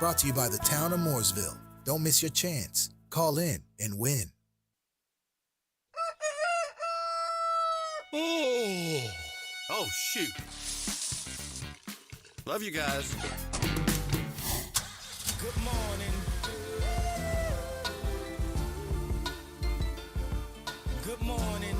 Brought to you by the town of Mooresville. Don't miss your chance. Call in and win. Oh, shoot. Love you guys. Good morning. Good morning.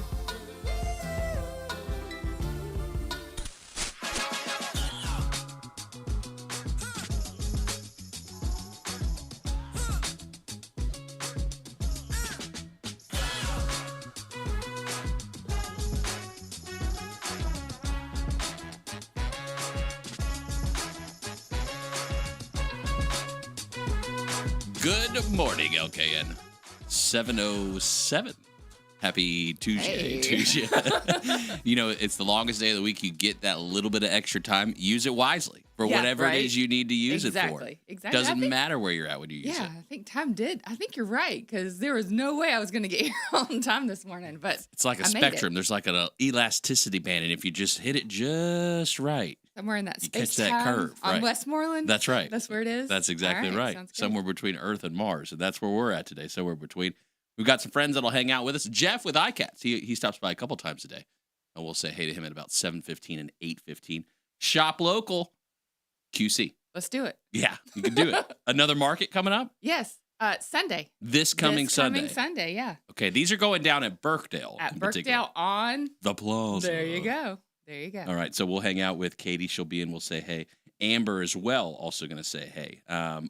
Good morning, LKN. 7:07. Happy Tuesday. Hey. Tuesday. You know, it's the longest day of the week. You get that little bit of extra time. Use it wisely for whatever it is you need to use it for. Exactly. Doesn't matter where you're at when you use it. Yeah, I think time did. I think you're right, because there was no way I was going to get here on time this morning. But It's like a spectrum. There's like an elasticity band, and if you just hit it just right, somewhere in that you space catch that curve. on Right. Westmoreland. That's right. That's where it is. That's exactly All right. Sounds good. Somewhere between Earth and Mars. And that's where we're at today. Somewhere between. We've got some friends that'll hang out with us. Jeff with ICATS. He stops by a couple times a day. And we'll say hey to him at about 7:15 and 8:15. Shop local. QC. Let's do it. Yeah, you can do it. Another market coming up? Yes. Sunday. This coming Sunday. Coming Sunday, yeah. Okay, these are going down at Birkdale. At in Birkdale particular. on. The Plaza. There you go. There you go. All right, so we'll hang out with Katie. She'll be in. We'll say hey. Amber as well, also going to say hey.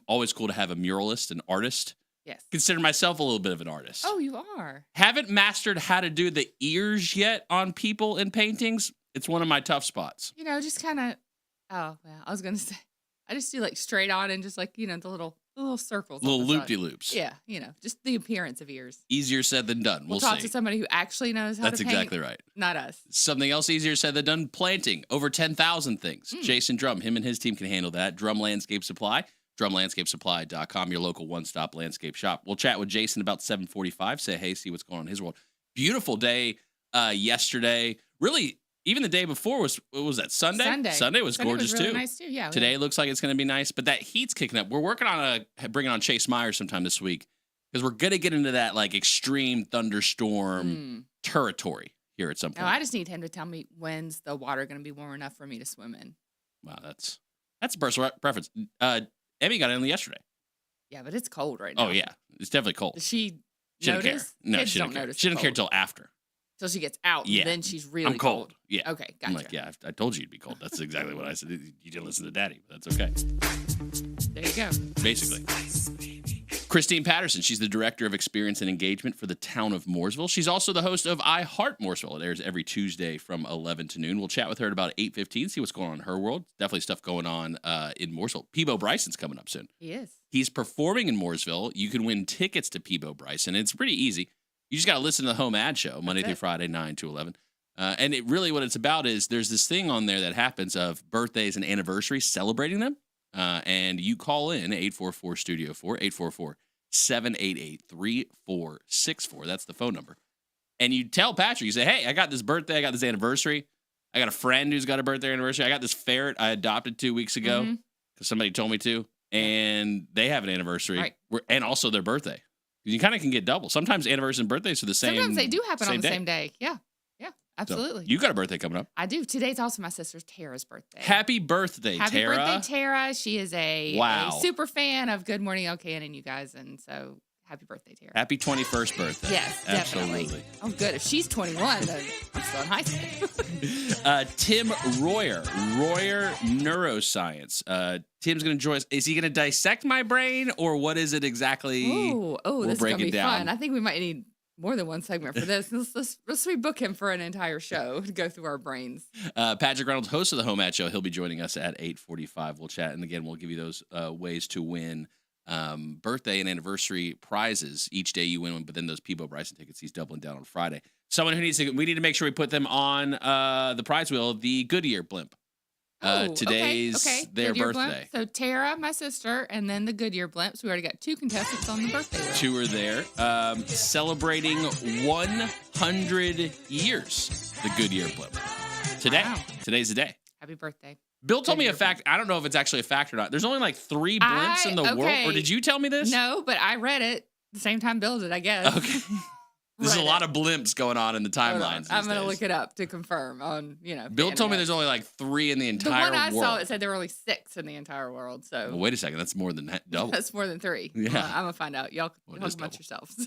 Always cool to have a muralist, an artist. Yes. Consider myself a little bit of an artist. Oh, you are. Haven't mastered how to do the ears yet on people in paintings. It's one of my tough spots. You know, just kind of. Oh, well, I was going to say. I just do like straight on and just like, you know, the little circles. on Little the side. loop-de-loops. Yeah, you know, just the appearance of ears. Easier said than done. We'll We'll talk see. to somebody who actually knows how That's to paint. exactly right. Not us. Something else easier said than done, planting. Over 10,000 things. Hmm. Jason Drum, him and his team can handle that. Drum Landscape Supply, drumlandscapesupply.com, your local one-stop landscape shop. We'll chat with Jason about 7:45, say hey, see what's going on in his world. Beautiful day yesterday. Really, even the day before was that, Sunday? Sunday was gorgeous really too. Nice too. Yeah. Today looks like it's going to be nice, but that heat's kicking up. We're working on bringing on Chase Myers sometime this week because we're going to get into that like extreme thunderstorm territory here at some point. No, I just need him to tell me when's the water going to be warm enough for me to swim in. Wow, that's a personal preference. Emmy got in yesterday. Yeah, but it's cold right now. Oh yeah, it's definitely cold. Does she She didn't care. notice? No, Kids she don't didn't care. notice. She the didn't care cold. till after. Till she gets out. Yeah. And then she's really I'm cold. Yeah. Okay, gotcha. I'm like, yeah, I told you you'd be cold. That's exactly what I said. You didn't listen to Daddy, but that's okay. There you go. Basically. Christine Patterson, she's the Director of Experience and Engagement for the town of Mooresville. She's also the host of I Heart Mooresville. It airs every Tuesday from 11 to noon. We'll chat with her at about 8:15, see what's going on in her world. Definitely stuff going on in Mooresville. Peebo Bryson's coming up soon. He is. He's performing in Mooresville. You can win tickets to Peebo Bryson. It's pretty easy. You just got to listen to the home ad show, Monday through Friday, 9 to 11. And it really what it's about is there's this thing on there that happens of birthdays and anniversaries, celebrating them. And you call in 844-STUDIO-4, 844-788-3464. That's the phone number. And you tell Patrick, you say, hey, I got this birthday, I got this anniversary. I got a friend who's got a birthday anniversary. I got this ferret I adopted 2 weeks ago because somebody told me to. And they have an anniversary. Right. And also their birthday. You kind of can get double. Sometimes anniversaries and birthdays are the same. Sometimes they do happen on the same day. Yeah. Yeah. So, Absolutely. you got a birthday coming up. I do. Today's also my sister Tara's birthday. Happy birthday, Happy Tara. birthday, Tara. She is a super fan of Good Morning LKN and you guys. And so happy birthday, Tara. Happy 21st birthday. Yes, absolutely. definitely. Oh, good. If she's 21, then I'm still in high school. Tim Royer Neuroscience. Tim's going to join us. Is he going to dissect my brain or what is it exactly? Oh, We'll this is break going to it be down. fun. I think we might need more than one segment for this. Let's rebook him for an entire show to go through our brains. Patrick Reynolds, host of the Home Ad Show, he'll be joining us at 8:45. We'll chat, and again, we'll give you those ways to win birthday and anniversary prizes. Each day you win one, but then those Peebo Bryson tickets, he's doubling down on Friday. Someone who we need to make sure we put them on the prize wheel, the Goodyear blimp. Today's their Goodyear birthday. Blimp. So Tara, my sister, and then the Goodyear blimp. So we already got 2 contestants on the birthday wheel. 2 are there. Celebrating 100 years, the Goodyear blimp. Today. Wow. Today's the day. Happy birthday. Bill told me a fact. I don't know if it's actually a fact or not. There's only like 3 blimps in the world. Or did you tell me this? No, but I read it the same time Bill did, I guess. Okay. There's a lot of blimps going on in the timelines. I'm going to look it up to confirm on, Bill told me there's only like 3 in the entire world. The one I saw, it said there were only 6 in the entire world. So well, wait a second. That's more than double. That's more than 3. Yeah. I'm going to find out. Y'all talk about yourselves.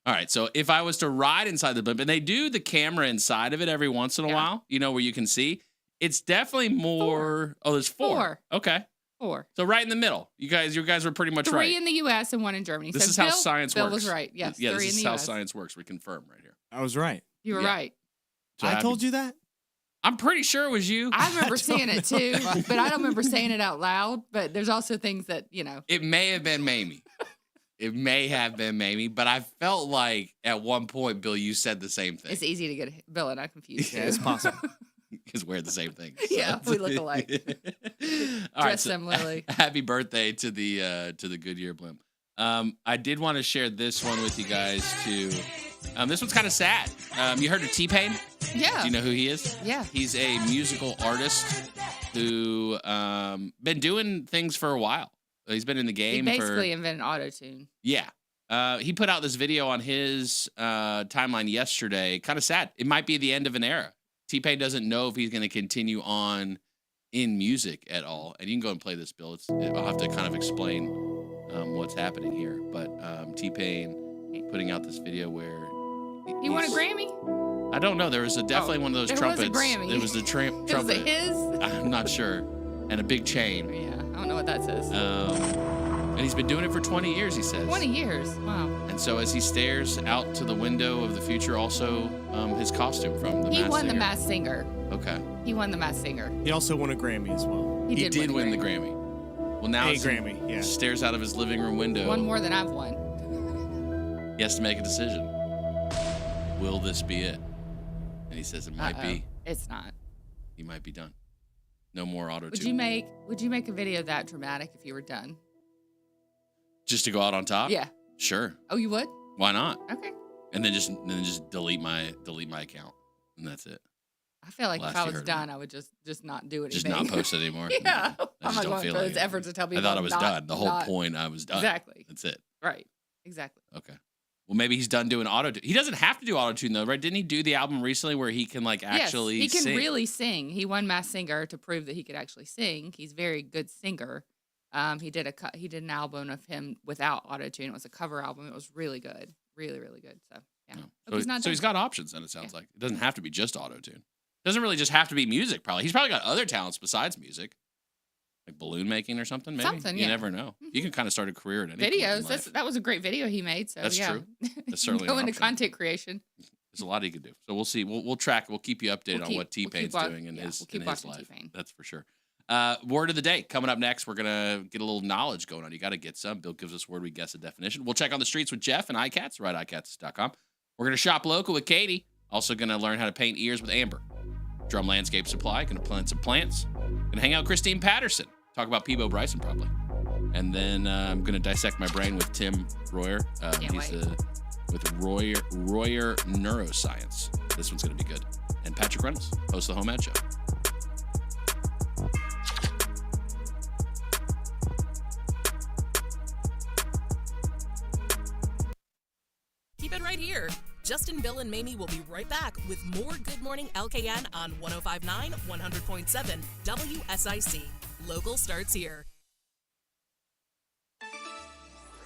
All right. So if I was to ride inside the blimp, and they do the camera inside of it every once in a while, where you can see, it's definitely more. 4. Oh, there's 4. Okay. 4. So right in the middle. You guys were pretty much 3 right. 3 in the U.S. and 1 in Germany. This is how science works. Bill was right. Yes. Yeah, 3 this in is the how US. science works. We confirm right here. I was right. You were right. So I told you that? I'm pretty sure it was you. I remember seeing it too, but I don't remember saying it out loud. But there's also things that, It may have been Mamie. But I felt like at one point, Bill, you said the same thing. It's easy to get Bill and I confused. Yeah, it's possible. Because we're the same thing. Yeah, we look alike. Dress similarly. Happy birthday to the Goodyear blimp. I did want to share this one with you guys too. This one's kind of sad. You heard of T-Pain? Yeah. Do you know who he is? Yeah. He's a musical artist who been doing things for a while. He's been in the game. He basically invented auto-tune. Yeah. He put out this video on his timeline yesterday. Kind of sad. It might be the end of an era. T-Pain doesn't know if he's going to continue on in music at all. And you can go and play this, Bill. I'll have to kind of explain what's happening here. But T-Pain putting out this video where he won a Grammy? I don't know. There was definitely one of those trumpets. It was a Grammy. It was the trumpet. Was it his? I'm not sure. And a big chain. Yeah, I don't know what that says. And he's been doing it for 20 years, he says. 20 years. Wow. And so as he stares out to the window of the future, also his costume from The Masked Singer. He won The Masked Singer. Okay. He won The Masked Singer. He also won a Grammy as well. He did win the Grammy. Well, now he stares out of his living room window. One more than I've won. He has to make a decision. Will this be it? And he says it might be. It's not. He might be done. No more auto-tune. Would you make a video that dramatic if you were done? Just to go out on top? Yeah. Sure. Oh, you would? Why not? Okay. And then just delete my account, and that's it. I feel like if I was done, I would just not do anything. Just not post it anymore. Yeah. I just don't feel like those efforts to tell people. I thought I was done. The whole point, I was done. Exactly. That's it. Right. Exactly. Okay. Well, maybe he's done doing auto-tune. He doesn't have to do auto-tune though, right? Didn't he do the album recently where he can actually he can sing? really sing. He won Masked Singer to prove that he could actually sing. He's a very good singer. He did an album of him without auto-tune. It was a cover album. It was really good. Really, really good. So, yeah. So he's got options then, it sounds like. It doesn't have to be just auto-tune. It doesn't really just have to be music, probably. He's probably got other talents besides music. Like balloon making or something, maybe? Something, You never know. You can kind of start a career at any point in Videos. life. That was a great video he made. So That's yeah. true. That's certainly go an into option. content creation. There's a lot he could do. So we'll see. We'll track. We'll keep you updated on what T-Pain's doing in his life. T-Pain. That's for sure. Word of the day coming up next. We're gonna get a little knowledge going on. You got to get some. Bill gives us a word. We guess a definition. We'll check on the streets with Jeff and ICATS. Right, ICATS.com. We're gonna shop local with Katie. Also gonna learn how to paint ears with Amber. Drum Landscape Supply. Gonna plant some plants. Gonna hang out with Christine Patterson. Talk about Peebo Bryson probably. And then I'm gonna dissect my brain with Tim Royer. He's with Royer Neuroscience. This one's gonna be good. And Patrick Reynolds, host of the Home Ad Show. Keep it right here. Justin, Bill, and Mamie will be right back with more Good Morning LKN on 105.9, 100.7 WSIC. Local starts here.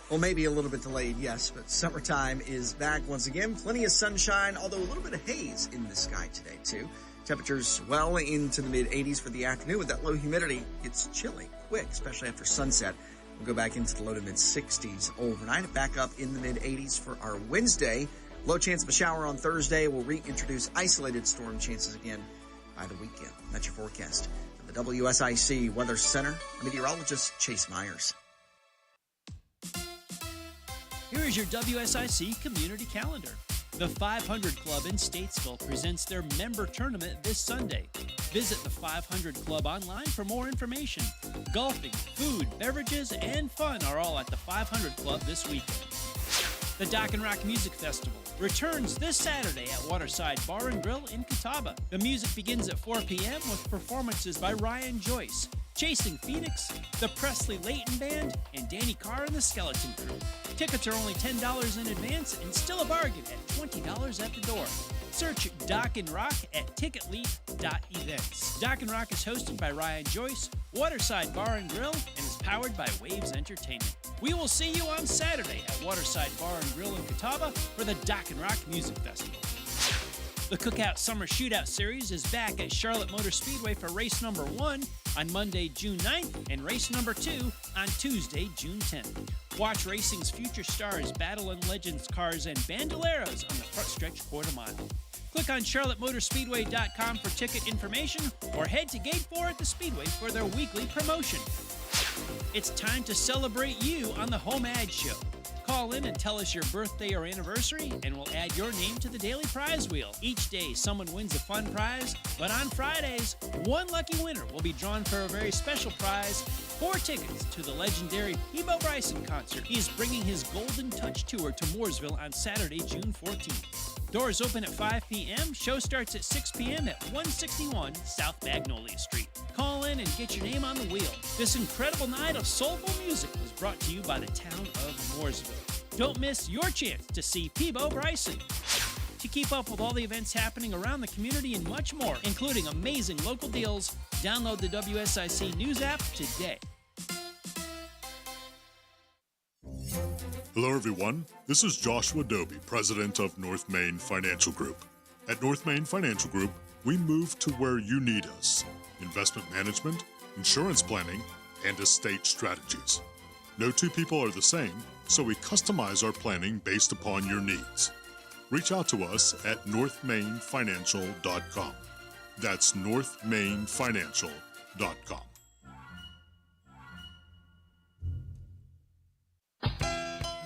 Well, maybe a little bit delayed, yes, but summertime is back once again. Plenty of sunshine, although a little bit of haze in the sky today, too. Temperatures well into the mid-80s for the afternoon. With that low humidity, it's chilly quick, especially after sunset. We'll go back into the low to mid-60s overnight. Back up in the mid-80s for our Wednesday. Low chance of a shower on Thursday. We'll reintroduce isolated storm chances again by the weekend. That's your forecast. From the WSIC Weather Center, meteorologist Chase Myers. Here is your WSIC community calendar. The 500 Club in Statesville presents their member tournament this Sunday. Visit the 500 Club online for more information. Golfing, food, beverages, and fun are all at the 500 Club this weekend. The Dock and Rock Music Festival returns this Saturday at Waterside Bar and Grill in Catawba. The music begins at 4 p.m. with performances by Ryan Joyce, Chasing Phoenix, the Presley Layton Band, and Danny Carr and the Skeleton Crew. Tickets are only $10 in advance and still a bargain at $20 at the door. Search Dock and Rock at ticketleap.events. Dock and Rock is hosted by Ryan Joyce, Waterside Bar and Grill, and is powered by Waves Entertainment. We will see you on Saturday at Waterside Bar and Grill in Catawba for the Dock and Rock Music Festival. The Cookout Summer Shootout Series is back at Charlotte Motor Speedway for race number 1 on Monday, June 9th, and race number 2 on Tuesday, June 10th. Watch racing's future stars battle in Legends cars and bandoleros on the front stretch quarter mile. Click on charlottemotorspeedway.com for ticket information or head to Gate 4 at the Speedway for their weekly promotion. It's time to celebrate you on the Home Ad Show. Call in and tell us your birthday or anniversary, and we'll add your name to the daily prize wheel. Each day, someone wins a fun prize, but on Fridays, one lucky winner will be drawn for a very special prize: 4 tickets to the legendary Peebo Bryson concert. He is bringing his Golden Touch Tour to Mooresville on Saturday, June 14th. Doors open at 5 p.m. Show starts at 6 p.m. at 161 South Magnolia Street. Call in and get your name on the wheel. This incredible night of soulful music was brought to you by the town of Mooresville. Don't miss your chance to see Peebo Bryson. To keep up with all the events happening around the community and much more, including amazing local deals, download the WSIC News app today. Hello, everyone. This is Joshua Doby, president of North Main Financial Group. At North Main Financial Group, we move to where you need us: investment management, insurance planning, and estate strategies. No two people are the same, so we customize our planning based upon your needs. Reach out to us at northmainfinancial.com. That's northmainfinancial.com.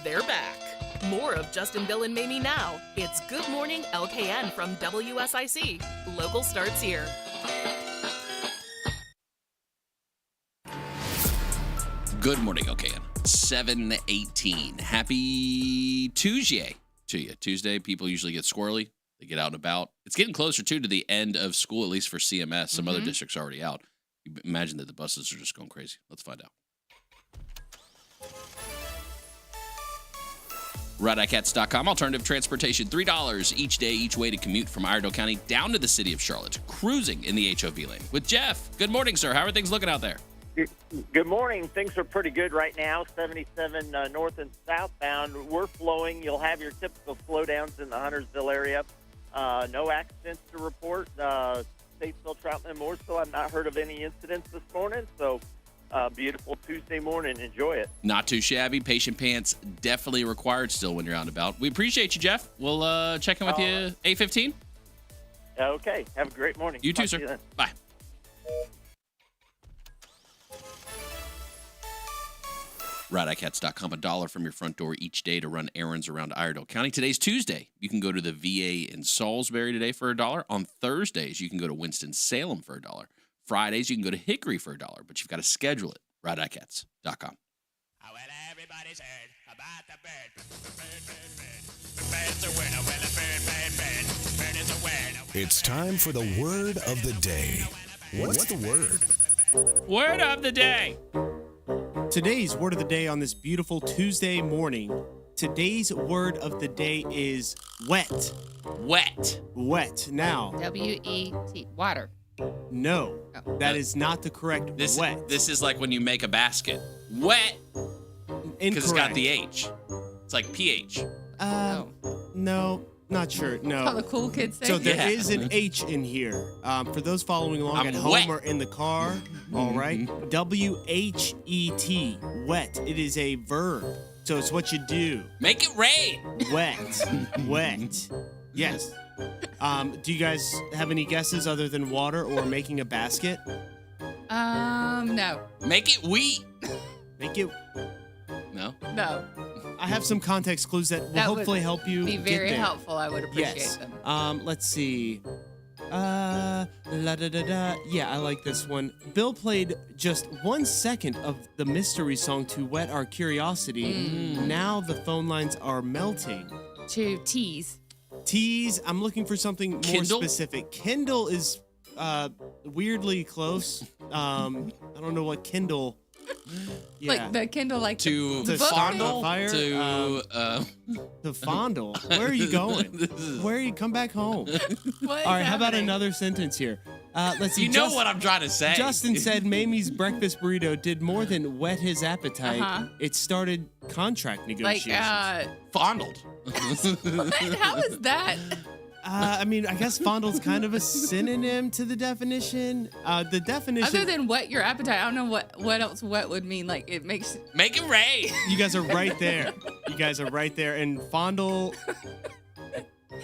They're back. More of Justin, Bill, and Mamie now. It's Good Morning LKN from WSIC. Local starts here. Good morning, OKN. 7:18. Happy Tuesday to you. Tuesday, people usually get squirrely. They get out and about. It's getting closer, too, to the end of school, at least for CMS. Some other districts are already out. You imagine that the buses are just going crazy. Let's find out. RoyerNeuroscience.com. Alternative transportation, $3 each day, each way to commute from Iredell County down to the city of Charlotte. Cruising in the HOV lane with Jeff. Good morning, sir. How are things looking out there? Good morning. Things are pretty good right now. 77 north and southbound. We're flowing. You'll have your typical slowdowns in the Huntersville area. No accidents to report. Statesville, Troutman, Mooresville, I've not heard of any incidents this morning. So beautiful Tuesday morning. Enjoy it. Not too shabby. Patient pants definitely required still when you're out and about. We appreciate you, Jeff. We'll check in with you 8:15. Okay. Have a great morning. You too, Talk to sir. you then. Bye. ICATS.com. $1 from your front door each day to run errands around Iredell County. Today's Tuesday. You can go to the VA in Salisbury today for $1. On Thursdays, you can go to Winston-Salem for $1. Fridays, you can go to Hickory for $1, but you've got to schedule it. ICATS.com. Well, everybody's heard about the bird. The bird's a winner. Well, a bird is a winner. It's time for the word of the day. What's the word? Word of the day. Today's word of the day on this beautiful Tuesday morning. Today's word of the day is wet. Wet. Wet. Now, W-E-T. Water. no, Oh. that is not the correct This wet. this is like when you make a basket. Wet, because it's got the H. It's like pH. No, not sure. How the No. cool kids say. So there Yeah. is an H in here. For those following along I'm at home wet. or in the car, all right? W-H-E-T, wet. It is a verb. So it's what you do. Make it rain. Wet. Wet. Yes. Do you guys have any guesses other than water or making a basket? No. Make it wheat. Make it. No. No. I have some context clues that will That would hopefully help you Be get very there. helpful. I would appreciate Yes. them. Let's see. La da da da. Yeah, I like this one. Bill played just 1 second of the mystery song to whet our curiosity. Now the phone lines are melting. To tease. Tease. I'm looking for something more Kindle? specific. Kindle is weirdly close. I don't know what Kindle. Yeah. Like the Kindle, like To the book fondle? thing? Fire? To fondle. Where are you going? Where are you? Come back home. What is All right, how about happening? another sentence here? Let's see. You know what I'm trying to say. Justin said Mamie's breakfast burrito did more than whet his appetite. Uh-huh. It started contract Like, negotiations. Fondled. what? How is that? I mean, I guess fondle's kind of a synonym to the definition. The definition. Other than whet your appetite, I don't know what else wet would mean. Like it makes. Make it rain. You guys are right there. You guys are right there. And fondle,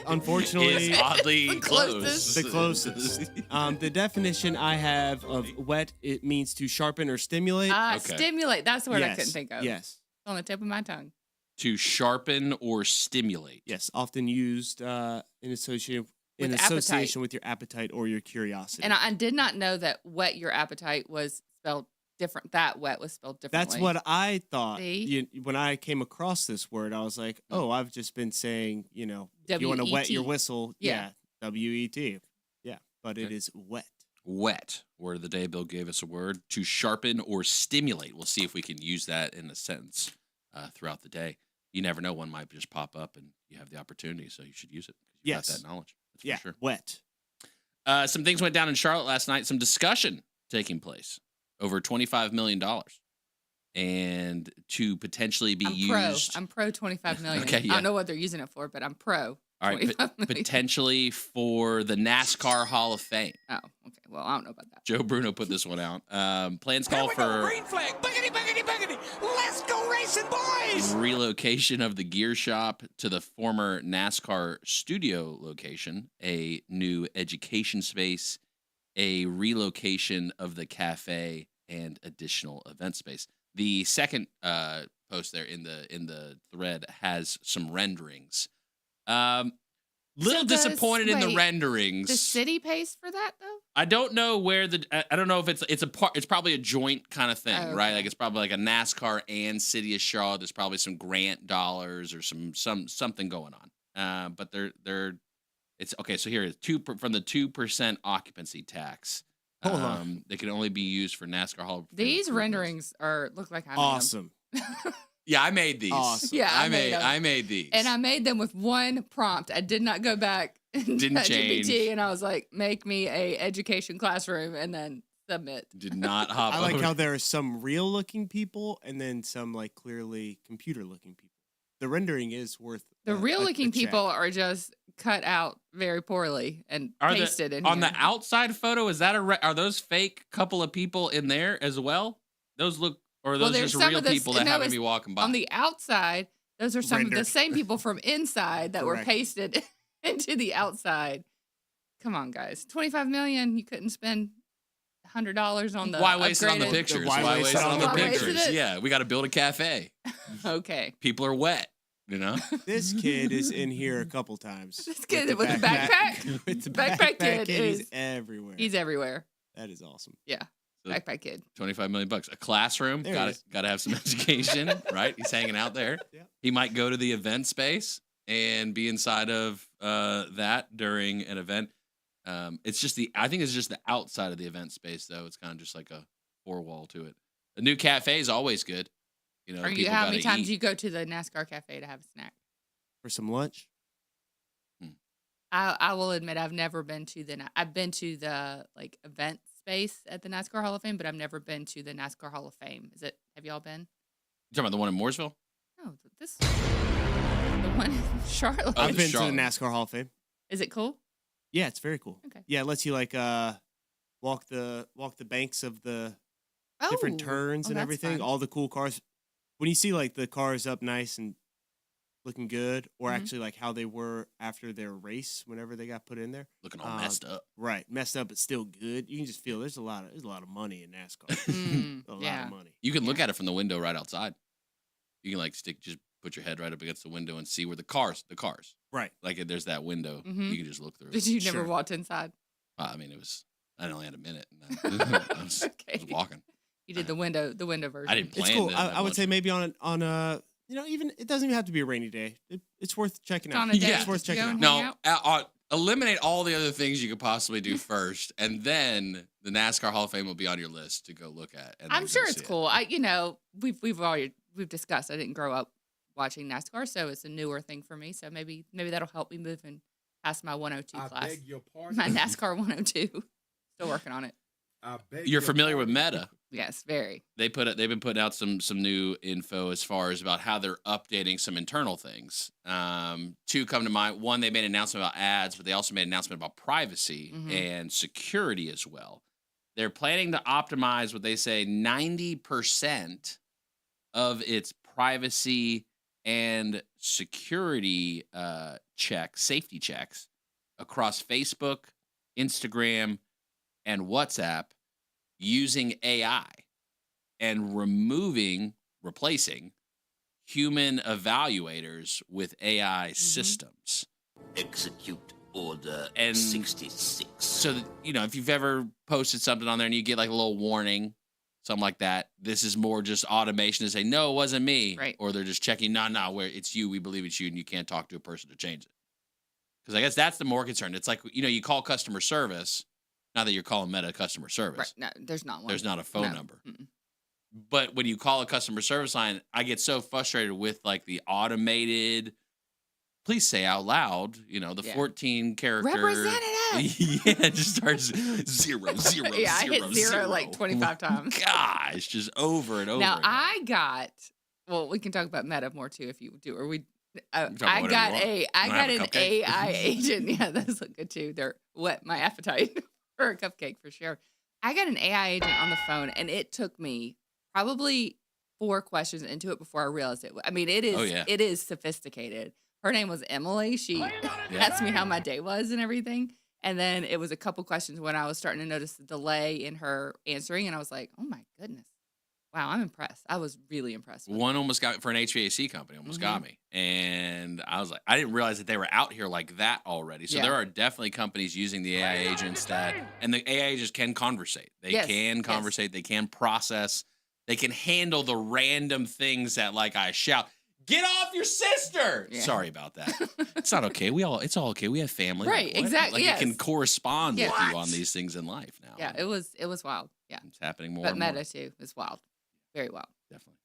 unfortunately, It's oddly the close. closest. the closest. The definition I have of wet, it means to sharpen or stimulate. Okay. Stimulate. That's the word I Yes, couldn't think of. Yes. It's on the tip of my tongue. To sharpen or stimulate. Yes, often used in association With association with your appetite or your curiosity. And I did not know that whet your appetite was spelled different. That wet was spelled differently. That's what I thought. See? When I came across this word, I was like, oh, I've just been saying, if you want to wet W-E-T. your whistle, Yeah. W-E-T. Yeah, but it Okay. is wet. Wet. Word of the day. Bill gave us a word. To sharpen or stimulate. We'll see if we can use that in a sentence throughout the day. You never know. One might just pop up and you have the opportunity, so you should use it. You've got Yes. that knowledge. That's Yeah, for sure. wet. Some things went down in Charlotte last night. Some discussion taking place over $25 million. And to potentially be used. I'm pro 25 million. Okay, I yeah. don't know what they're using it for, but I'm pro. All right, 25 million. potentially for the NASCAR Hall of Fame. Oh, okay. Well, I don't know about that. Joe Bruno put this one out. Plans call for Green flag. Boogity, boogity, boogity. Let's go racing, boys. relocation of the gear shop to the former NASCAR studio location, a new education space, a relocation of the cafe, and additional event space. The second post there in the thread has some renderings. Little So does- disappointed in the wait, renderings. The city pays for that though. I don't know where I don't know if it's a part. It's probably a joint kind of thing, Oh, right? okay. Like it's probably like a NASCAR and City of Charlotte. There's probably some grant dollars or something going on. But it's okay. So here is from the 2% occupancy tax. Hold on. They can only be used for NASCAR Hall. of Fame These improvements. renderings look like I made 'em. Awesome. Yeah, I made these. Awesome. Yeah, I made 'em. I made these. And I made them with one prompt. I did not go back and Didn't ChatGPT, change. and I was like, make me a education classroom and then submit. did not hop. I like over. how there are some real looking people and then some like clearly computer looking people. The rendering is worth The real looking a check. people are just cut out very poorly and pasted in on here. the outside photo. Is that are those fake couple of people in there as well? Those look, or are Well, those there's just some real of the- people that no, happen to it's be walking by? On the outside, those are some of the Rendered. same people from inside that were Correct. pasted into the outside. Come on, guys. 25 million. You couldn't spend $100 on the Why waste it on the upgraded- pictures? Why Why waste waste it it on the Why wasted pictures? it? Yeah, we got to build a cafe. Okay. People are wet, you know. This kid is in here a couple times. This kid with the backpack? with the Backpack kid he's is- everywhere. He's everywhere. That is awesome. Yeah. So- Backpack kid. $25 million. A classroom. There Got it is. to have some education, right? He's hanging out there. Yeah. He might go to the event space and be inside of that during an event. It's just I think it's just the outside of the event space, though. It's kind of just like a four wall to it. A new cafe is always good. You know, people How many gotta times eat. you go to the NASCAR cafe to have a snack? For some lunch. I will admit I've never been to I've been to the like event space at the NASCAR Hall of Fame, but I've never been to the NASCAR Hall of Fame. Have y'all been? You talking about the one in Mooresville? No, the one in Charlotte. Oh, I've been Charlotte. to the NASCAR Hall of Fame. Is it cool? Yeah, it's very cool. Okay. Yeah, it lets you like walk the banks of the different turns and that's everything. fun. All the cool cars. When you see like the cars up nice and looking good, or Mhm. actually like how they were after their race, whenever they got put in there. Looking all messed up. Right, messed up but still good. You can just feel there's a lot of money in NASCAR. Mm, a lot yeah. of money. You can look at it from the window right outside. You can like just put your head right up against the window and see where the cars. Right. Like there's that window. Mhm. You can just look through. Did you never Sure. walked inside? I mean, I only had a minute. And I was walking. You did the window version. I didn't plan. It's cool. that I would much. say maybe on a even it doesn't even have to be a rainy day. It's worth checking out. On a day, It's worth checking out. No, eliminate all the other things you could possibly do first, and then the NASCAR Hall of Fame will be on your list to go look at. And I'm then sure go it's see cool. We've discussed. I didn't grow up watching NASCAR, so it's a newer thing for me. So maybe that'll help me move and pass my 102 class. beg your pardon? My NASCAR 102. Still working on it. You're familiar with Meta? Yes, very. They've been putting out some new info as far as about how they're updating some internal things. Two come to mind. One, they made an announcement about ads, but they also made an announcement about privacy and security as well. They're planning to optimize what they say 90% of its privacy and security safety checks across Facebook, Instagram, and WhatsApp using AI and replacing human evaluators with AI systems. Execute Order And 66. So, if you've ever posted something on there and you get like a little warning, something like that, this is more just automation to say, no, it wasn't me. Right. Or they're just checking, no, where it's you, we believe it's you, and you can't talk to a person to change it. Because I guess that's the more concern. It's like, you call customer service, not that you're calling Meta customer service. Right. No, there's not one. There's not a phone No. number. Mm-mm. But when you call a customer service line, I get so frustrated with like the automated, please say out loud, the 14 character. Representative. Yeah, it just starts 0, 0, Yeah, I 0, hit 0 like 25 times. Gosh, just over and over. Now again. we can talk about Meta more too if you do, or we. can talk I about got whatever you want. I Wanna got have a an cupcake? AI agent. Yeah, those look good too. They're whet my appetite for a cupcake for sure. I got an AI agent on the phone, and it took me probably 4 questions into it before I realized it. I mean, it is it is sophisticated. Her name was Emily. She asked me how my day was and everything. And then it was a couple questions when I was starting to notice the delay in her answering. And I was like, oh my goodness. Wow, I'm impressed. I was really impressed. One almost got for an HVAC company, got me. And I was like, I didn't realize that they were out here like that already. So there are definitely companies using the AI agents and the AI agents can conversate. They can conversate. They can process. They can handle the random things that like I shout. Get off your sister. Yeah. Sorry about that. It's not okay. It's all okay. We have family. Right, exactly. Like it can correspond with you on these things in life now. Yeah, it was wild. Yeah. It's happening more but and Meta more. too is wild. Very wild. Definitely.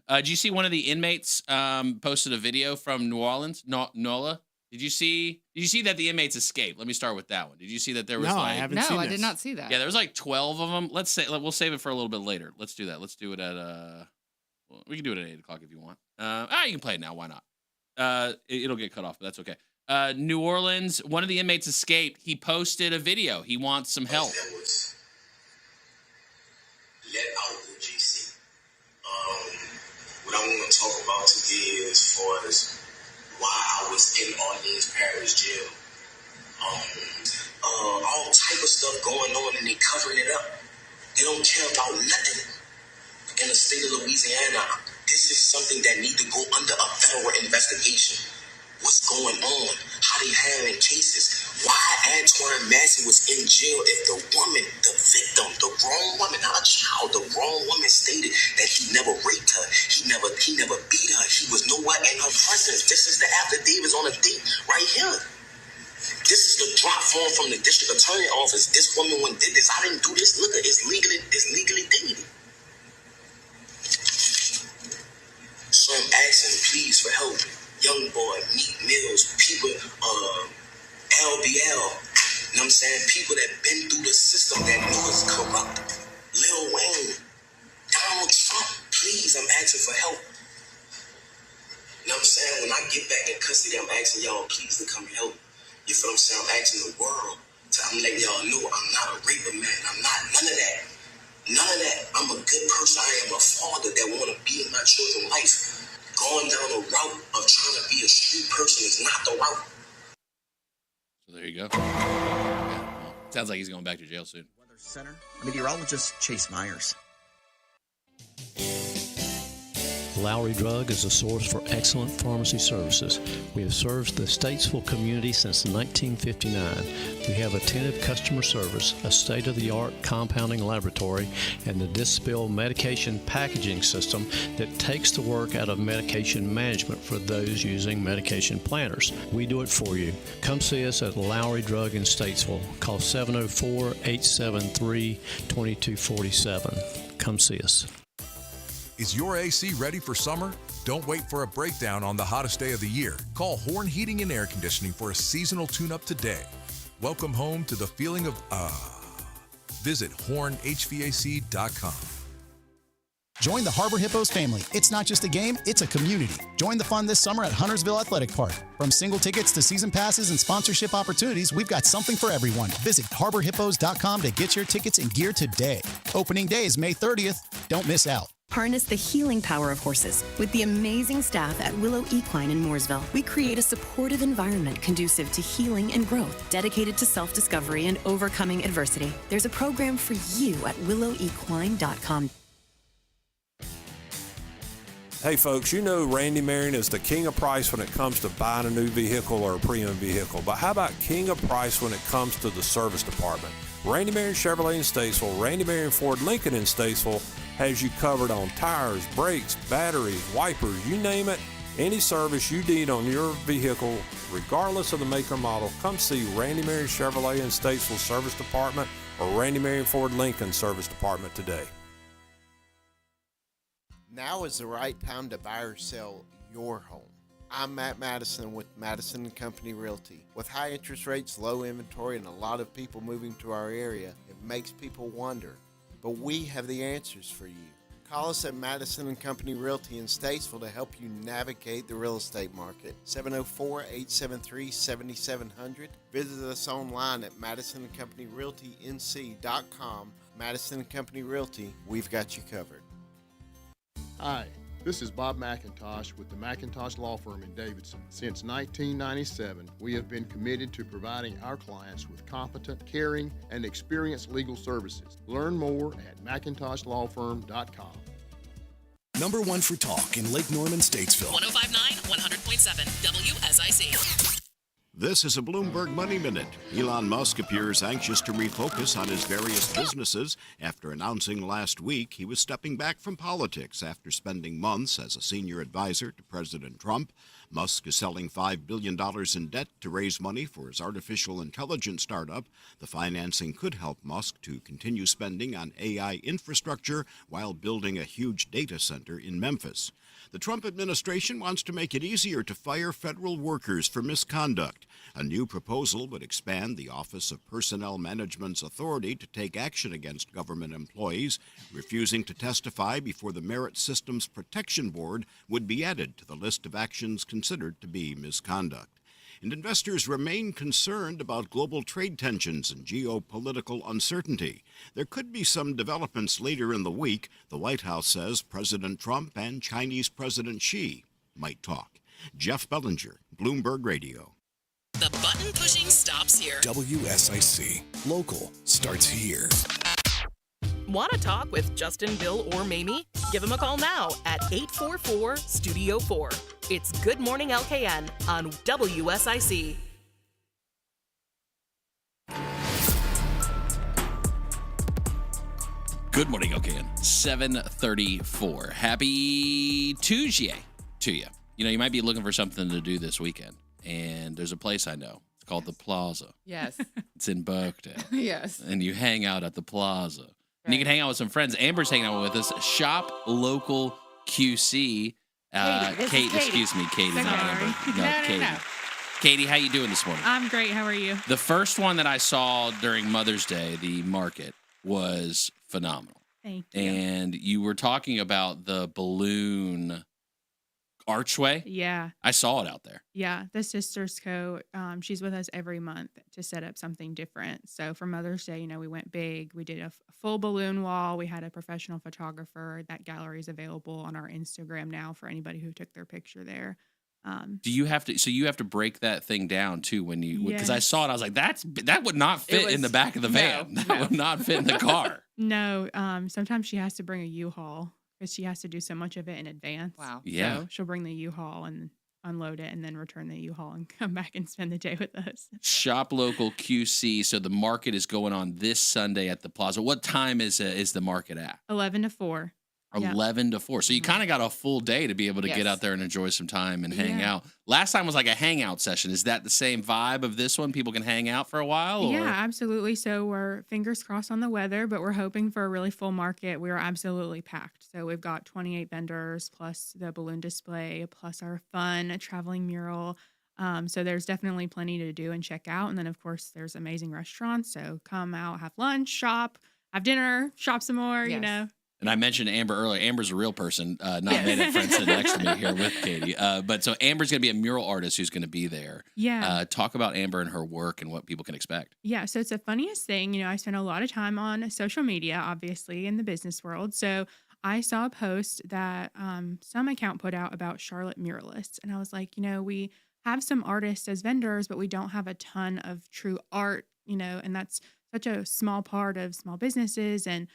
Did you see one of the inmates posted a video from New Orleans? Nola? Did you see that the inmates escaped? Let me start with that one. Did you see that there was I haven't seen I this. did not see that. Yeah, there was like 12 of them. We'll save it for a little bit later. Let's do that. Let's do it at we can do it at 8 o'clock if you want. You can play it now. Why not? It'll get cut off, but that's okay. New Orleans, one of the inmates escaped. He posted a video. He wants some help. Let out the GC. What I want to talk about today as far as why I was in Orleans Parish Jail. All type of stuff going on and they covering it up. They don't care about nothing. In the state of Louisiana, this is something that need to go under a federal investigation. What's going on? How they having cases? Why Antoine Massey was in jail if the woman, the victim, the wrong woman, not a child, the wrong woman stated that he never raped her, he never beat her, he was nowhere in her presence. This is the affidavits on the date right here. This is the drop form from the district attorney office. This woman when did this. I didn't do this. Look, it's legally dated. So I'm asking, please, for help. Young Boy, Meek Mills, people, LBL, you know what I'm saying? People that been through the system that know it's corrupt. Lil Wayne, Donald Trump, please, I'm asking for help. You know what I'm saying? When I get back in custody, I'm asking y'all, please, to come help. You feel what I'm saying? I'm asking the world. I'm letting y'all know I'm not a raper, man. I'm not none of that. None of that. I'm a good person. I am a father that want to be in my children's life. Going down the route of trying to be a street person is not the route. So there you go. Yeah, well, sounds like he's going back to jail soon. Weather Center, meteorologist Chase Myers. Lowry Drug is a source for excellent pharmacy services. We have served the Statesville community since 1959. We have attentive customer service, a state-of-the-art compounding laboratory, and the Dispill medication packaging system that takes the work out of medication management for those using medication planners. We do it for you. Come see us at Lowry Drug in Statesville. Call 704-873-2247. Come see us. Is your AC ready for summer? Don't wait for a breakdown on the hottest day of the year. Call Horn Heating and Air Conditioning for a seasonal tune-up today. Welcome home to the feeling of Visit hornhvac.com. Join the Harbor Hippos family. It's not just a game, it's a community. Join the fun this summer at Huntersville Athletic Park. From single tickets to season passes and sponsorship opportunities, we've got something for everyone. Visit harborhippos.com to get your tickets and gear today. Opening day is May 30th. Don't miss out. Harness the healing power of horses. With the amazing staff at Willow Equine in Mooresville, we create a supportive environment conducive to healing and growth, dedicated to self-discovery and overcoming adversity. There's a program for you at willowequine.com. Hey folks, you know Randy Marion is the king of price when it comes to buying a new vehicle or a pre-owned vehicle, but how about king of price when it comes to the service department? Randy Marion Chevrolet in Statesville, Randy Marion Ford Lincoln in Statesville has you covered on tires, brakes, batteries, wipers, you name it. Any service you need on your vehicle, regardless of the make or model, come see Randy Marion Chevrolet in Statesville Service Department or Randy Marion Ford Lincoln Service Department today. Now is the right time to buy or sell your home. I'm Matt Madison with Madison & Company Realty. With high interest rates, low inventory, and a lot of people moving to our area, it makes people wonder. But we have the answers for you. Call us at Madison & Company Realty in Statesville to help you navigate the real estate market. 704-873-7700. Visit us online at MadisonandCompanyRealtyNC.com. Madison & Company Realty, we've got you covered. Hi, this is Bob McIntosh with the McIntosh Law Firm in Davidson. Since 1997, we have been committed to providing our clients with competent, caring, and experienced legal services. Learn more at McIntoshLawFirm.com. Number one for talk in Lake Norman, Statesville. 105.9, 100.7, WSIC. This is a Bloomberg Money Minute. Elon Musk appears anxious to refocus on his various businesses after announcing last week he was stepping back from politics after spending months as a senior advisor to President Trump. Musk is selling $5 billion in debt to raise money for his artificial intelligence startup. The financing could help Musk to continue spending on AI infrastructure while building a huge data center in Memphis. The Trump administration wants to make it easier to fire federal workers for misconduct. A new proposal would expand the Office of Personnel Management's authority to take action against government employees. Refusing to testify before the Merit Systems Protection Board would be added to the list of actions considered to be misconduct. And investors remain concerned about global trade tensions and geopolitical uncertainty. There could be some developments later in the week. The White House says President Trump and Chinese President Xi might talk. Jeff Bellinger, Bloomberg Radio. The button pushing stops here. WSIC. Local starts here. Want to talk with Justin, Bill, or Mamie? Give them a call now at 844-STUDIO-4. It's Good Morning LKN on WSIC. Good morning, LKN. 7:34. Happy Tuesday to you. You know, you might be looking for something to do this weekend, and there's a place I know. It's called the Plaza. Yes. It's in Burkdale. Yes. And you hang out at the Plaza. And you can hang out with some friends. Amber's hanging out with us. Shop local QC. Kate, excuse me, Katie, not Amber. No, Katie. No. Katie, how you doing this morning? I'm great. How are you? The first one that I saw during Mother's Day, the market, was phenomenal. Thank you. And you were talking about the balloon archway. Yeah. I saw it out there. Yeah. The Sisters Co. She's with us every month to set up something different. So for Mother's Day, you know, we went big. We did a full balloon wall. We had a professional photographer. That gallery is available on our Instagram now for anybody who took their picture there. Do you have to? So you have to break that thing down too when you, because I saw it. I was like, that would not fit in the back of the van. That would not fit in the car. No. Sometimes she has to bring a U-Haul because she has to do so much of it in advance. Wow. Yeah. So she'll bring the U-Haul and unload it and then return the U-Haul and come back and spend the day with us. Shop local QC. So the market is going on this Sunday at the Plaza. What time is the market at? 11 to 4. Yeah. 11 to 4. So you kind of got a full day to be able to get Yes. out there and enjoy some time and hang Yeah. out. Last time was like a hangout session. Is that the same vibe of this one? People can hang out for a while? Or? Yeah, absolutely. So we're fingers crossed on the weather, but we're hoping for a really full market. We are absolutely packed. So we've got 28 vendors plus the balloon display, plus our fun traveling mural. So there's definitely plenty to do and check out. And then, of course, there's amazing restaurants. So come out, have lunch, shop, have dinner, shop some more, you Yes. know. And I mentioned Amber earlier. Amber's a real person, not made up friend sitting next to me here with Katie. But so Amber's going to be a mural artist who's going to be there. Yeah. Talk about Amber and her work and what people can expect. Yeah, so it's the funniest thing. You know, I spend a lot of time on social media, obviously, in the business world. So I saw a post that some account put out about Charlotte Muralists. And I was like, you know, we have some artists as vendors, but we don't have a ton of true art, you know, and that's such a small part of small businesses. And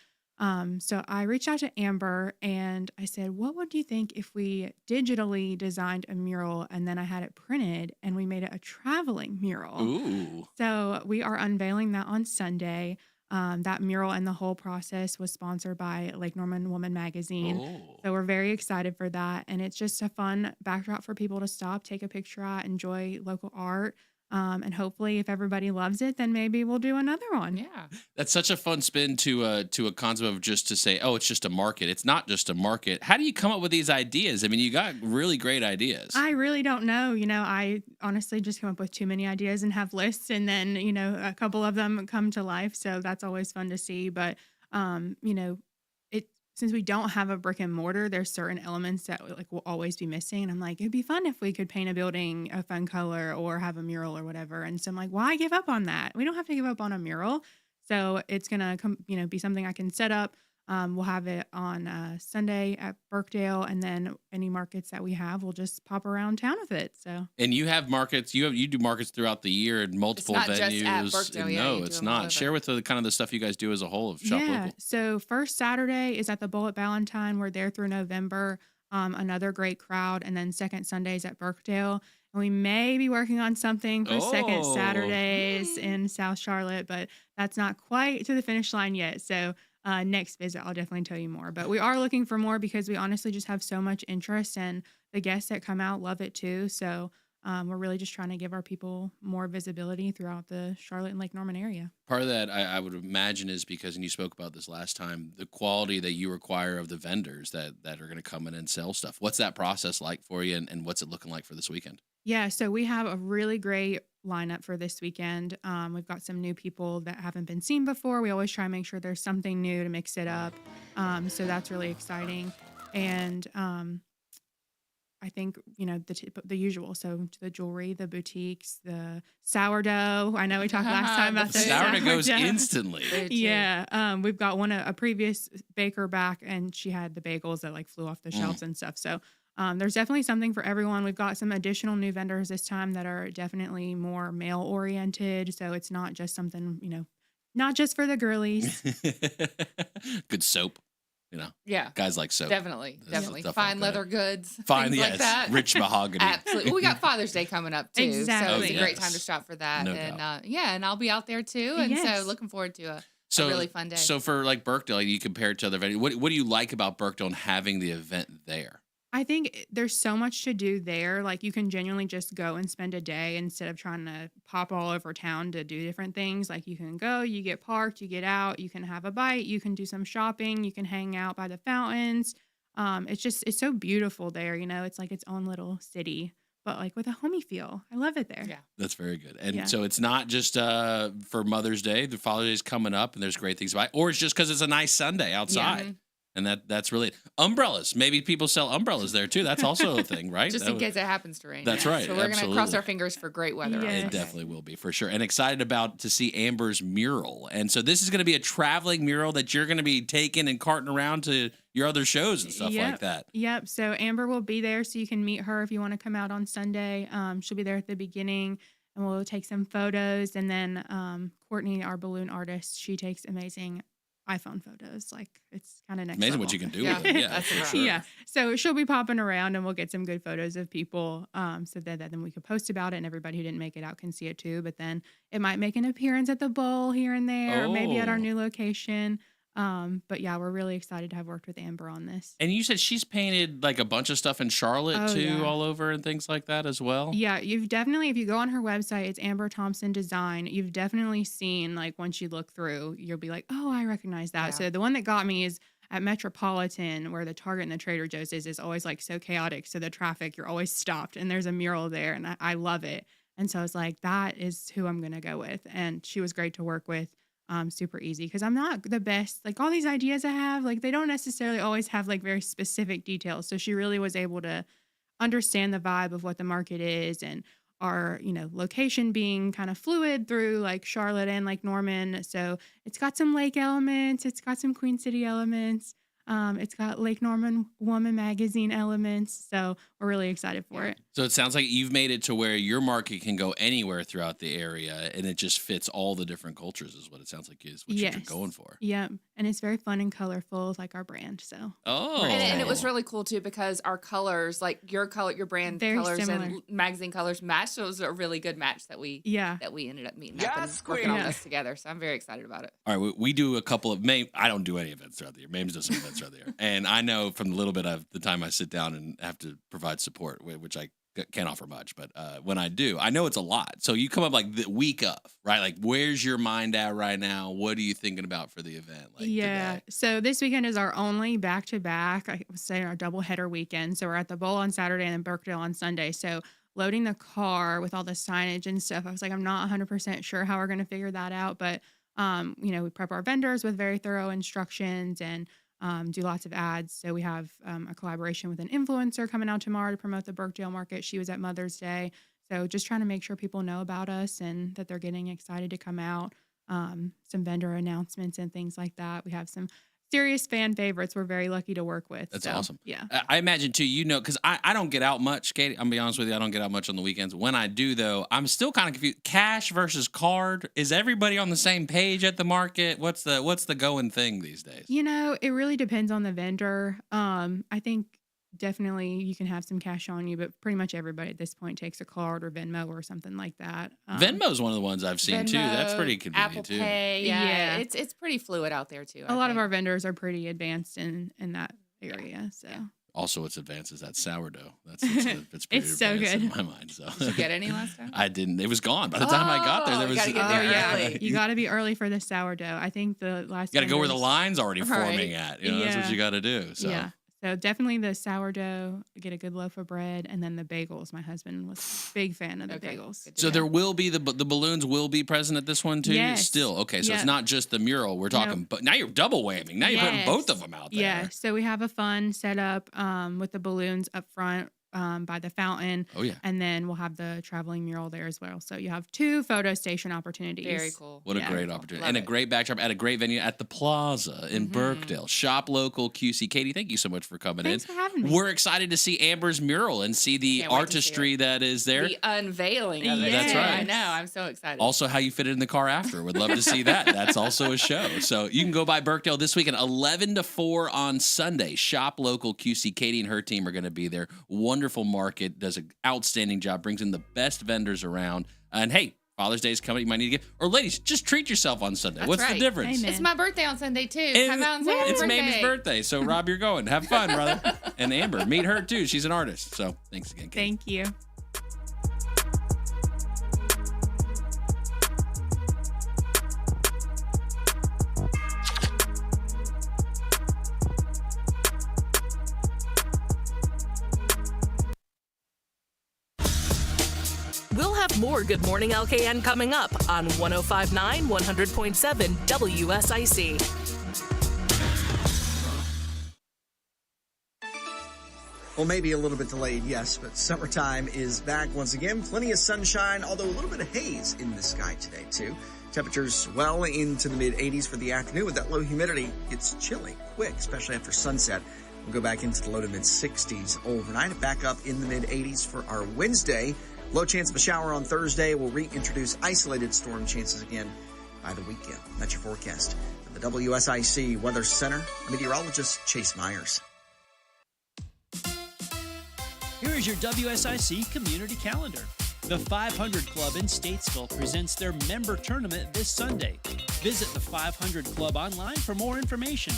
so I reached out to Amber and I said, what would you think if we digitally designed a mural and then I had it printed and we made it a traveling mural? Ooh. So we are unveiling that on Sunday. That mural and the whole process was sponsored by Lake Norman Woman Magazine. Oh. So we're very excited for that. And it's just a fun backdrop for people to stop, take a picture at, enjoy local art. And hopefully if everybody loves it, then maybe we'll do another one. Yeah. That's such a fun spin to a concept of just to say, oh, it's just a market. It's not just a market. How do you come up with these ideas? I mean, you got really great ideas. I really don't know. You know, I honestly just come up with too many ideas and have lists, and then, you know, a couple of them come to life. So that's always fun to see. But, you know, since we don't have a brick and mortar, there's certain elements that like will always be missing. And I'm like, it'd be fun if we could paint a building a fun color or have a mural or whatever. And so I'm like, why give up on that? We don't have to give up on a mural. So it's gonna be something I can set up. We'll have it on Sunday at Birkdale, and then any markets that we have, we'll just pop around town with it. So. And you have markets. You do markets throughout the year in multiple not venues. just at Birkdale, yeah, No, you it's do them all not. over. Share with the kind of the stuff you guys do as a whole of Shop Local. So first Saturday is at the Bull at Ballantine. We're there through November. Another great crowd, and then second Sundays at Birkdale. And we may be working on something for second Saturdays in South Charlotte, but that's not quite to the finish line yet. So. Next visit, I'll definitely tell you more. But we are looking for more because we honestly just have so much interest, and the guests that come out love it too. So we're really just trying to give our people more visibility throughout the Charlotte and Lake Norman area. Part of that, I would imagine, is because, and you spoke about this last time, the quality that you require of the vendors that are going to come in and sell stuff. What's that process like for you, and what's it looking like for this weekend? Yeah, so we have a really great lineup for this weekend. We've got some new people that haven't been seen before. We always try and make sure there's something new to mix it up. So that's really exciting. And I think, you know, the usual. So the jewelry, the boutiques, the sourdough. I know we talked last time about the sourdough goes instantly. Yeah. We've got a previous baker back, and she had the bagels that like flew off the shelves and stuff. So there's definitely something for everyone. We've got some additional new vendors this time that are definitely more male oriented. So it's not just something, you know, not just for the girlies. Good soap, you know. Yeah. Guys like soap. Definitely. Stuff Fine like leather goods. Fine, things yes. like that. Rich mahogany. Absolutely. Well, we got Father's Day coming up too. Exactly. So it's a Oh, great yes. time to shop for that. No and doubt. and I'll be out there too. And Yes. so looking forward to a So really fun day. So for like Birkdale, you compare it to other venues. What do you like about Birkdale and having the event there? I think there's so much to do there. Like you can genuinely just go and spend a day instead of trying to pop all over town to do different things. Like you can go, you get parked, you get out, you can have a bite, you can do some shopping, you can hang out by the fountains. It's so beautiful there. You know, it's like its own little city, but like with a homey feel. I love it there. Yeah. That's very good. And Yeah. so it's not just for Mother's Day. The Father's Day is coming up, and there's great things about it. Or it's just because it's a nice Sunday outside. Yeah. And that's really it. Umbrellas. Maybe people sell umbrellas there too. That's also a thing, right? Just That in would- case it happens to rain. That's yeah. right, So we're going to cross absolutely. our fingers for great weather. on Yeah. It Sunday. definitely will be for sure. And excited to see Amber's mural. And so this is going to be a traveling mural that you're going to be taking and carting around to your other shows and stuff like that. Yep. So Amber will be there, so you can meet her if you want to come out on Sunday. She'll be there at the beginning, and we'll take some photos. And then Courtney, our balloon artist, she takes amazing iPhone photos. Like, it's kind of next Amazing level. what you can do with it. Yeah, for sure. Yeah. So she'll be popping around, and we'll get some good photos of people, so that then we can post about it, and everybody who didn't make it out can see it too. But then it might make an appearance at the bowl here and there, or maybe at our new location. But yeah, we're really excited to have worked with Amber on this. And you said she's painted like a bunch of stuff in Charlotte too, yeah. all over and things like that as well. Yeah, you've definitely, if you go on her website, it's Amber Thompson Design. You've definitely seen, like, once you look through, you'll be like, oh, I recognize that. Yeah. So the one that got me is at Metropolitan, where the Target and the Trader Joe's is always like so chaotic. So the traffic, you're always stopped, and there's a mural there, and I love it. And so I was like, that is who I'm going to go with. And she was great to work with. Super easy, because I'm not the best. Like, all these ideas I have, like, they don't necessarily always have like very specific details. So she really was able to understand the vibe of what the market is, and our, location being kind of fluid through like Charlotte and like Norman. So it's got some lake elements. It's got some Queen City elements. It's got Lake Norman Woman Magazine elements. So we're really excited for it. So it sounds like you've made it to where your market can go anywhere throughout the area, and it just fits all the different cultures is what it sounds like is what you're going for. Yeah. And it's very fun and colorful, like our brand. So. Oh. And it was really cool too, because our colors, like your color, your brand Very colors similar. and magazine colors matched. So it was a really good match that we ended up meeting up and working on this together. So I'm very excited about it. All right, we do a couple of I don't do any events throughout the year. Mames does some events throughout the year, and I know from the little bit of the time I sit down and have to provide support, which I can't offer much, but when I do, I know it's a lot. So you come up like the week of, right? Like, where's your mind at right now? What are you thinking about for the event? Like, today? So this weekend is our only back-to-back, I would say our doubleheader weekend. So we're at the Bowl on Saturday and then Birkdale on Sunday. So loading the car with all the signage and stuff, I was like, I'm not 100% sure how we're going to figure that out. But, we prep our vendors with very thorough instructions and do lots of ads. So we have a collaboration with an influencer coming out tomorrow to promote the Birkdale market. She was at Mother's Day. So just trying to make sure people know about us and that they're getting excited to come out. Some vendor announcements and things like that. We have some serious fan favorites we're very lucky to work with. That's so, awesome. Yeah. I imagine too, because I don't get out much, Katie. I'm gonna be honest with you, I don't get out much on the weekends. When I do though, I'm still kind of confused. Cash versus card. Is everybody on the same page at the market? What's the going thing these days? It really depends on the vendor. I think definitely you can have some cash on you, but pretty much everybody at this point takes a card or Venmo or something like that. Venmo's one of the ones I've seen too. That's pretty convenient Apple too. Pay, Yeah. It's pretty fluid out there too. A lot of our vendors are pretty advanced in that area. So. Also, what's advanced is that sourdough. It's pretty It's so advanced good. in my mind. So. Did you get any last time? I didn't. It was gone by the time I got there. There was. You gotta get there early. You got to be early for the sourdough. I think the last. You got to go where the vendors- line's already forming Right. at. That's what you got to do. So. Yeah. So definitely the sourdough, get a good loaf of bread, and then the bagels. My husband was a big fan of the bagels. So there will be the balloons will be present at this one too. Yes. Still okay. So Yeah. it's not just the mural. We're talking, but now you're double whamming. Now you're putting Yes. both of them out there. Yeah. So we have a fun setup with the balloons up front by the fountain. Oh, yeah. And then we'll have the traveling mural there as well. So you have 2 photo station opportunities. Very cool. What a great opportunity. And a great backdrop at a great venue at the Plaza in Birkdale. Shop local QC. Katie, thank you so much for coming Thanks in. for having me. We're excited to see Amber's mural and see the Can't wait to see artistry that is there. The unveiling of it. That's right. I know. I'm so excited. Also, how you fit it in the car after. Would love to see that. That's also a show. So you can go by Birkdale this weekend, 11 to 4 on Sunday. Shop local QC. Katie and her team are going to be there. Wonderful market. Does an outstanding job. Brings in the best vendors around. And hey, Father's Day is coming. You might need to get, or ladies, just treat yourself on Sunday. That's What's right. the difference? It's my birthday on Sunday too. And Come out and say happy it's birthday. Mamie's birthday. So Rob, you're going. Have fun, brother. And Amber, meet her too. She's an artist. So thanks again, Katie. Thank you. We'll have more Good Morning LKN coming up on 105.9, 100.7 WSIC. Well, maybe a little bit delayed, yes, but summertime is back once again. Plenty of sunshine, although a little bit of haze in the sky today, too. Temperatures well into the mid-80s for the afternoon. With that low humidity, it's chilly quick, especially after sunset. We'll go back into the low to mid-60s overnight. Back up in the mid-80s for our Wednesday. Low chance of a shower on Thursday. We'll reintroduce isolated storm chances again by the weekend. That's your forecast. the WSIC Weather Center, meteorologist Chase Myers. Here is your WSIC community calendar. The 500 Club in Statesville presents their member tournament this Sunday. Visit the 500 Club online for more information.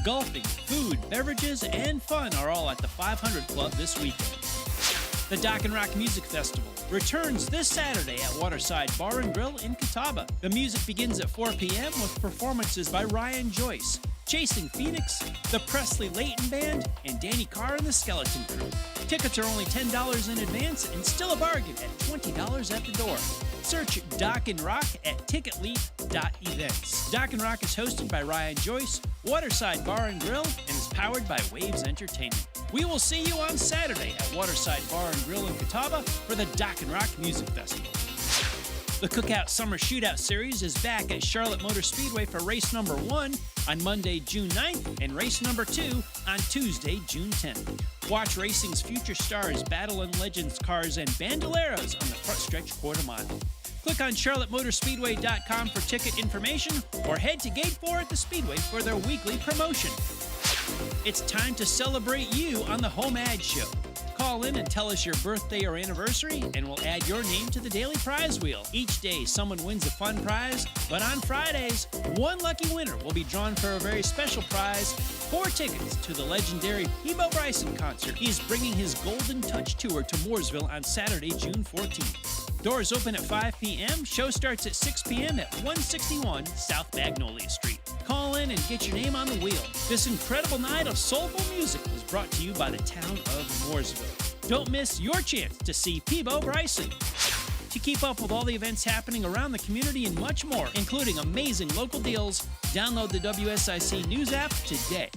Golfing, food, beverages, and fun are all at the 500 Club this weekend. The Dock and Rock Music Festival returns this Saturday at Waterside Bar and Grill in Catawba. The music begins at 4 p.m. with performances by Ryan Joyce, Chasing Phoenix, the Presley Layton Band, and Danny Carr and the Skeleton Crew. Tickets are only $10 in advance and still a bargain at $20 at the door. Search Dock and Rock at ticketleap.events. Dock and Rock is hosted by Ryan Joyce, Waterside Bar and Grill, and is powered by Waves Entertainment. We will see you on Saturday at Waterside Bar and Grill in Catawba for the Dock and Rock Music Festival. The Cookout Summer Shootout Series is back at Charlotte Motor Speedway for race number 1 on Monday, June 9th, and race number 2 on Tuesday, June 10th. Watch racing's future stars battle in Legends cars and bandoleros on the front stretch quarter mile. Click on charlottemotorspeedway.com for ticket information or head to Gate 4 at the Speedway for their weekly promotion. It's time to celebrate you on the Home Ad Show. Call in and tell us your birthday or anniversary, and we'll add your name to the daily prize wheel. Each day, someone wins a fun prize, but on Fridays, one lucky winner will be drawn for a very special prize, 4 tickets to the legendary Peabo Bryson concert. He's bringing his Golden Touch Tour to Mooresville on Saturday, June 14th. Doors open at 5 p.m. Show starts at 6 p.m. at 161 South Magnolia Street. Call in and get your name on the wheel. This incredible night of soulful music is brought to you by the town of Mooresville. Don't miss your chance to see Peabo Bryson. To keep up with all the events happening around the community and much more, including amazing local deals, download the WSIC News app today.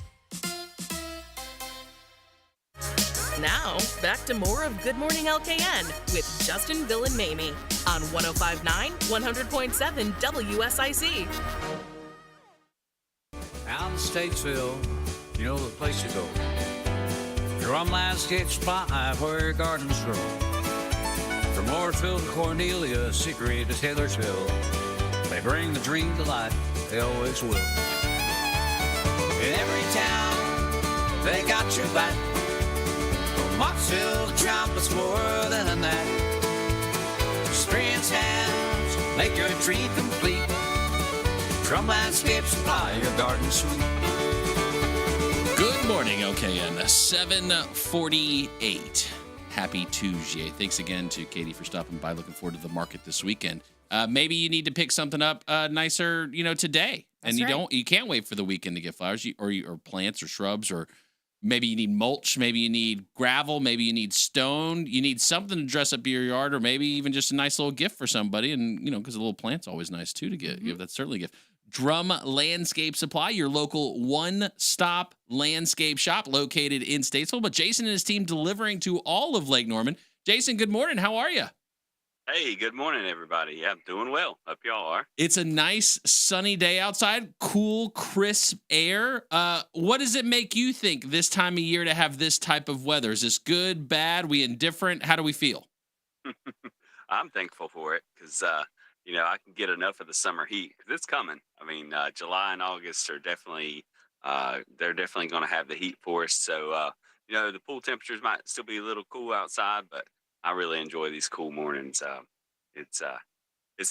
Now, back to more of Good Morning LKN with Justin, Bill, and Mamie on 105.9, 100.7 WSIC. Out in Statesville, you know the place to go. Drum Landscape Supply, where gardens grow. From Mooresville to Cornelia, Secret to Taylorsville, they bring the dream to life, they always will. In every town, they got your back. From Moxville to Trumpet's more than that. Experience hands, make your dream complete. Drum Landscape Supply, your garden suite. Good morning, LKN. 7:48. Happy Tuesday. Thanks again to Katie for stopping by. Looking forward to the market this weekend. Maybe you need to pick something up nicer, today. That's and right. you can't wait for the weekend to get flowers or plants or shrubs, or maybe you need mulch, maybe you need gravel, maybe you need stone. You need something to dress up your yard, or maybe even just a nice little gift for somebody. And, because a little plant's always nice too to give. That's certainly a gift. Drum Landscape Supply, your local one-stop landscape shop located in Statesville, but Jason and his team delivering to all of Lake Norman. Jason, good morning. How are you? Hey, good morning, everybody. Yeah, I'm doing well. Hope y'all are. It's a nice sunny day outside, cool, crisp air. What does it make you think this time of year to have this type of weather? Is this good, bad, we indifferent? How do we feel? I'm thankful for it because, I can get enough of the summer heat because it's coming. I mean, July and August are definitely, they're definitely going to have the heat for us. So, the pool temperatures might still be a little cool outside, but I really enjoy these cool mornings. It's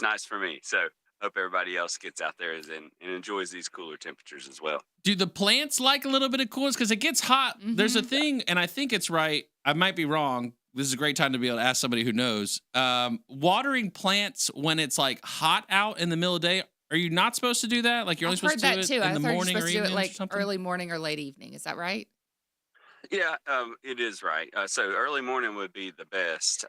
nice for me. So hope everybody else gets out there and enjoys these cooler temperatures as well. Do the plants like a little bit of coolness? Because it gets hot. Mm-hmm. There's a thing, and I think it's right. I might be wrong. This is a great time to be able to ask somebody who knows. Watering plants when it's like hot out in the middle of the day, are you not supposed to do that? Like you're only supposed to do it in the morning or you're supposed to do it evening or like something? early morning or late evening. Is that right? Yeah, it is right. So early morning would be the best.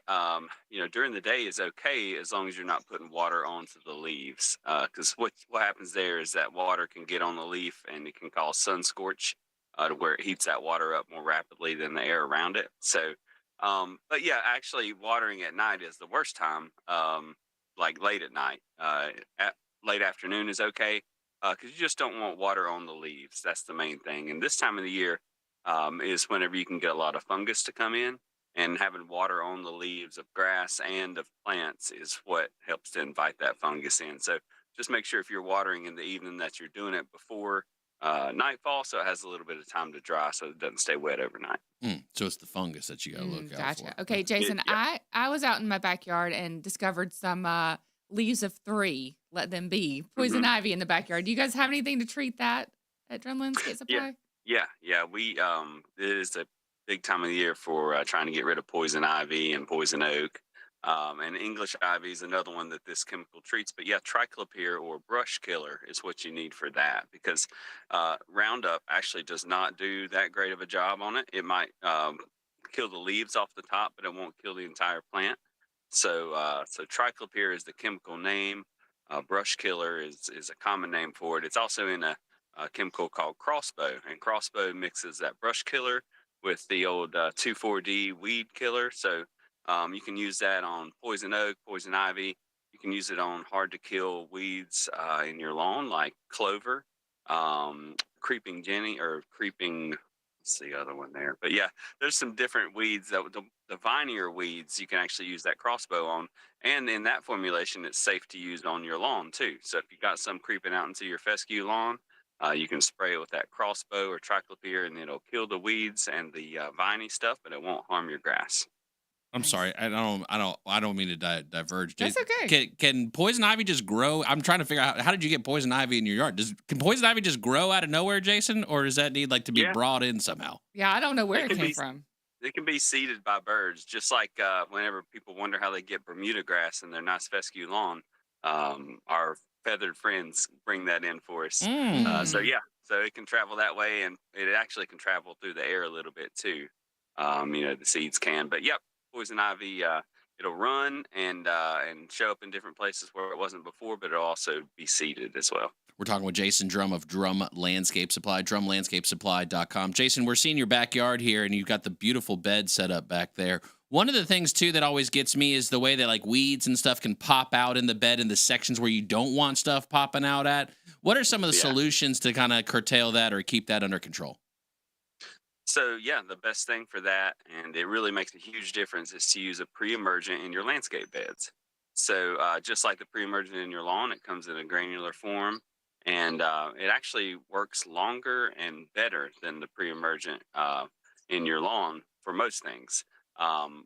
During the day is okay as long as you're not putting water onto the leaves. Because what happens there is that water can get on the leaf and it can cause sun scorch to where it heats that water up more rapidly than the air around it. So, but yeah, actually watering at night is the worst time, like late at night. Late afternoon is okay because you just don't want water on the leaves. That's the main thing. And this time of the year, is whenever you can get a lot of fungus to come in, and having water on the leaves of grass and of plants is what helps to invite that fungus in. So just make sure if you're watering in the evening that you're doing it before nightfall, so it has a little bit of time to dry, so it doesn't stay wet overnight. So it's the fungus that you got to look out Gotcha. for. Okay, Jason, I was out in my backyard and discovered some leaves of 3. Let them be poison ivy in the backyard. Do you guys have anything to treat that at Drum Landscape Supply? Yeah. We it is a big time of the year for trying to get rid of poison ivy and poison oak. And English ivy is another one that this chemical treats. But yeah, triclopyr or brush killer is what you need for that, because Roundup actually does not do that great of a job on it. It might kill the leaves off the top, but it won't kill the entire plant. So triclopyr is the chemical name. Brush killer is a common name for it. It's also in a chemical called crossbow, and crossbow mixes that brush killer with the old 2,4-D weed killer. So you can use that on poison oak, poison ivy. You can use it on hard to kill weeds in your lawn, like clover, creeping jenny, or creeping, what's the other one there? But yeah, there's some different weeds that the vinier weeds you can actually use that crossbow on. And in that formulation, it's safe to use on your lawn too. So if you got some creeping out into your fescue lawn, you can spray it with that crossbow or triclopyr, and it'll kill the weeds and the viney stuff, but it won't harm your grass. I'm sorry. I don't mean to diverge. That's okay. Can poison ivy just grow? I'm trying to figure out how did you get poison ivy in your yard? Can poison ivy just grow out of nowhere, Jason, or does that need to be brought in somehow? Yeah, I don't know where it came from. It can be seeded by birds, just like whenever people wonder how they get Bermuda grass in their nice fescue lawn, our feathered friends bring that in for us. So it can travel that way, and it actually can travel through the air a little bit too. The seeds can, but yep. Poison ivy, it'll run and show up in different places where it wasn't before, but it'll also be seeded as well. We're talking with Jason Drum of Drum Landscape Supply, drumlandscapesupply.com. Jason, we're seeing your backyard here, and you've got the beautiful bed set up back there. One of the things, too, that always gets me is the way that, weeds and stuff can pop out in the bed in the sections where you don't want stuff popping out at. What are some of the solutions to kind of curtail that or keep that under control? So, the best thing for that, and it really makes a huge difference, is to use a pre-emergent in your landscape beds. So, just like the pre-emergent in your lawn, it comes in a granular form, and it actually works longer and better than the pre-emergent in your lawn for most things.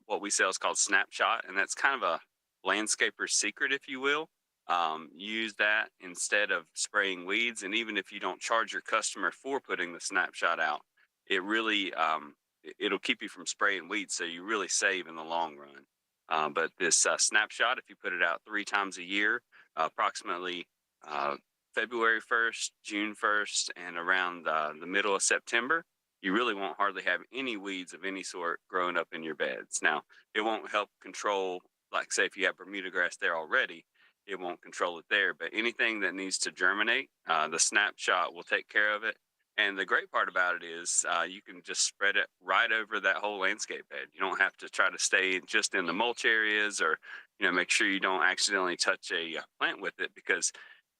What we sell is called Snapshot, and that's kind of a landscaper's secret, if you will. Use that instead of spraying weeds, and even if you don't charge your customer for putting the Snapshot out, it really it'll keep you from spraying weeds, so you really save in the long run. But this Snapshot, if you put it out 3 times a year, approximately February 1st, June 1st, and around the middle of September, you really won't hardly have any weeds of any sort growing up in your beds. Now, it won't help control, like say if you have Bermuda grass there already, it won't control it there. But anything that needs to germinate, the Snapshot will take care of it. And the great part about it is you can just spread it right over that whole landscape bed. You don't have to try to stay just in the mulch areas, or make sure you don't accidentally touch a plant with it, because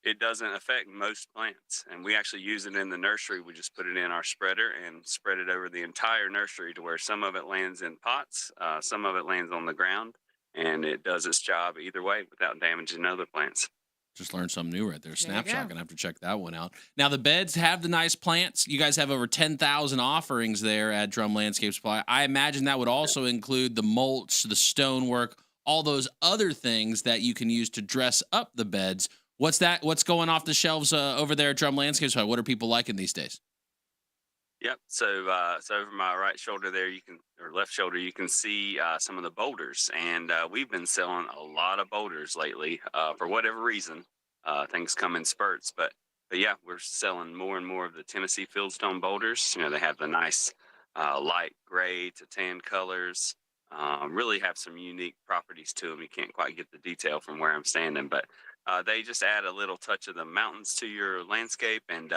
it doesn't affect most plants. And we actually use it in the nursery. We just put it in our spreader and spread it over the entire nursery, to where some of it lands in pots, some of it lands on the ground, and it does its job either way without damaging other plants. Just learned something new right there. Snapshot. Gonna have to check that one out. Now, the beds have the nice plants. You guys have over 10,000 offerings there at Drum Landscape Supply. I imagine that would also include the mulch, the stonework, all those other things that you can use to dress up the beds. What's going off the shelves over there at Drum Landscape Supply? What are people liking these days? Yep. So over my right shoulder there, or left shoulder, you can see some of the boulders, and we've been selling a lot of boulders lately for whatever reason. Things come in spurts, but yeah, we're selling more and more of the Tennessee fieldstone boulders. They have the nice light gray to tan colors. Really have some unique properties to them. You can't quite get the detail from where I'm standing, but they just add a little touch of the mountains to your landscape. And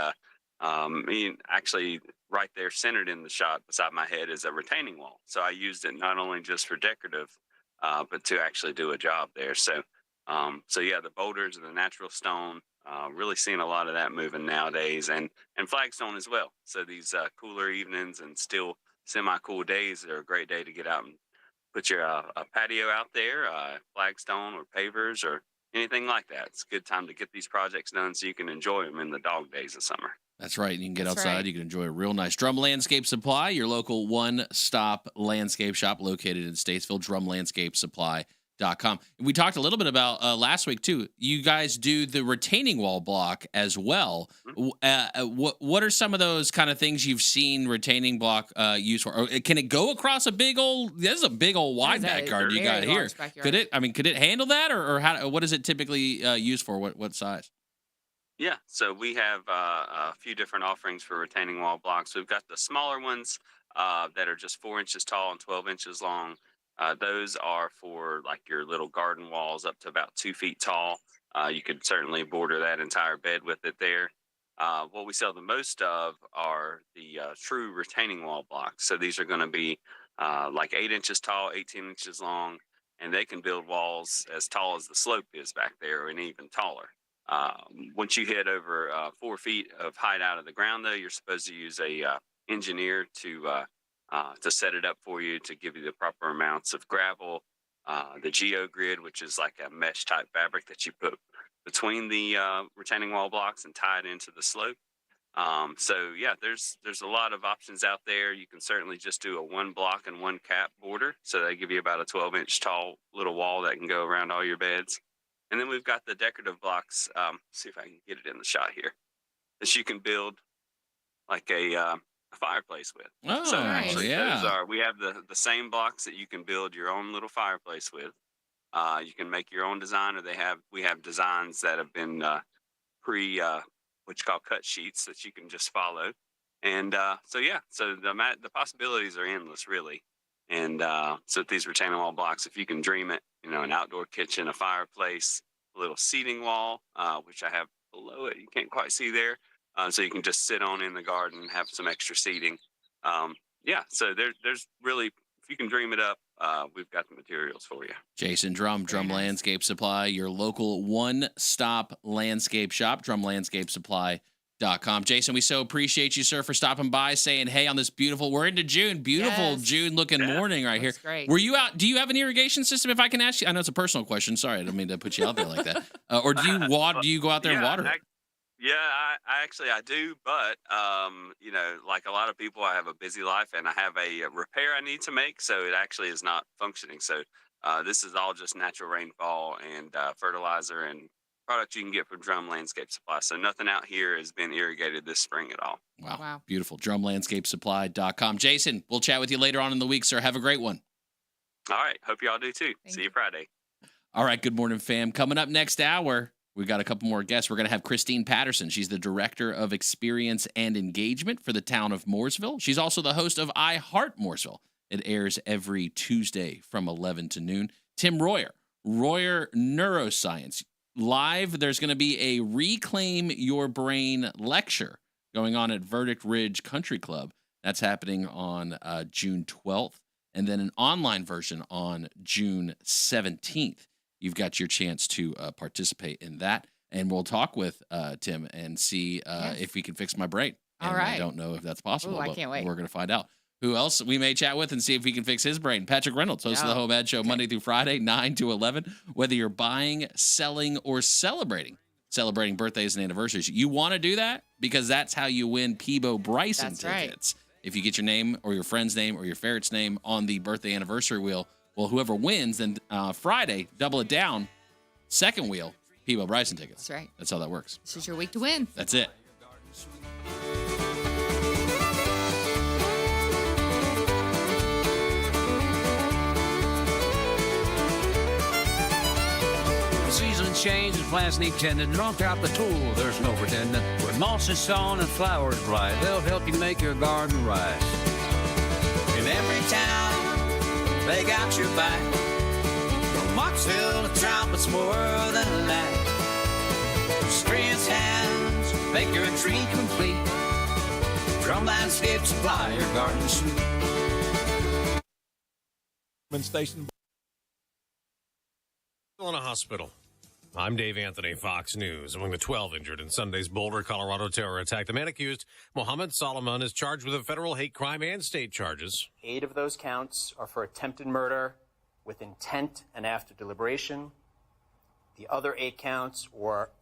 actually, right there, centered in the shot beside my head, is a retaining wall. So I used it not only just for decorative, but to actually do a job there. So yeah, the boulders and the natural stone, really seeing a lot of that moving nowadays, and flagstone as well. So these cooler evenings and still semi-cool days are a great day to get out and put your a patio out there, flagstone or pavers, or anything like that. It's a good time to get these projects done so you can enjoy them in the dog days of summer. That's right. You can get That's outside. right. You can enjoy a real nice Drum Landscape Supply, your local one-stop landscape shop located in Statesville, drumlandscapesupply.com. We talked a little bit about last week, too. You guys do the retaining wall block as well. What are some of those kind of things you've seen retaining block used for? Or can it go across a big old – this is a big old wide backyard you got here. Could it handle that? Or what is it typically used for? What size? Yeah, so we have a few different offerings for retaining wall blocks. We've got the smaller ones that are just 4 inches tall and 12 inches long. Those are for like your little garden walls up to about 2 feet tall. You could certainly border that entire bed with it there. What we sell the most of are the true retaining wall blocks. So these are going to be like 8 inches tall, 18 inches long, and they can build walls as tall as the slope is back there and even taller. Once you hit over 4 feet of height out of the ground, though, you're supposed to use a engineer to set it up for you, to give you the proper amounts of gravel, the GeoGrid, which is like a mesh type fabric that you put between the retaining wall blocks and tie it into the slope. So yeah, there's a lot of options out there. You can certainly just do a 1 block and 1 cap border, so they give you about a 12-inch tall little wall that can go around all your beds. And then we've got the decorative blocks. See if I can get it in the shot here, that you can build like a fireplace with. Oh, so actually, yeah. we have the same blocks that you can build your own little fireplace with. You can make your own design, or we have designs that have been what you call cut sheets that you can just follow. And so the possibilities are endless, really. And so these retaining wall blocks, if you can dream it, an outdoor kitchen, a fireplace, a little seating wall, which I have below it, you can't quite see there. So you can just sit on in the garden and have some extra seating. So there's really, if you can dream it up, we've got the materials for you. Jason Drum Landscape Supply, your local one-stop landscape shop, drumlandscapesupply.com. Jason, we so appreciate you, sir, for stopping by, saying hey on this we're into June, June-looking morning right here. Great. Were you out? Do you have an irrigation system, if I can ask you? I know it's a personal question. Sorry, I don't mean to put you out there like that. Or do you go out there and water it? I do, but like a lot of people, I have a busy life and I have a repair I need to make, so it actually is not functioning. So this is all just natural rainfall and fertilizer and product you can get from Drum Landscape Supply. So nothing out here has been irrigated this spring at all. Wow. Beautiful. drumlandscapesupply.com. Jason, we'll chat with you later on in the week, sir. Have a great one. All right. Hope y'all do too. See you Friday. All right. Good morning, fam. Coming up next hour, we got a couple more guests. We're going to have Christine Patterson. She's the Director of Experience and Engagement for the town of Mooresville. She's also the host of I Heart Mooresville. It airs every Tuesday from 11 to noon. Tim Royer Neuroscience. Live, there's going to be a Reclaim Your Brain lecture going on at VerdictRidge Country Club. That's happening on June 12th, and then an online version on June 17th. You've got your chance to participate in that, and we'll talk with Tim and see if we can fix my brain. All and right. I don't know if that's possible. Ooh, I but can't wait. We're going to find out. Who else we may chat with and see if we can fix his brain. Patrick Reynolds, host of the Home Ed Show, Monday through Friday, 9 to 11. Whether you're buying, selling, or celebrating birthdays and anniversaries, you want to do that because that's how you win Peebo Bryson tickets. Right. If you get your name or your friend's name or your ferret's name on the birthday anniversary wheel, well, whoever wins, then Friday, double it down, second wheel, Peebo Bryson tickets. That's right. That's how that works. This is your week to win. That's it. Season changes, plants need tending. Don't out the tool, there's no pretending. When moss is sown and flowers blight, they'll help you make your garden rise. In every town, they got your back. From Moxville to trumpets, more than that. Experience hands make your tree complete. Drum Landscape Supply, your garden suite. Station. In a hospital. I'm Dave Anthony, Fox News. Among the 12 injured in Sunday's Boulder, Colorado terror attack, the man accused, Mohammed Solomon, is charged with a federal hate crime and state charges. 8 of those counts are for attempted murder with intent and after deliberation. The other 8 counts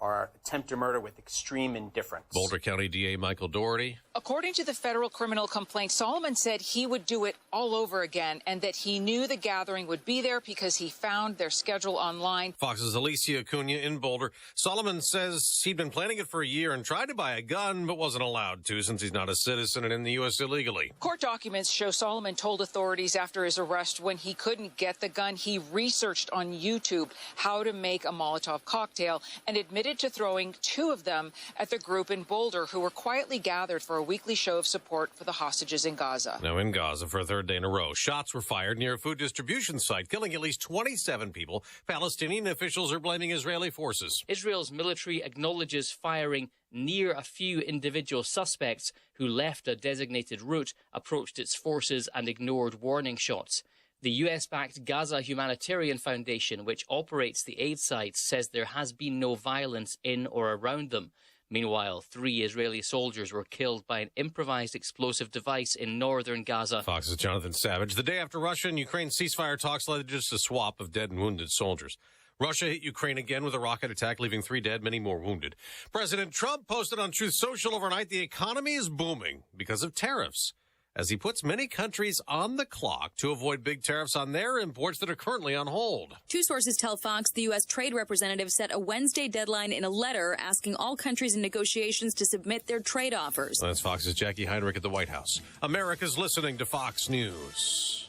are attempt to murder with extreme indifference. Boulder County DA Michael Doherty. According to the federal criminal complaint, Solomon said he would do it all over again and that he knew the gathering would be there because he found their schedule online. Fox's Alicia Acuna in Boulder. Solomon says he'd been planning it for a year and tried to buy a gun but wasn't allowed to since he's not a citizen and in the U.S. illegally. Court documents show Solomon told authorities after his arrest when he couldn't get the gun, he researched on YouTube how to make a Molotov cocktail and admitted to throwing 2 of them at the group in Boulder who were quietly gathered for a weekly show of support for the hostages in Gaza. Now in Gaza for a 3rd day in a row, shots were fired near a food distribution site, killing at least 27 people. Palestinian officials are blaming Israeli forces. Israel's military acknowledges firing near a few individual suspects who left a designated route, approached its forces and ignored warning shots. The U.S.-backed Gaza Humanitarian Foundation, which operates the aid sites, says there has been no violence in or around them. Meanwhile, 3 Israeli soldiers were killed by an improvised explosive device in northern Gaza. Fox's Jonathan Savage. The day after Russia and Ukraine ceasefire talks led to just a swap of dead and wounded soldiers. Russia hit Ukraine again with a rocket attack, leaving 3 dead, many more wounded. President Trump posted on Truth Social overnight the economy is booming because of tariffs, as he puts many countries on the clock to avoid big tariffs on their imports that are currently on hold. 2 sources tell Fox the U.S. trade representative set a Wednesday deadline in a letter asking all countries in negotiations to submit their trade offers. That's Fox's Jackie Heinrich at the White House. America's listening to Fox News.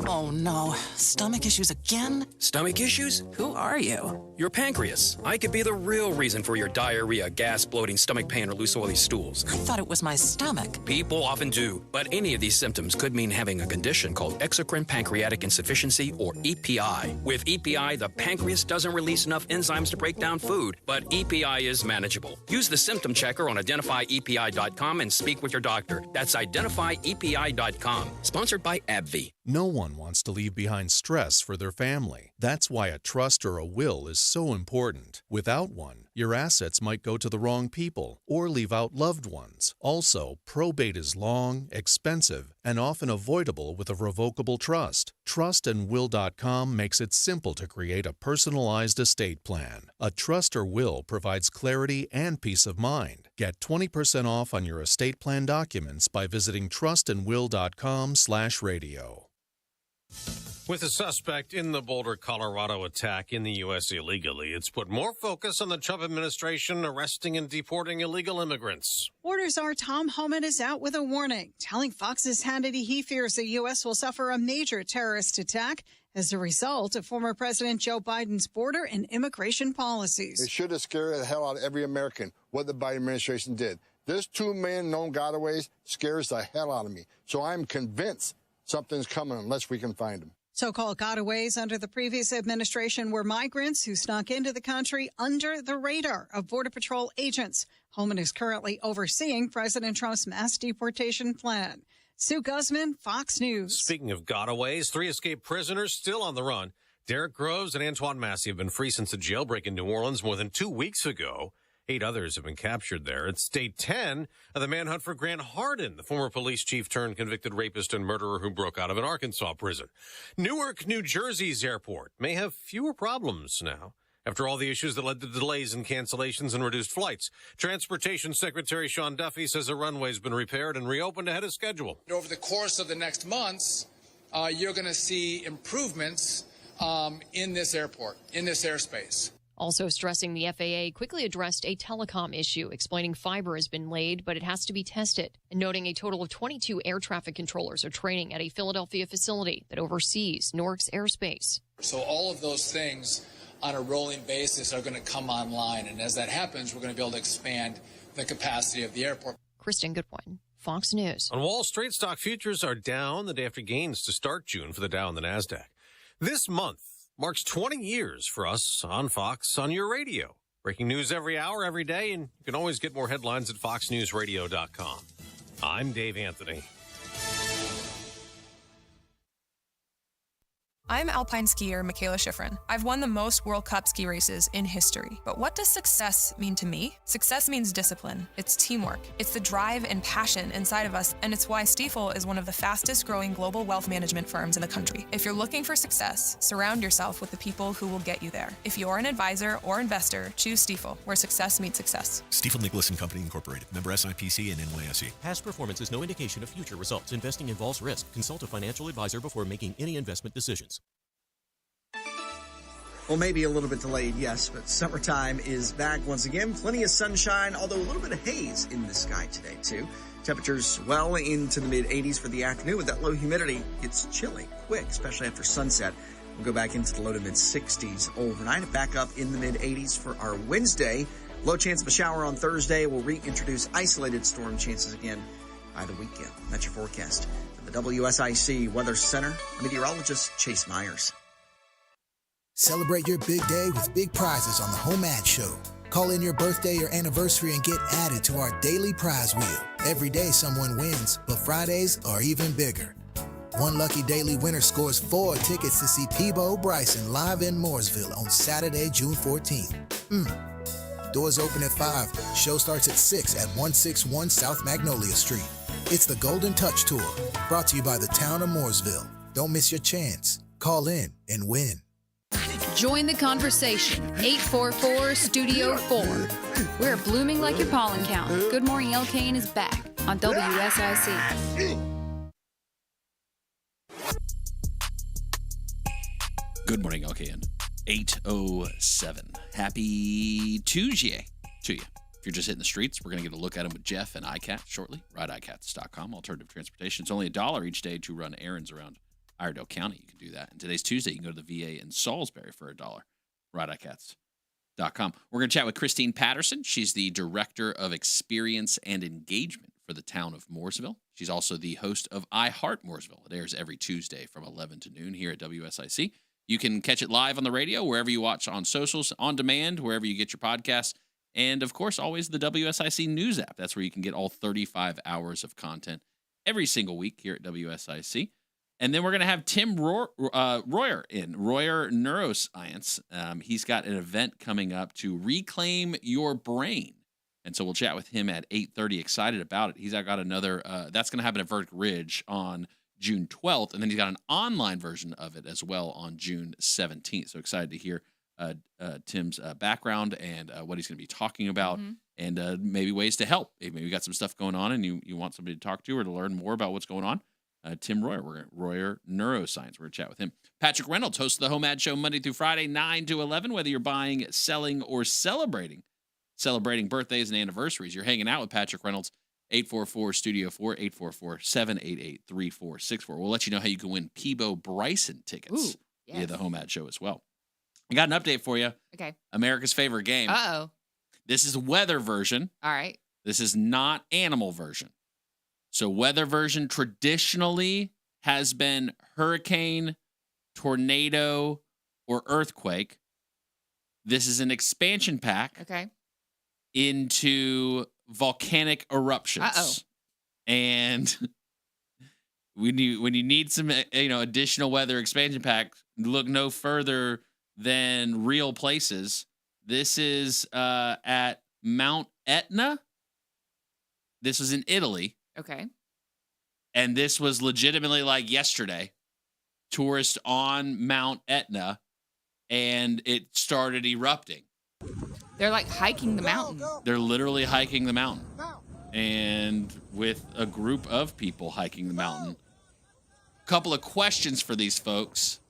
Oh no, stomach issues again? Stomach issues? Who are you? Your pancreas. I could be the real reason for your diarrhea, gas, bloating, stomach pain, or loose oily stools. I thought it was my stomach. People often do, but any of these symptoms could mean having a condition called exocrine pancreatic insufficiency, or EPI. With EPI, the pancreas doesn't release enough enzymes to break down food, but EPI is manageable. Use the symptom checker on identifyepi.com and speak with your doctor. That's identifyepi.com. Sponsored by AbbVie. No one wants to leave behind stress for their family. That's why a trust or a will is so important. Without one, your assets might go to the wrong people or leave out loved ones. Also, probate is long, expensive, and often avoidable with a revocable trust. Trustandwill.com makes it simple to create a personalized estate plan. A trust or will provides clarity and peace of mind. Get 20% off on your estate plan documents by visiting trustandwill.com/radio. With a suspect in the Boulder, Colorado attack in the U.S. illegally, it's put more focus on the Trump administration arresting and deporting illegal immigrants. Border czar Tom Homan is out with a warning, telling Fox's Hannity he fears the U.S. will suffer a major terrorist attack as a result of former President Joe Biden's border and immigration policies. It should have scared the hell out of every American what the Biden administration did. This 2 million known gotaways scares the hell out of me. So I'm convinced something's coming unless we can find them. So-called gotaways under the previous administration were migrants who snuck into the country under the radar of Border Patrol agents. Homan is currently overseeing President Trump's mass deportation plan. Sue Guzman, Fox News. Speaking of gotaways, 3 escaped prisoners still on the run. Derek Groves and Antoine Massey have been free since a jailbreak in New Orleans more than 2 weeks ago. 8 others have been captured there. It's day 10 of the manhunt for Grant Hardin, the former police chief turned convicted rapist and murderer who broke out of an Arkansas prison. Newark, New Jersey's airport may have fewer problems now after all the issues that led to delays and cancellations and reduced flights. Transportation Secretary Sean Duffy says the runway's been repaired and reopened ahead of schedule. Over the course of the next months, you're going to see improvements in this airport, in this airspace. Also stressing the FAA quickly addressed a telecom issue, explaining fiber has been laid, but it has to be tested, and noting a total of 22 air traffic controllers are training at a Philadelphia facility that oversees Newark's airspace. So all of those things on a rolling basis are going to come online, and as that happens, we're going to be able to expand the capacity of the airport. Kristen Goodwin, Fox News. On Wall Street, stock futures are down the day after gains to start June for the Dow and the NASDAQ. This month marks 20 years for us on Fox on your radio. Breaking news every hour, every day, and you can always get more headlines at foxnewsradio.com. I'm Dave Anthony. I'm alpine skier Michaela Schifrin. I've won the most World Cup ski races in history. But what does success mean to me? Success means discipline. It's teamwork. It's the drive and passion inside of us, and it's why Stifel is one of the fastest growing global wealth management firms in the country. If you're looking for success, surround yourself with the people who will get you there. If you're an advisor or investor, choose Stifel, where success meets success. Stifel Nicholas and Company Incorporated. Member SIPC and NYSE. Past performance is no indication of future results. Investing involves risk. Consult a financial advisor before making any investment decisions. Well, maybe a little bit delayed, yes, but summertime is back once again. Plenty of sunshine, although a little bit of haze in the sky today, too. Temperatures well into the mid-80s for the afternoon. With that low humidity, it's chilly quick, especially after sunset. We'll go back into the low to mid-60s overnight. Back up in the mid-80s for our Wednesday. Low chance of a shower on Thursday. We'll reintroduce isolated storm chances again by the weekend. That's your forecast. From the WSIC Weather Center, meteorologist Chase Myers. Celebrate your big day with big prizes on the Home Ad Show. Call in your birthday or anniversary and get added to our daily prize wheel. Every day someone wins, but Fridays are even bigger. One lucky daily winner scores 4 tickets to see Peabo Bryson live in Mooresville on Saturday, June 14th. Doors open at 5. Show starts at 6 at 161 South Magnolia Street. It's the Golden Touch Tour, brought to you by the town of Mooresville. Don't miss your chance. Call in and win. Join the conversation. 844-STUDIO-4. We're blooming like your pollen count. Good Morning LKN is back on WSIC. Good morning, LKN. 8:07. Happy Tuesday to you. If you're just hitting the streets, we're going to get a look at them with Jeff and ICATS shortly. RideICATS.com. Alternative transportation. It's only $1 each day to run errands around Iredell County. You can do that. And today's Tuesday. You can go to the VA in Salisbury for $1. RideICATS.com. We're going to chat with Christine Patterson. She's the Director of Experience and Engagement for the town of Mooresville. She's also the host of I Heart Mooresville. It airs every Tuesday from 11 to noon here at WSIC. You can catch it live on the radio, wherever you watch on socials, on demand, wherever you get your podcasts, and, of course, always the WSIC News app. That's where you can get all 35 hours of content every single week here at WSIC. And then we're going to have Tim Royer in, RoyerNeuroscience. He's got an event coming up to reclaim your brain. And so we'll chat with him at 8:30. Excited about it. He's got another, that's going to happen at VerdictRidge on June 12th, and then he's got an online version of it as well on June 17th. So excited to hear Tim's background and what he's going to be talking about, and maybe ways to help. Maybe you got some stuff going on and you want somebody to talk to or to learn more about what's going on. Tim Royer, we're at Royer Neuroscience. We're going to chat with him. Patrick Reynolds hosts the Home Ad Show Monday through Friday, 9 to 11, whether you're buying, selling, or celebrating birthdays and anniversaries. You're hanging out with Patrick Reynolds. 844-STUDIO-4, 844-788-3464. We'll let you know how you can win Peabo Bryson tickets via the Home Ad Show as well. I got an update for you. Okay. America's favorite game. Uh-oh. This is weather version. All right. This is not animal version. So weather version traditionally has been hurricane, tornado, or earthquake. This is an expansion pack. Okay. Into volcanic eruptions. Uh-oh. And when you need some additional weather expansion packs, look no further than real places. This is at Mount Etna. This was in Italy. Okay. And this was legitimately like yesterday. Tourists on Mount Etna, and it started erupting. They're like hiking the mountain. They're literally hiking the mountain. And with a group of people hiking the mountain. Couple of questions for these folks.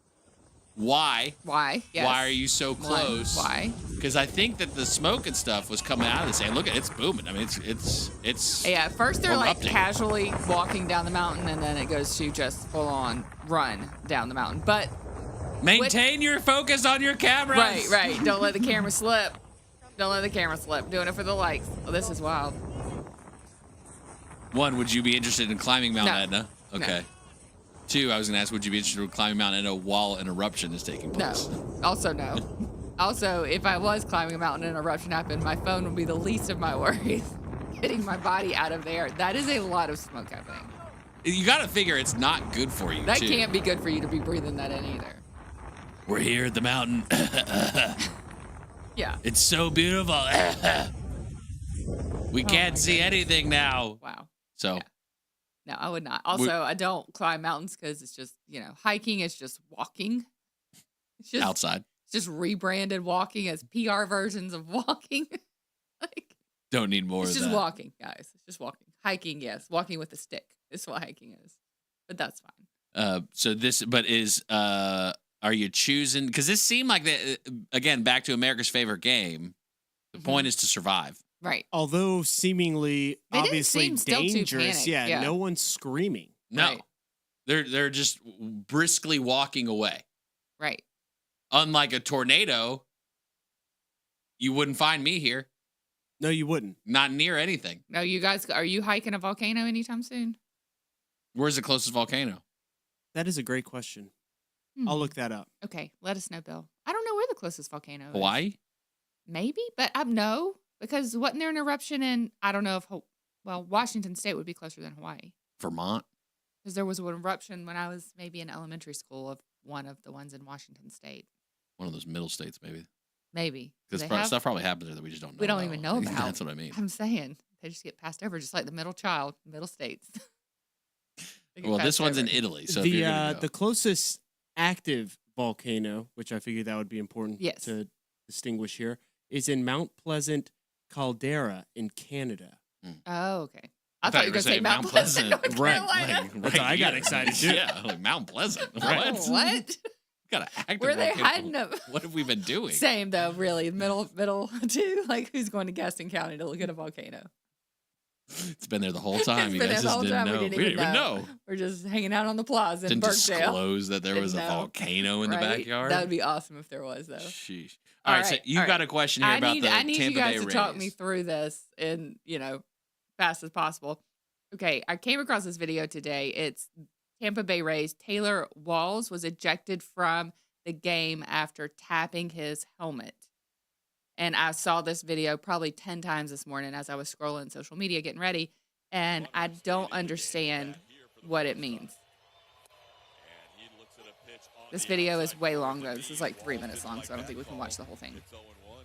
Why? Why? Yes. Why are you so close? Why? Because I think that the smoke and stuff was coming out of this. And look, it's booming. I mean, it's yeah. At first they're erupting. like casually walking down the mountain, and then it goes to just full on run down the mountain. But maintain your focus on your cameras. Right. Don't let the camera slip. Doing it for the likes. Oh, this is wild. One, would you be interested in climbing Mount Etna? Okay. No. Two, I was going to ask, would you be interested in climbing Mount Etna while an eruption is taking place? No. Also, no. Also, if I was climbing a mountain and an eruption happened, my phone would be the least of my worries. Getting my body out of there. That is a lot of smoke happening. You got to figure it's not good for you, That can't be good for you to be breathing that in either. We're here at the mountain. Yeah. It's so beautiful. We can't see anything now. Wow. So. Yeah. No, I would not. Also, I don't climb mountains because it's just, hiking is just walking. It's just outside. It's just rebranded walking as PR versions of walking. Don't need more of that. It's just walking, guys. It's just walking. Hiking, yes. Walking with a stick is what hiking is. But that's fine. Are you choosing? Because this seemed like, again, back to America's favorite game. The point is to survive. Right. Although seemingly, They didn't obviously seem still too dangerous. panicked, Yeah, no one's screaming. No. Right. They're just briskly walking away. Right. Unlike a tornado, you wouldn't find me here. No, you wouldn't. Not near anything. No, you guys, are you hiking a volcano anytime soon? Where's the closest volcano? That is a great question. I'll look that up. Okay, let us know, Bill. I don't know where the closest volcano is. Hawaii? Maybe, but no, because wasn't there an eruption in, I don't know if, Washington State would be closer than Hawaii. Vermont? Because there was an eruption when I was maybe in elementary school of one of the ones in Washington State. One of those middle states, maybe. Maybe. Because stuff probably happens there that we just don't know. We don't even know about. That's what I mean. I'm saying. They just get passed over, just like the middle child, middle states. Well, this one's in Italy. So the closest active volcano, which I figured that would be important to distinguish here, is in Mount Pleasant Caldera in Canada. Oh, okay. I thought you were going to say Mount Pleasant. North Right. Carolina. Right. I got excited too. Yeah, like Mount Pleasant. Oh, what? Got an active Where are they volcano. hiding them? What have we been doing? Same though, really. Middle too. Like who's going to Gaston County to look at a volcano? It's been there the whole time. It's You been guys there the just whole didn't time. know. We didn't even know. We're just hanging out on the plaza in Didn't Birkdale. disclose that there was a volcano in the Right? backyard. That would be awesome if there was, though. Sheesh. All right, so you got a question here about the I need Tampa you guys Bay to Rays. talk me through this in, fast as possible. Okay, I came across this video today. It's Tampa Bay Rays. Taylor Walls was ejected from the game after tapping his helmet. And I saw this video probably 10 times this morning as I was scrolling social media getting ready. And I don't understand what it means. This video is way long, though. This is like 3 minutes long, so I don't think we can watch the whole thing.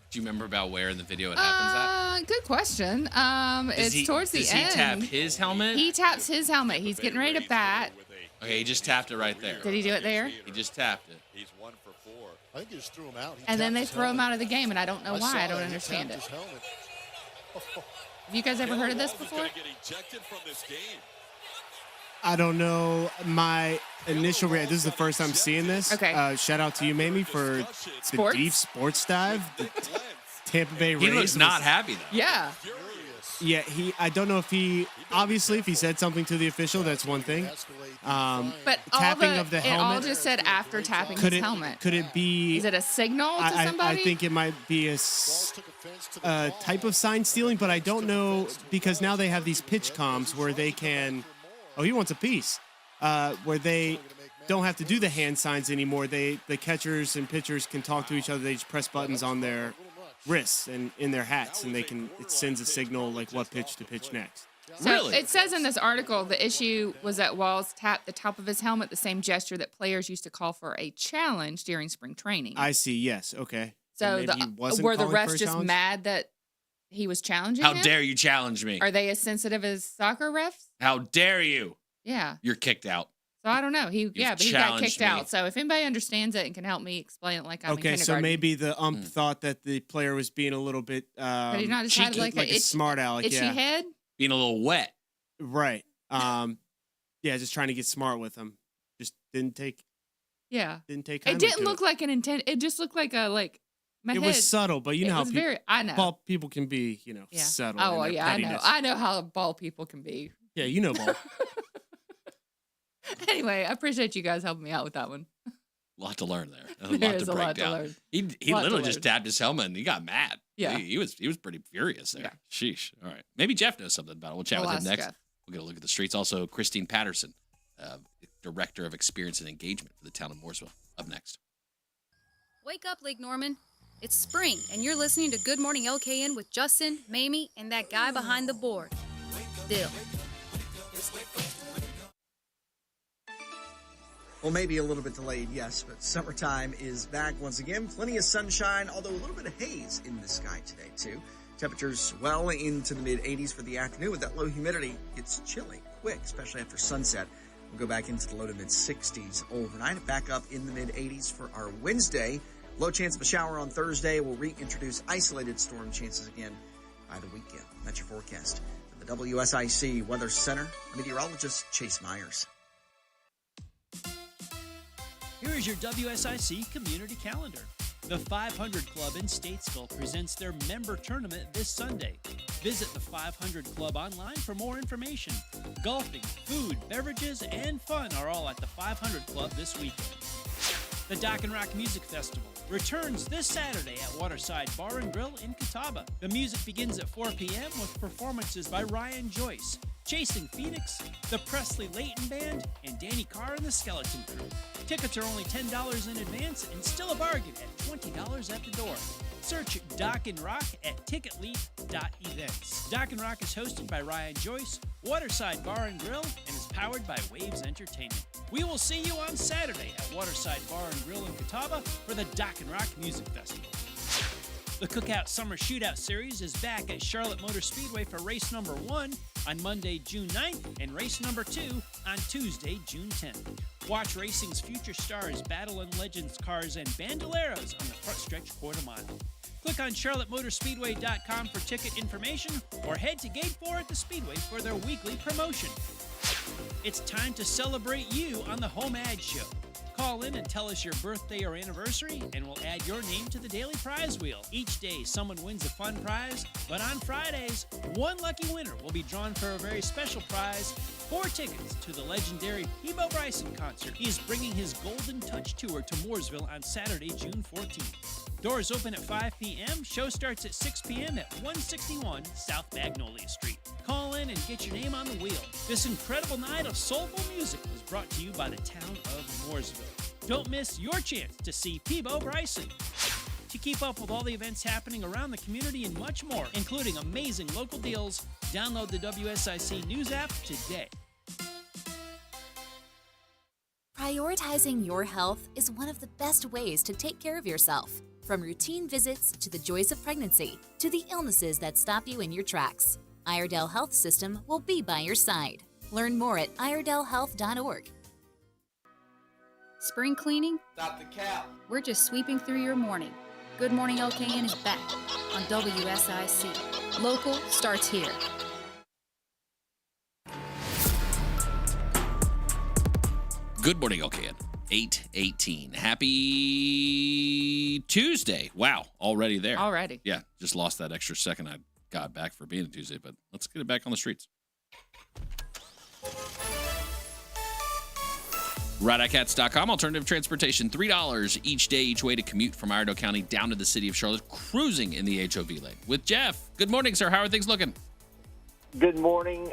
Do you remember about where in the video it happens at? Good question. It's towards the end. Does he tap his helmet? He taps his helmet. He's getting ready to bat. Okay, he just tapped it right there. Did he do it there? He just tapped it. He's 1 for 4. I think he just threw him out. And then they throw him out of the game, and I don't know why. I don't understand it. Have you guys ever heard of this before? I don't know. My initial reaction, this is the first time seeing this. Okay. Shout out to you, Mamie, for the deep sports dive. The Tampa Bay Rays. He looks not happy, though. Yeah. Yeah, I don't know if he said something to the official, that's one thing. But tapping of the it all helmet. just said after tapping his helmet. Could it be? Is it a signal to somebody? I think it might be a type of sign stealing, but I don't know because now they have these pitch comms where they can. Oh, he wants a piece. Where they don't have to do the hand signs anymore. The catchers and pitchers can talk to each other. They just press buttons on their wrists and in their hats, and it sends a signal like what pitch to pitch next. So really? It says in this article the issue was that Walls tapped the top of his helmet, the same gesture that players used to call for a challenge during spring training. I see. Yes. Okay. So were the refs just mad that he was challenging How him? dare you challenge me? Are they as sensitive as soccer refs? How dare you? Yeah. You're kicked out. So I don't know. But he got kicked me. out. So if anybody understands it and can help me explain it like I'm in okay, kindergarten. so maybe the ump thought that the player was being a little bit But he not just had cheeky, like a smart aleck. Itchy head? Being a little wet. Right. Yeah, just trying to get smart with him. Just didn't take. Yeah. Didn't take. It didn't look like an intent. It just looked like a my it head. was subtle, but you know how I know. ball people can be, subtle. Oh, in their yeah, pettiness. I know how ball people can be. Yeah, you know ball. Anyway, I appreciate you guys helping me out with that one. A lot to learn there. There is a lot to learn. He literally just tapped his helmet and he got mad. Yeah. He was pretty furious there. Yeah. Sheesh. All right. Maybe Jeff knows something about it. We'll chat with him next. Jeff. We'll get a look at the streets. Also, Christine Patterson, Director of Experience and Engagement for the town of Mooresville. Up next. Wake up, Lake Norman. It's spring, and you're listening to Good Morning LKN with Justin, Mamie, and that guy behind the board, Dill. Well, maybe a little bit delayed, yes, but summertime is back once again. Plenty of sunshine, although a little bit of haze in the sky today, too. Temperatures well into the mid-80s for the afternoon. With that low humidity, it's chilly quick, especially after sunset. We'll go back into the low to mid-60s overnight. Back up in the mid-80s for our Wednesday. Low chance of a shower on Thursday. We'll reintroduce isolated storm chances again by the weekend. That's your forecast. From the WSIC Weather Center, meteorologist Chase Myers. Here is your WSIC community calendar. The 500 Club in Statesville presents their member tournament this Sunday. Visit the 500 Club online for more information. Golfing, food, beverages, and fun are all at the 500 Club this weekend. The Dock and Rock Music Festival returns this Saturday at Waterside Bar and Grill in Catawba. The music begins at 4 p.m. with performances by Ryan Joyce, Chasing Phoenix, the Presley Layton Band, and Danny Carr and the Skeleton Crew. Tickets are only $10 in advance and still a bargain at $20 at the door. Search Dock and Rock at ticketleap.events. Dock and Rock is hosted by Ryan Joyce, Waterside Bar and Grill, and is powered by Waves Entertainment. We will see you on Saturday at Waterside Bar and Grill in Catawba for the Dock and Rock Music Festival. The Cookout Summer Shootout Series is back at Charlotte Motor Speedway for race number 1 on Monday, June 9th, and race number 2 on Tuesday, June 10th. Watch racing's future stars battle in Legends cars and bandoleros on the front stretch quarter mile. Click on charlottemotorspeedway.com for ticket information or head to Gate 4 at the Speedway for their weekly promotion. It's time to celebrate you on the Home Ad Show. Call in and tell us your birthday or anniversary, and we'll add your name to the daily prize wheel. Each day, someone wins a fun prize, but on Fridays, one lucky winner will be drawn for a very special prize, 4 tickets to the legendary Peebo Bryson concert. He is bringing his Golden Touch Tour to Mooresville on Saturday, June 14th. Doors open at 5 p.m. Show starts at 6 p.m. at 161 South Magnolia Street. Call in and get your name on the wheel. This incredible night of soulful music was brought to you by the town of Mooresville. Don't miss your chance to see Peebo Bryson. To keep up with all the events happening around the community and much more, including amazing local deals, download the WSIC News app today. Prioritizing your health is one of the best ways to take care of yourself. From routine visits to the joys of pregnancy to the illnesses that stop you in your tracks, Iredell Health System will be by your side. Learn more at iredellhealth.org. Spring cleaning? Stop the cap. We're just sweeping through your morning. Good Morning LKN is back on WSIC. Local starts here. Good morning, LKN. 8:18. Happy Tuesday. Wow, already there. Already. Yeah, just lost that extra second I got back for being a Tuesday, but let's get it back on the streets. RideICATS.com, alternative transportation, $3 each day, each way to commute from Iredell County down to the city of Charlotte, cruising in the HOV lane. With Jeff. Good morning, sir. How are things looking? Good morning.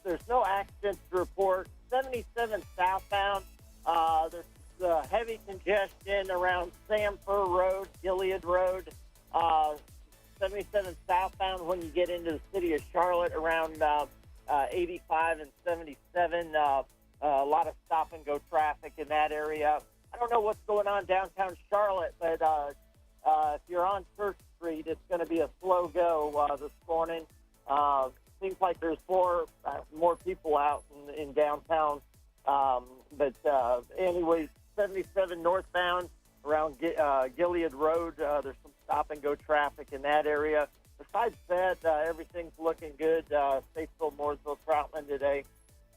There's no accidents to report. 77 southbound. There's heavy congestion around Samford Road, Gilead Road. 77 southbound when you get into the city of Charlotte around 85 and 77. A lot of stop-and-go traffic in that area. I don't know what's going on downtown Charlotte, but if you're on Church Street, it's going to be a slow go this morning. Seems like there's more people out in downtown. But anyways, 77 northbound around Gilead Road, there's some stop-and-go traffic in that area. Besides that, everything's looking good. Statesville, Mooresville, Troutman today.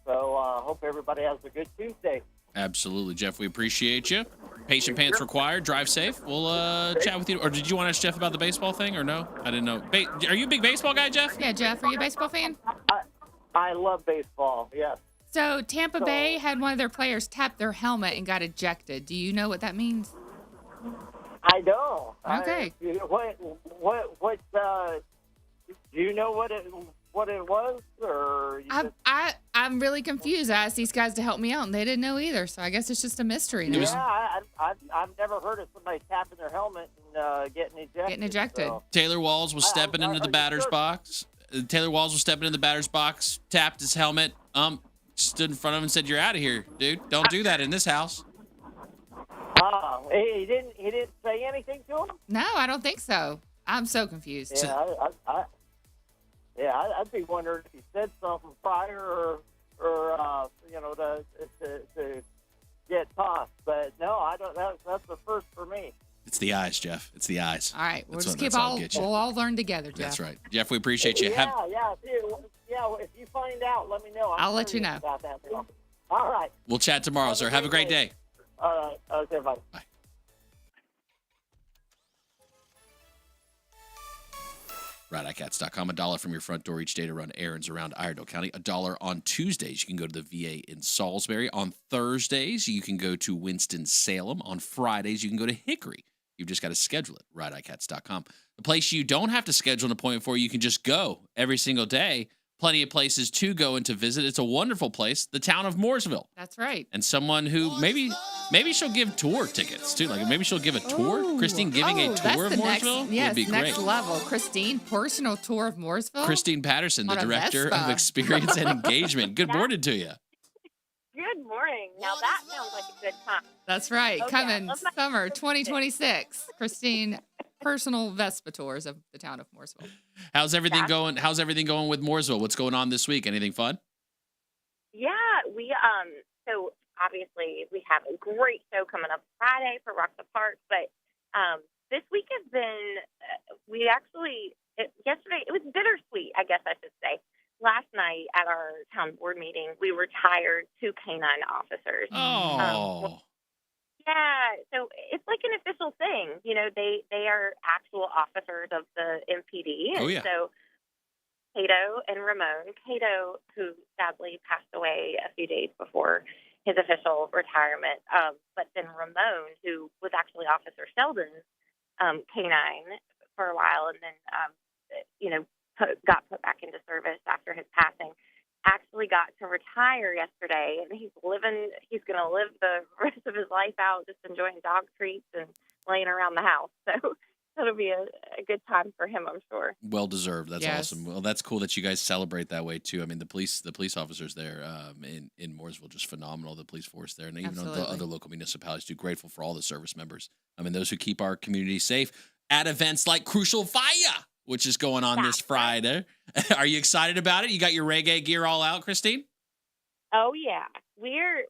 So hope everybody has a good Tuesday. Absolutely, Jeff. We appreciate you. Patient pants required. Drive safe. We'll chat with you. Or did you want to ask Jeff about the baseball thing or no? I didn't know. Are you a big baseball guy, Jeff? Yeah, Jeff, are you a baseball fan? I love baseball, yes. So Tampa Bay had one of their players tap their helmet and got ejected. Do you know what that means? I don't. Okay. Do you know what it was, or I'm really confused. I asked these guys to help me out, and they didn't know either. So I guess it's just a mystery now. Yeah, I've never heard of somebody tapping their helmet and getting ejected. So. Taylor Walls was stepping into the batter's box. Taylor Walls was stepping in the batter's box, tapped his helmet. stood in front of him and said, "You're out of here, dude. Don't do that in this house." Oh, he didn't say anything to him? No, I don't think so. I'm so confused. Yeah, I'd be wondering if he said something prior or to get tossed. But no, I don't. That's the first for me. It's the eyes, Jeff. It's the eyes. All right, we'll That's just what- we'll all learn together, Jeff. That's right. Jeff, we appreciate you. Yeah. If you find out, let me know. I'll let you know. About that. All right. We'll chat tomorrow, sir. Have a great day. All right. Okay, bye. Bye. ICATS.com. $1 from your front door each day to run errands around Iredell County. $1 on Tuesdays. You can go to the VA in Salisbury. On Thursdays, you can go to Winston-Salem. On Fridays, you can go to Hickory. You've just got to schedule it. ICATS.com. The place you don't have to schedule an appointment for, you can just go every single day. Plenty of places to go and to visit. It's a wonderful place, the town of Mooresville. That's right. And someone who maybe she'll give tour tickets too. Like maybe she'll give a tour. Christine giving a tour of Mooresville would be next great. level. Christine, personal tour of Mooresville. Christine Patterson, the On a director Vespa. of experience and engagement. Good morning to you. Good morning. Now that sounds like a good time. That's right. Okay, Coming let's not- summer 2026. Christine, personal Vespa tours of the town of Mooresville. How's everything going? How's everything going with Mooresville? What's going on this week? Anything fun? Yeah, we so obviously we have a great show coming up Friday for Rock the Park, but this week has been yesterday it was bittersweet, I guess I should say. Last night at our town board meeting, we retired 2 canine officers. Oh. Yeah, so it's like an official thing. You know, they are actual officers of the MPD. Oh, yeah. So Cato and Ramon. Cato, who sadly passed away a few days before his official retirement. But then Ramon, who was actually Officer Sheldon's canine for a while and then, got put back into service after his passing, actually got to retire yesterday, and he's going to live the rest of his life out just enjoying dog treats and laying around the house. So that'll be a good time for him, I'm sure. Well deserved. That's Yes. awesome. Well, that's cool that you guys celebrate that way too. I mean, the police officers there in Mooresville, just phenomenal. The police force there, and even the Absolutely. other local municipalities do. Grateful for all the service members. I mean, those who keep our community safe at events like Crucial Fire, which is going on this Friday. Are you excited about it? You got your reggae gear all out, Christine? Oh yeah, we're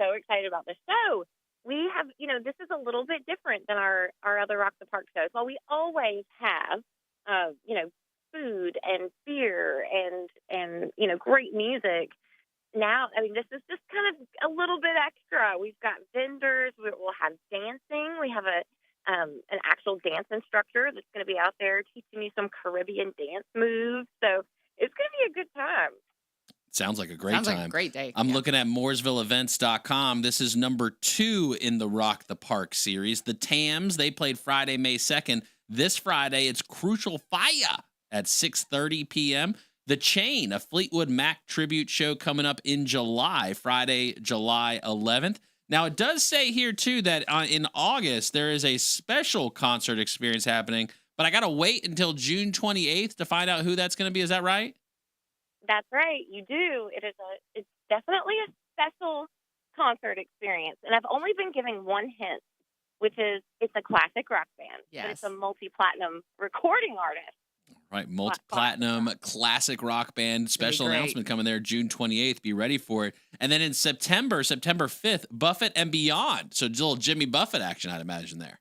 so excited about the show. We have, this is a little bit different than our other Rock the Park shows. While we always have, food and beer and great music. Now, I mean, this is just kind of a little bit extra. We've got vendors. We'll have dancing. We have an actual dance instructor that's going to be out there teaching you some Caribbean dance moves. So it's going to be a good time. Sounds like a great Sounds time. like a great day. I'm looking at MooresvilleEvents.com. This is number 2 in the Rock the Park series. The Tams, they played Friday, May 2nd. This Friday, it's Crucial Fire at 6:30 p.m. The Chain, a Fleetwood Mac tribute show coming up in July, Friday, July 11th. Now, it does say here, too, that in August, there is a special concert experience happening, but I got to wait until June 28th to find out who that's going to be. Is that right? That's right. You do. It's definitely a special concert experience. And I've only been giving one hint, which is it's a classic rock band. Yes. But it's a multi-platinum recording artist. Right, multi-platinum classic rock band. Special great. announcement coming there June 28th. Be ready for it. And then in September 5th, Buffett and Beyond. So a little Jimmy Buffett action, I'd imagine there.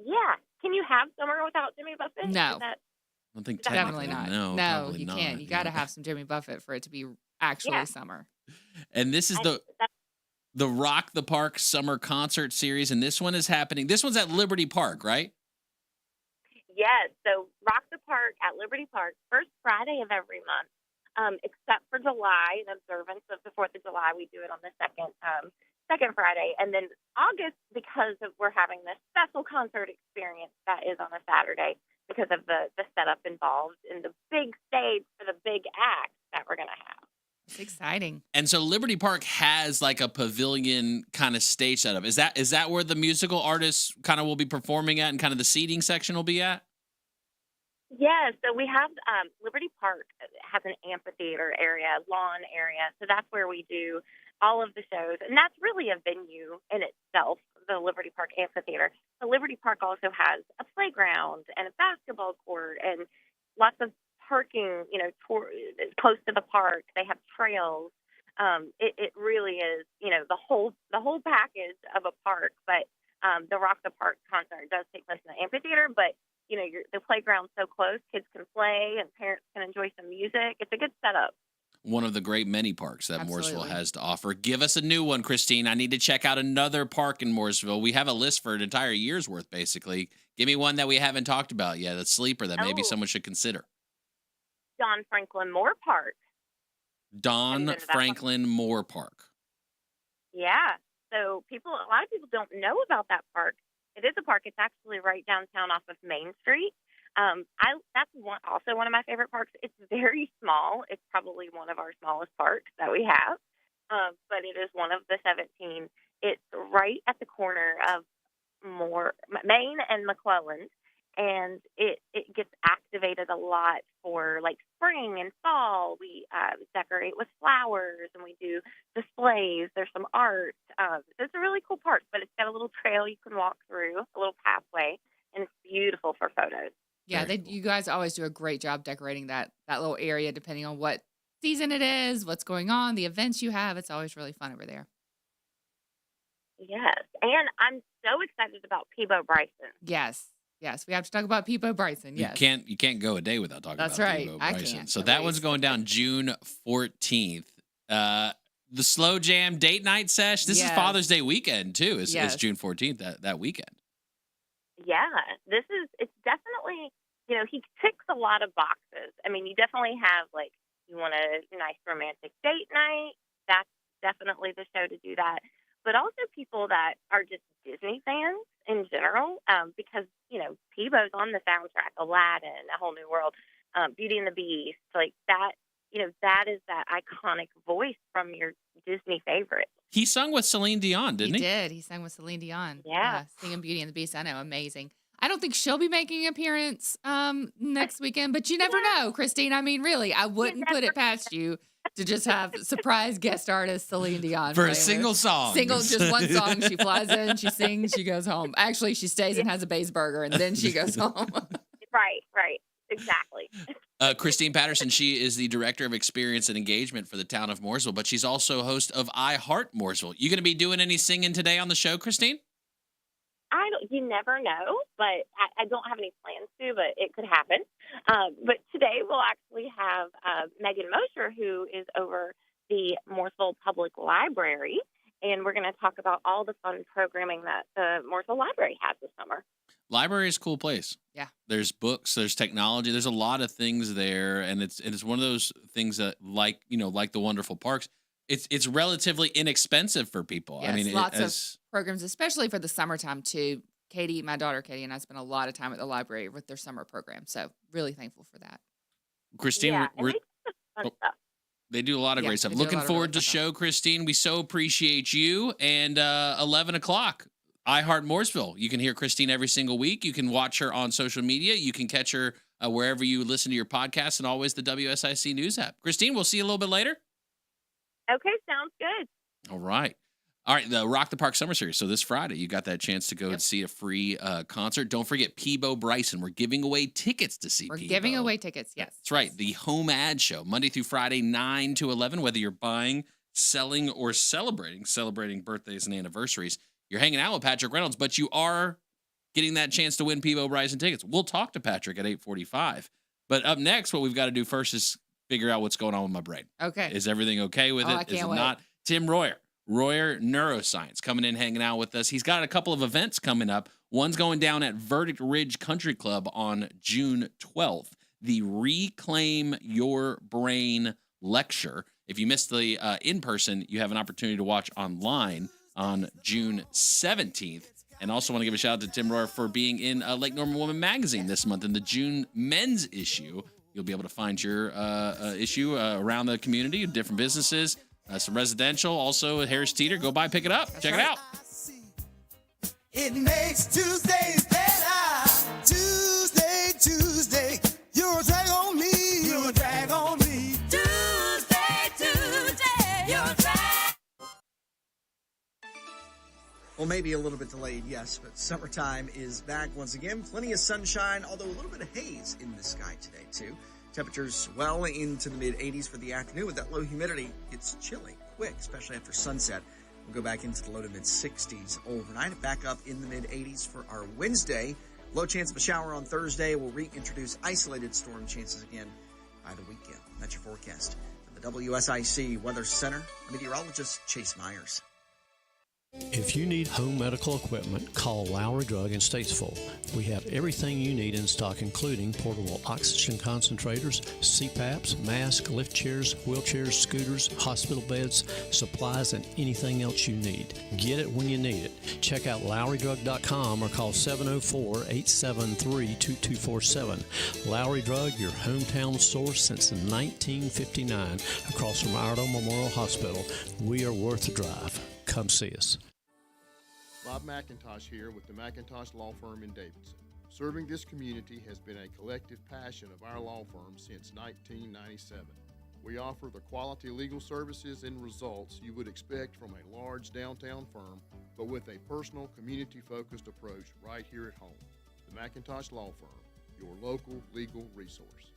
Yeah. Can you have summer without Jimmy Buffett? No. I don't think Definitely technically, not. No, No, probably you not. can't. You got to have some Jimmy Buffett for it to be actually summer. And this is the Rock the Park Summer Concert Series, and this one is happening. This one's at Liberty Park, right? Yes. So Rock the Park at Liberty Park, first Friday of every month, except for July, in observance of the 4th of July. We do it on the second Friday. And then August, because we're having this special concert experience that is on a Saturday because of the setup involved in the big stage for the big act that we're going to have. It's exciting. And so Liberty Park has like a pavilion kind of stage setup. Is that where the musical artists kind of will be performing at and kind of the seating section will be at? Yeah, so we have Liberty Park has an amphitheater area, lawn area. So that's where we do all of the shows. And that's really a venue in itself, the Liberty Park Amphitheater. But Liberty Park also has a playground and a basketball court and lots of parking, close to the park. They have trails. It really is, the whole package of a park. But the Rock the Park concert does take place in the amphitheater, but the playground's so close, kids can play and parents can enjoy some music. It's a good setup. One of the great many parks that Absolutely. Mooresville has to offer. Give us a new one, Christine. I need to check out another park in Mooresville. We have a list for an entire year's worth, basically. Give me one that we haven't talked about yet, a sleeper that maybe someone should consider. Don Franklin Moore Park. Don Franklin Moore Park. Yeah. So a lot of people don't know about that park. It is a park. It's actually right downtown off of Main Street. That's also one of my favorite parks. It's very small. It's probably one of our smallest parks that we have, but it is one of the 17. It's right at the corner of Main and McClellan, and it gets activated a lot for like spring and fall. We decorate with flowers and we do displays. There's some art. So it's a really cool park, but it's got a little trail you can walk through, a little pathway, and it's beautiful for photos. Yeah, you guys always do a great job decorating that little area, depending on what season it is, what's going on, the events you have. It's always really fun over there. Yes, and I'm so excited about Peebo Bryson. Yes, we have to talk about Peebo Bryson. Yes, You can't go a day without talking That's about right. Peebo I Bryson. can't. So that one's going down June 14th. The Slow Jam date night sesh. This is Father's Day weekend too. It's June 14th that weekend. Yeah, it's definitely, he ticks a lot of boxes. I mean, you definitely have, like, you want a nice romantic date night. That's definitely the show to do that. But also people that are just Disney fans in general, because, Peebo's on the soundtrack, Aladdin, A Whole New World, Beauty and the Beast, like that, that is that iconic voice from your Disney favorite. He sung with Celine Dion, didn't he? He did. He sang with Celine Dion. Yeah. Singing Beauty and the Beast. I know. Amazing. I don't think she'll be making an appearance next weekend, but you never know, Christine. I mean, really, I wouldn't put it past you to just have surprise guest artist Celine Dion. For a single song. Just one song. She flies in, she sings, she goes home. Actually, she stays and has a base burger, and then she goes home. Right. Exactly. Christine Patterson, she is the Director of Experience and Engagement for the town of Mooresville, but she's also host of I Heart Mooresville. You going to be doing any singing today on the show, Christine? You never know, but I don't have any plans to, but it could happen. But today we'll actually have Megan Mosher, who is over the Mooresville Public Library, and we're going to talk about all the fun programming that the Mooresville Library has this summer. Library is a cool place. Yeah. There's books, there's technology, there's a lot of things there, and it's one of those things that, like the wonderful parks, it's relatively inexpensive for people. Yes, I mean, lots of programs, especially for the summertime too. My daughter Katie, and I spend a lot of time at the library with their summer program, so really thankful for that. Christine, they do a lot of great stuff. Looking forward to the show, Christine. We so appreciate you. And 11 o'clock, I Heart Mooresville. You can hear Christine every single week. You can watch her on social media. You can catch her wherever you listen to your podcast, and always the WSIC News app. Christine, we'll see you a little bit later. Okay, sounds good. All right. The Rock the Park Summer Series. So this Friday, you got that chance to go and see a free concert. Don't forget Peebo Bryson. We're giving away tickets to see Peebo. We're giving away tickets, yes. That's right. The Home Ad Show, Monday through Friday, 9 to 11, whether you're buying, selling, or celebrating birthdays and anniversaries. You're hanging out with Patrick Reynolds, but you are getting that chance to win Peebo Bryson tickets. We'll talk to Patrick at 8:45. But up next, what we've got to do first is figure out what's going on with my brain. Okay. Is everything okay with it? I can't Is it wait. not? Tim RoyerNeuroscience, coming in, hanging out with us. He's got a couple of events coming up. One's going down at VerdictRidge Country Club on June 12th, the Reclaim Your Brain lecture. If you missed the in-person, you have an opportunity to watch online on June 17th. And also want to give a shout out to Tim Royer for being in Lake Norman Woman Magazine this month in the June men's issue. You'll be able to find your issue around the community, different businesses, some residential, also Harris Teeter. Go by, pick it up. Check it out. It makes Tuesdays better. Tuesday. Well, maybe a little bit delayed, yes, but summertime is back once again. Plenty of sunshine, although a little bit of haze in the sky today, too. Temperatures well into the mid-80s for the afternoon. With that low humidity, it's chilly quick, especially after sunset. We'll go back into the low to mid-60s overnight. Back up in the mid-80s for our Wednesday. Low chance of a shower on Thursday. We'll reintroduce isolated storm chances again by the weekend. That's your forecast. From the WSIC Weather Center, meteorologist Chase Myers. If you need home medical equipment, call Lowry Drug in Statesville. We have everything you need in stock, including portable oxygen concentrators, CPAPs, masks, lift chairs, wheelchairs, scooters, hospital beds, supplies, and anything else you need. Get it when you need it. Check out LowryDrug.com or call 704-873-2247. Lowry Drug, your hometown source since 1959, across from Iredell Memorial Hospital. We are worth the drive. Come see us. Bob McIntosh here with the McIntosh Law Firm in Davidson. Serving this community has been a collective passion of our law firm since 1997. We offer the quality legal services and results you would expect from a large downtown firm, but with a personal, community-focused approach right here at home. The McIntosh Law Firm, your local legal resource.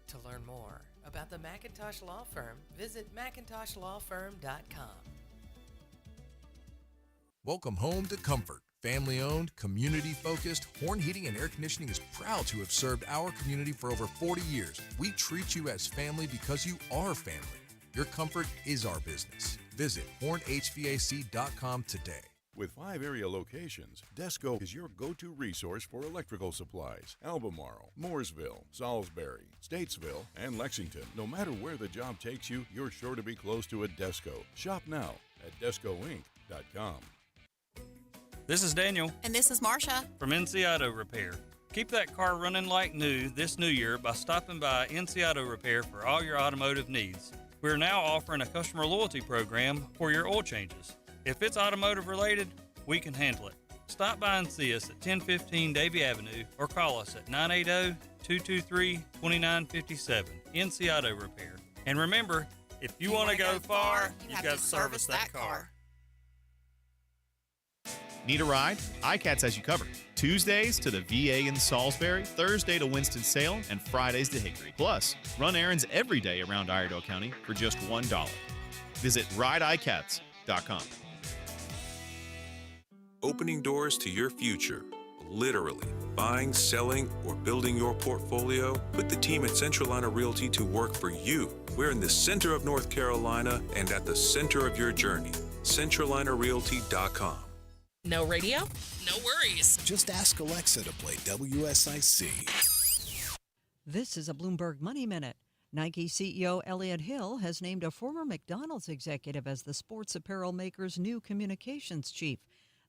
To learn more about the McIntosh Law Firm, visit McIntoshLawFirm.com. Welcome home to Comfort. Family-owned, community-focused, Horn Heating and Air Conditioning is proud to have served our community for over 40 years. We treat you as family because you are family. Your comfort is our business. Visit hornhvac.com today. With 5 area locations, Desco is your go-to resource for electrical supplies. Albemarle, Mooresville, Salisbury, Statesville, and Lexington. No matter where the job takes you, you're sure to be close to a Desco. Shop now at DescoInc.com. This is Daniel. And this is Marsha. From NC Auto Repair. Keep that car running like new this new year by stopping by NC Auto Repair for all your automotive needs. We are now offering a customer loyalty program for your oil changes. If it's automotive related, we can handle it. Stop by and see us at 1015 Davie Avenue or call us at 980-223-2957. NC Auto Repair. And remember, if you want to go far, you've got to service that car. Need a ride? ICATS has you covered. Tuesdays to the VA in Salisbury, Thursday to Winston-Salem, and Fridays to Hickory. Plus, run errands every day around Iredell County for just $1. Visit rideicats.com. Opening doors to your future. Literally. Buying, selling, or building your portfolio? Put the team at Centralina Realty to work for you. We're in the center of North Carolina and at the center of your journey. CentralinaRealty.com. No radio? No worries. Just ask Alexa to play WSIC. This is a Bloomberg Money Minute. Nike CEO Elliott Hill has named a former McDonald's executive as the sports apparel maker's new communications chief.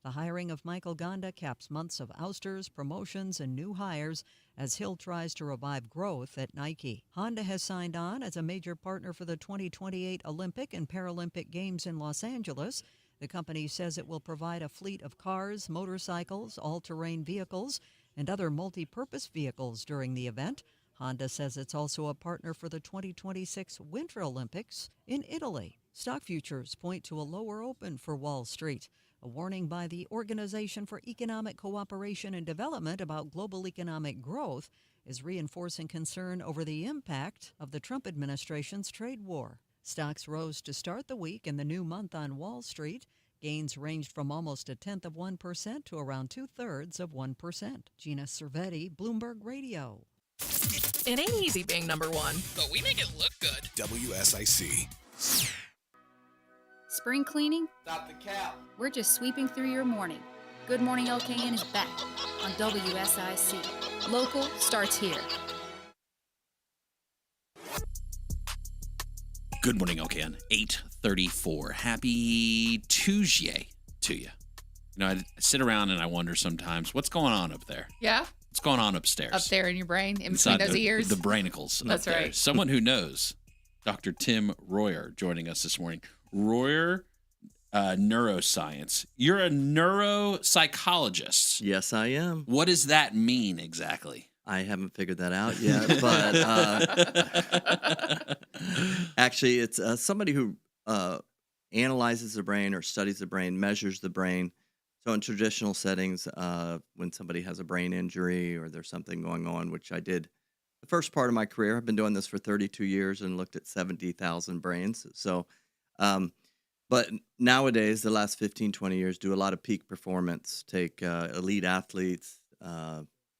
The hiring of Michael Gonda caps months of ousters, promotions, and new hires as Hill tries to revive growth at Nike. Honda has signed on as a major partner for the 2028 Olympic and Paralympic Games in Los Angeles. The company says it will provide a fleet of cars, motorcycles, all-terrain vehicles, and other multi-purpose vehicles during the event. Honda says it's also a partner for the 2026 Winter Olympics in Italy. Stock futures point to a lower open for Wall Street. A warning by the Organization for Economic Cooperation and Development about global economic growth is reinforcing concern over the impact of the Trump administration's trade war. Stocks rose to start the week and the new month on Wall Street. Gains ranged from almost 0.1% to around 0.2%. Gina Cervetti, Bloomberg Radio. It ain't easy being number one, but we make it look good. WSIC. Spring cleaning? Stop the cap. We're just sweeping through your morning. Good Morning LKN is back on WSIC. Local starts here. Good morning, LKN. 8:34. Happy Tuesday to you. You know, I sit around and I wonder sometimes, what's going on up there? Yeah. What's going on upstairs? Up there in your brain, in Inside between those ears. The brainicles. That's up there. right. Someone who knows, Dr. Tim Royer, joining us this morning. Royer Neuroscience. You're a neuropsychologist. Yes, I am. What does that mean exactly? I haven't figured that out yet, but actually, it's somebody who analyzes the brain or studies the brain, measures the brain, So in traditional settings, when somebody has a brain injury or there's something going on, which I did the first part of my career, I've been doing this for 32 years and looked at 70,000 brains. So, but nowadays, the last 15, 20 years, do a lot of peak performance, take elite athletes,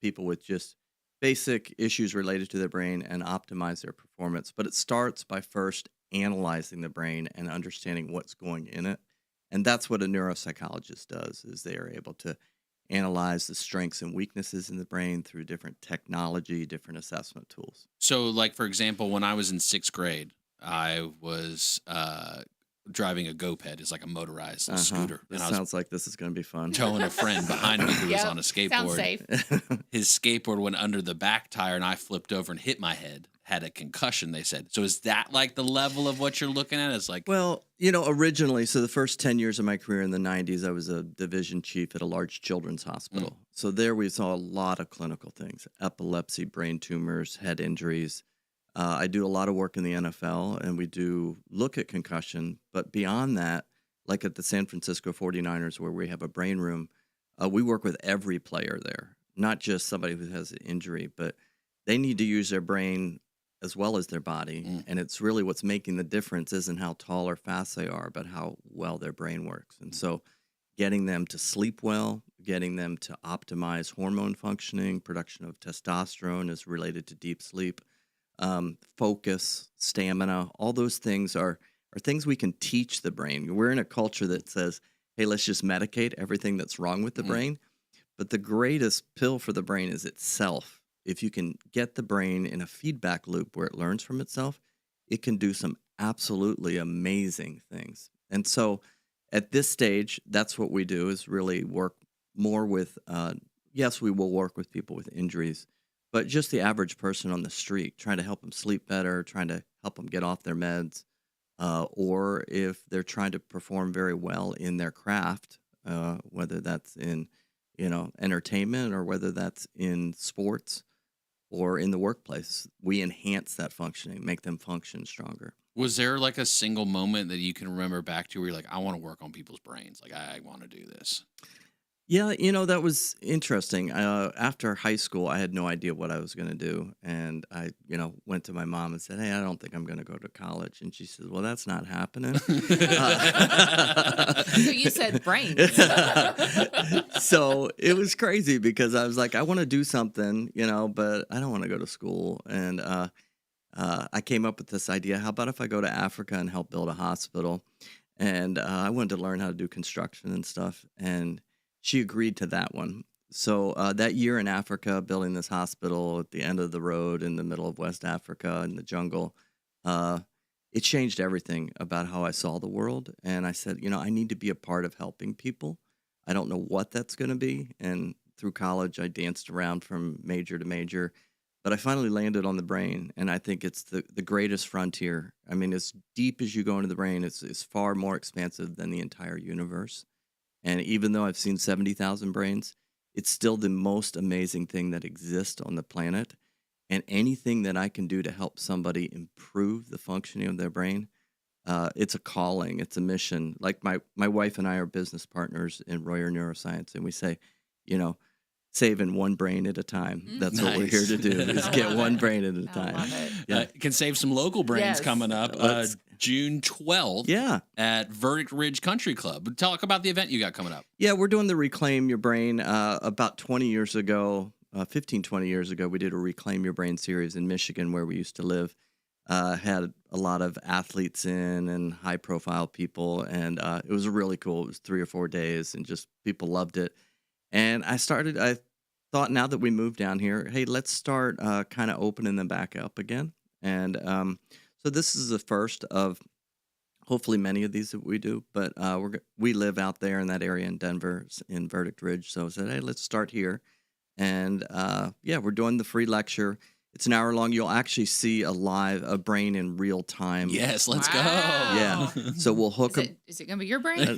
people with just basic issues related to their brain and optimize their performance. But it starts by first analyzing the brain and understanding what's going in it. And that's what a neuropsychologist does, is they are able to analyze the strengths and weaknesses in the brain through different technology, different assessment tools. So, like, for example, when I was in 6th grade, I was driving a GoPed. It's like a motorized scooter. This and I was sounds like this is going to be fun. towing a friend behind me who was Yep, on a skateboard. sounds safe. His skateboard went under the back tire, and I flipped over and hit my head. Had a concussion, they said. So is that like the level of what you're looking at? It's like, Well, originally, so the first 10 years of my career in the 90s, I was a division chief at a large children's hospital. So there we saw a lot of clinical things: epilepsy, brain tumors, head injuries. I do a lot of work in the NFL, and we do look at concussion. But beyond that, like at the San Francisco 49ers, where we have a brain room, we work with every player there, not just somebody who has an injury, but they need to use their brain as well as their body. And it's really what's making the difference isn't how tall or fast they are, but how well their brain works. And so getting them to sleep well, getting them to optimize hormone functioning, production of testosterone is related to deep sleep, focus, stamina, all those things are things we can teach the brain. We're in a culture that says, hey, let's just medicate everything that's wrong with the brain. But the greatest pill for the brain is itself. If you can get the brain in a feedback loop where it learns from itself, it can do some absolutely amazing things. And so at this stage, that's what we do, is really work more with, yes, we will work with people with injuries, but just the average person on the street, trying to help them sleep better, trying to help them get off their meds, or if they're trying to perform very well in their craft, whether that's in, entertainment or whether that's in sports or in the workplace, we enhance that functioning, make them function stronger. was there like a single moment that you can remember back to where you're like, I want to work on people's brains? Like, I want to do this. Yeah, that was interesting. After high school, I had no idea what I was going to do. And I, went to my mom and said, hey, I don't think I'm going to go to college. And she said, well, that's not happening. So you said brains. So it was crazy because I was like, I want to do something, but I don't want to go to school. And I came up with this idea. How about if I go to Africa and help build a hospital? And I wanted to learn how to do construction and stuff. And she agreed to that one. So that year in Africa, building this hospital at the end of the road in the middle of West Africa in the jungle, it changed everything about how I saw the world. And I said, I need to be a part of helping people. I don't know what that's going to be. And through college, I danced around from major to major. But I finally landed on the brain, and I think it's the greatest frontier. I mean, as deep as you go into the brain, it's far more expansive than the entire universe. And even though I've seen 70,000 brains, it's still the most amazing thing that exists on the planet. And anything that I can do to help somebody improve the functioning of their brain, it's a calling, it's a mission. Like my wife and I are business partners in RoyerNeuroscience, and we say, saving one brain at a time. That's what we're here to do, is get one brain at a time. Love it. Yeah. Can save some local brains Yes. coming up June 12th at VerdictRidge Country Club. Talk about the event you got coming up. Yeah, we're doing the Reclaim Your Brain. About 20 years ago, 20 years ago, we did a Reclaim Your Brain series in Michigan where we used to live. Had a lot of athletes in and high-profile people, and it was really cool. It was 3 or 4 days, and just people loved it. And I thought now that we moved down here, hey, let's start kind of opening them back up again. And so this is the first of hopefully many of these that we do. But we live out there in that area in Denver, in VerdictRidge. So I said, hey, let's start here. And we're doing the free lecture. It's an hour long. You'll actually see a brain in real time. Yes, let's go. Yeah. So we'll hook up. Is it going to be your brain?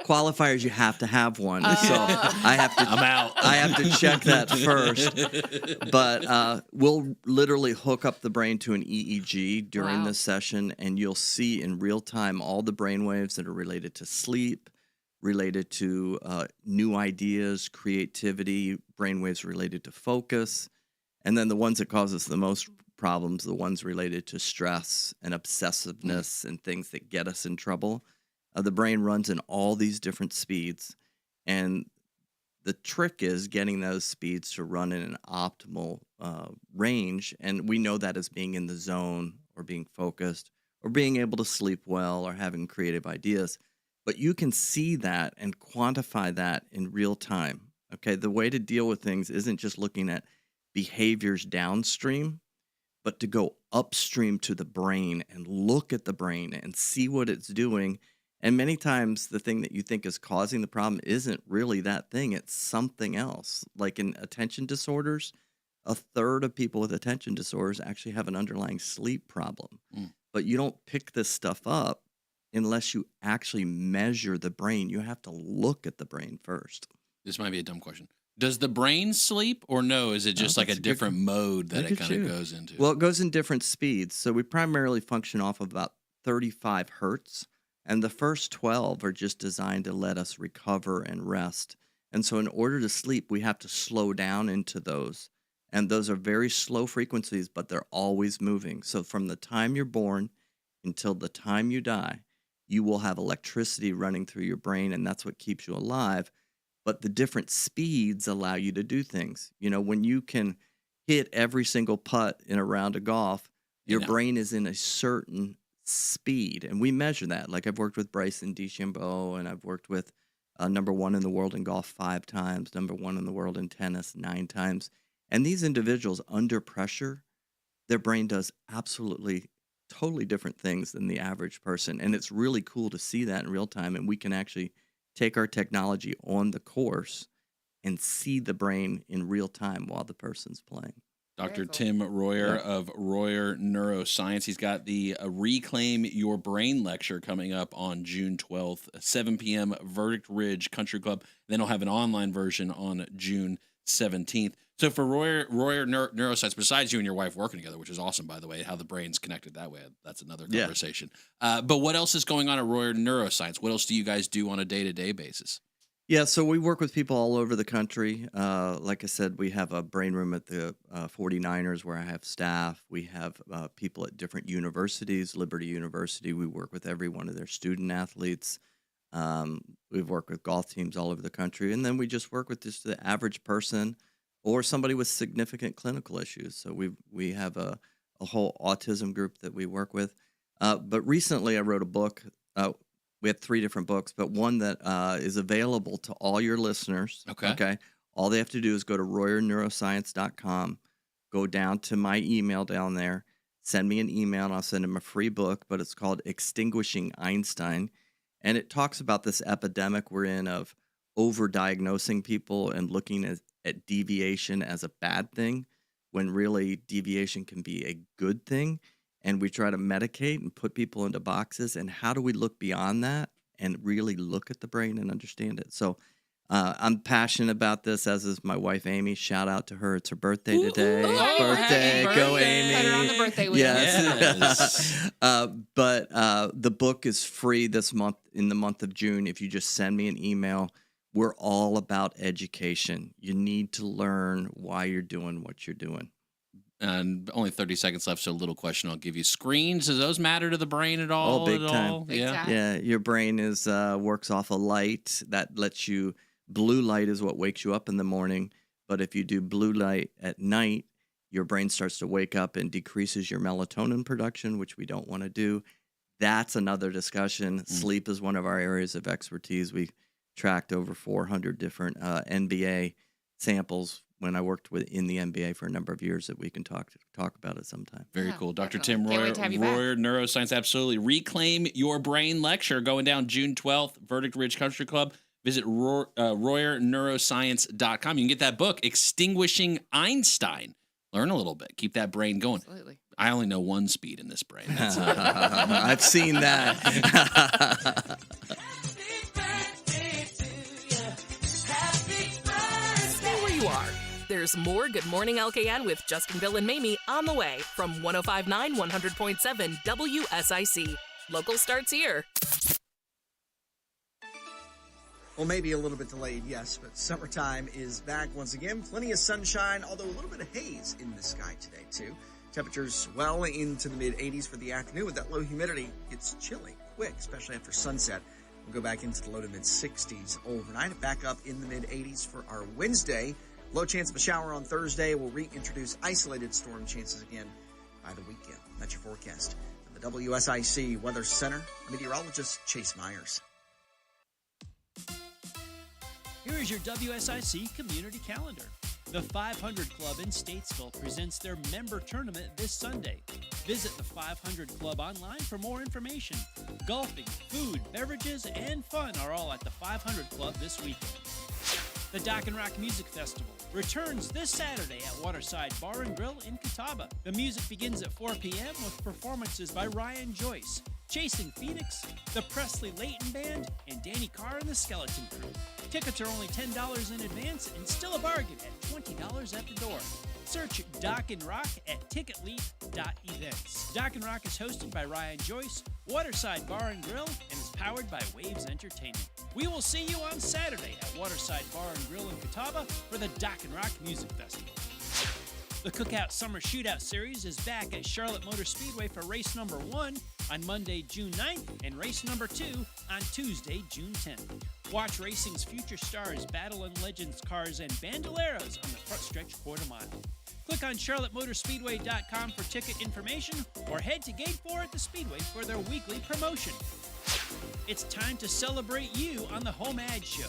Qualifiers, you have to have one. So I have to. I'm out. I have to check that first. But we'll literally hook up the brain to an EEG during this session, and you'll see in real time all the brain waves that are related to sleep, related to new ideas, creativity, brainwaves related to focus, and then the ones that cause us the most problems, the ones related to stress and obsessiveness and things that get us in trouble. The brain runs in all these different speeds, and the trick is getting those speeds to run in an optimal range, and we know that as being in the zone or being focused or being able to sleep well or having creative ideas. But you can see that and quantify that in real time. Okay, the way to deal with things isn't just looking at behaviors downstream, but to go upstream to the brain and look at the brain and see what it's doing. And many times the thing that you think is causing the problem isn't really that thing. It's something else. Like in attention disorders, a third of people with attention disorders actually have an underlying sleep problem. But you don't pick this stuff up unless you actually measure the brain. You have to look at the brain first. This might be a dumb question. Does the brain sleep or no? Is it just like a different mode that it kind of goes into? Well, it goes in different speeds. So we primarily function off of about 35 hertz. And the first 12 are just designed to let us recover and rest. And so in order to sleep, we have to slow down into those. And those are very slow frequencies, but they're always moving. So from the time you're born until the time you die, you will have electricity running through your brain, and that's what keeps you alive. But the different speeds allow you to do things. You know, when you can hit every single putt in a round of golf, your brain is in a certain speed, and we measure that. Like I've worked with Bryson DeChambeau, and I've worked with number 1 in the world in golf 5 times, number 1 in the world in tennis 9 times. And these individuals, under pressure, their brain does absolutely totally different things than the average person. And it's really cool to see that in real time. And we can actually take our technology on the course and see the brain in real time while the person's playing. Dr. Tim Royer of Royer Neuroscience. He's got the Reclaim Your Brain lecture coming up on June 12th, 7 p.m., VerdictRidge Country Club. Then he'll have an online version on June 17th. So for Royer Neuroscience, besides you and your wife working together, which is awesome, by the way, how the brain's connected that way, that's another conversation. But what else is going on at Royer Neuroscience? What else do you guys do on a day-to-day basis? Yeah, so we work with people all over the country. Like I said, we have a brain room at the 49ers where I have staff. We have people at different universities, Liberty University. We work with every one of their student athletes. We've worked with golf teams all over the country. And then we just work with just the average person or somebody with significant clinical issues. So we have a whole autism group that we work with. But recently I wrote a book. We have 3 different books, but one that is available to all your listeners. Okay. All they have to do is go to RoyerNeuroscience.com, go down to my email down there, send me an email, and I'll send them a free book, but it's called Extinguishing Einstein. And it talks about this epidemic we're in of overdiagnosing people and looking at deviation as a bad thing, when really deviation can be a good thing. And we try to medicate and put people into boxes. And how do we look beyond that and really look at the brain and understand it? So I'm passionate about this, as is my wife, Amy. Shout out to her. It's her birthday today. Birthday. Go, Amy. Put her on the birthday wheel. Yes. But the book is free this month, in the month of June. If you just send me an email, we're all about education. You need to learn why you're doing what you're doing. And only 30 seconds left, so a little question I'll give you. Screens, does those matter to the brain at all? Oh, big time. Big time. Yeah, your brain is works off of light. That lets you, blue light is what wakes you up in the morning. But if you do blue light at night, your brain starts to wake up and decreases your melatonin production, which we don't want to do. That's another discussion. Sleep is one of our areas of expertise. We tracked over 400 different NBA samples when I worked in the NBA for a number of years, that we can talk about it sometime. Very cool. Dr. Tim Royer, Royer Neuroscience, absolutely. Reclaim Your Brain lecture going down June 12th, VerdictRidge Country Club. Visit RoyerNeuroscience.com. You can get that book, Extinguishing Einstein. Learn a little bit. Keep that brain going. Absolutely. I only know one speed in this brain. That's I've seen that. Stay where you are. There's more Good Morning LKN with Justin, Bill, and Mamie on the way from 105.9, 100.7 WSIC. Local starts here. Well, maybe a little bit delayed, yes, but summertime is back once again. Plenty of sunshine, although a little bit of haze in the sky today, too. Temperatures well into the mid-80s for the afternoon. With that low humidity, it's chilly quick, especially after sunset. We'll go back into the low to mid-60s overnight. Back up in the mid-80s for our Wednesday. Low chance of a shower on Thursday. We'll reintroduce isolated storm chances again by the weekend. That's your forecast. From the WSIC Weather Center, meteorologist Chase Myers. Here is your WSIC community calendar. The 500 Club in Statesville presents their member tournament this Sunday. Visit the 500 Club online for more information. Golfing, food, beverages, and fun are all at the 500 Club this weekend. The Dock and Rock Music Festival returns this Saturday at Waterside Bar and Grill in Catawba. The music begins at 4 p.m. with performances by Ryan Joyce, Chasing Phoenix, the Presley Layton Band, and Danny Carr and the Skeleton Crew. Tickets are only $10 in advance and still a bargain at $20 at the door. Search Dock and Rock at ticketleap.events. Dock and Rock is hosted by Ryan Joyce, Waterside Bar and Grill, and is powered by Waves Entertainment. We will see you on Saturday at Waterside Bar and Grill in Catawba for the Dock and Rock Music Festival. The Cookout Summer Shootout Series is back at Charlotte Motor Speedway for race number 1 on Monday, June 9th, and race number 2 on Tuesday, June 10th. Watch racing's future stars battle in Legends cars and bandoleros on the front stretch quarter mile. Click on charlottemotorspeedway.com for ticket information or head to Gate 4 at the Speedway for their weekly promotion. It's time to celebrate you on the Home Ad Show.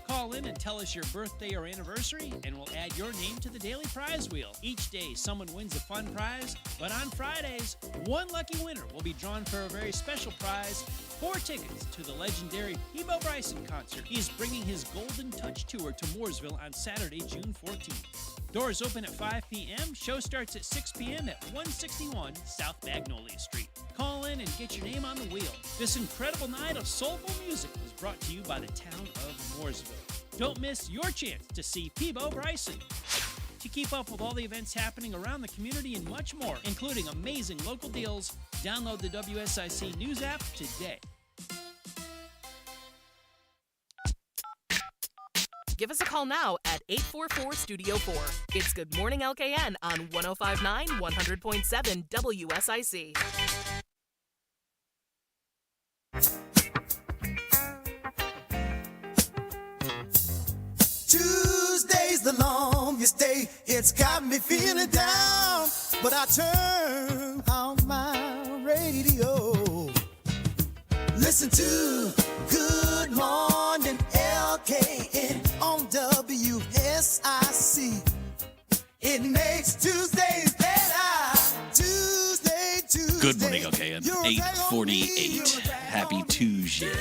Call in and tell us your birthday or anniversary, and we'll add your name to the daily prize wheel. Each day, someone wins a fun prize, but on Fridays, one lucky winner will be drawn for a very special prize: 4 tickets to the legendary Peebo Bryson concert. He is bringing his Golden Touch Tour to Mooresville on Saturday, June 14th. Doors open at 5 p.m. Show starts at 6 p.m. at 161 South Magnolia Street. Call in and get your name on the wheel. This incredible night of soulful music is brought to you by the town of Mooresville. Don't miss your chance to see Peebo Bryson. To keep up with all the events happening around the community and much more, including amazing local deals, download the WSIC News app today. Give us a call now at 844-STUDIO-4. It's Good Morning LKN on 105.9, 100.7 WSIC. Tuesday's the longest day. It's got me feeling down, but I turn on my radio. Listen to Good Morning LKN on WSIC. It makes Tuesdays better. Tuesday. Good morning, LKN. 8:48. Happy Tuesday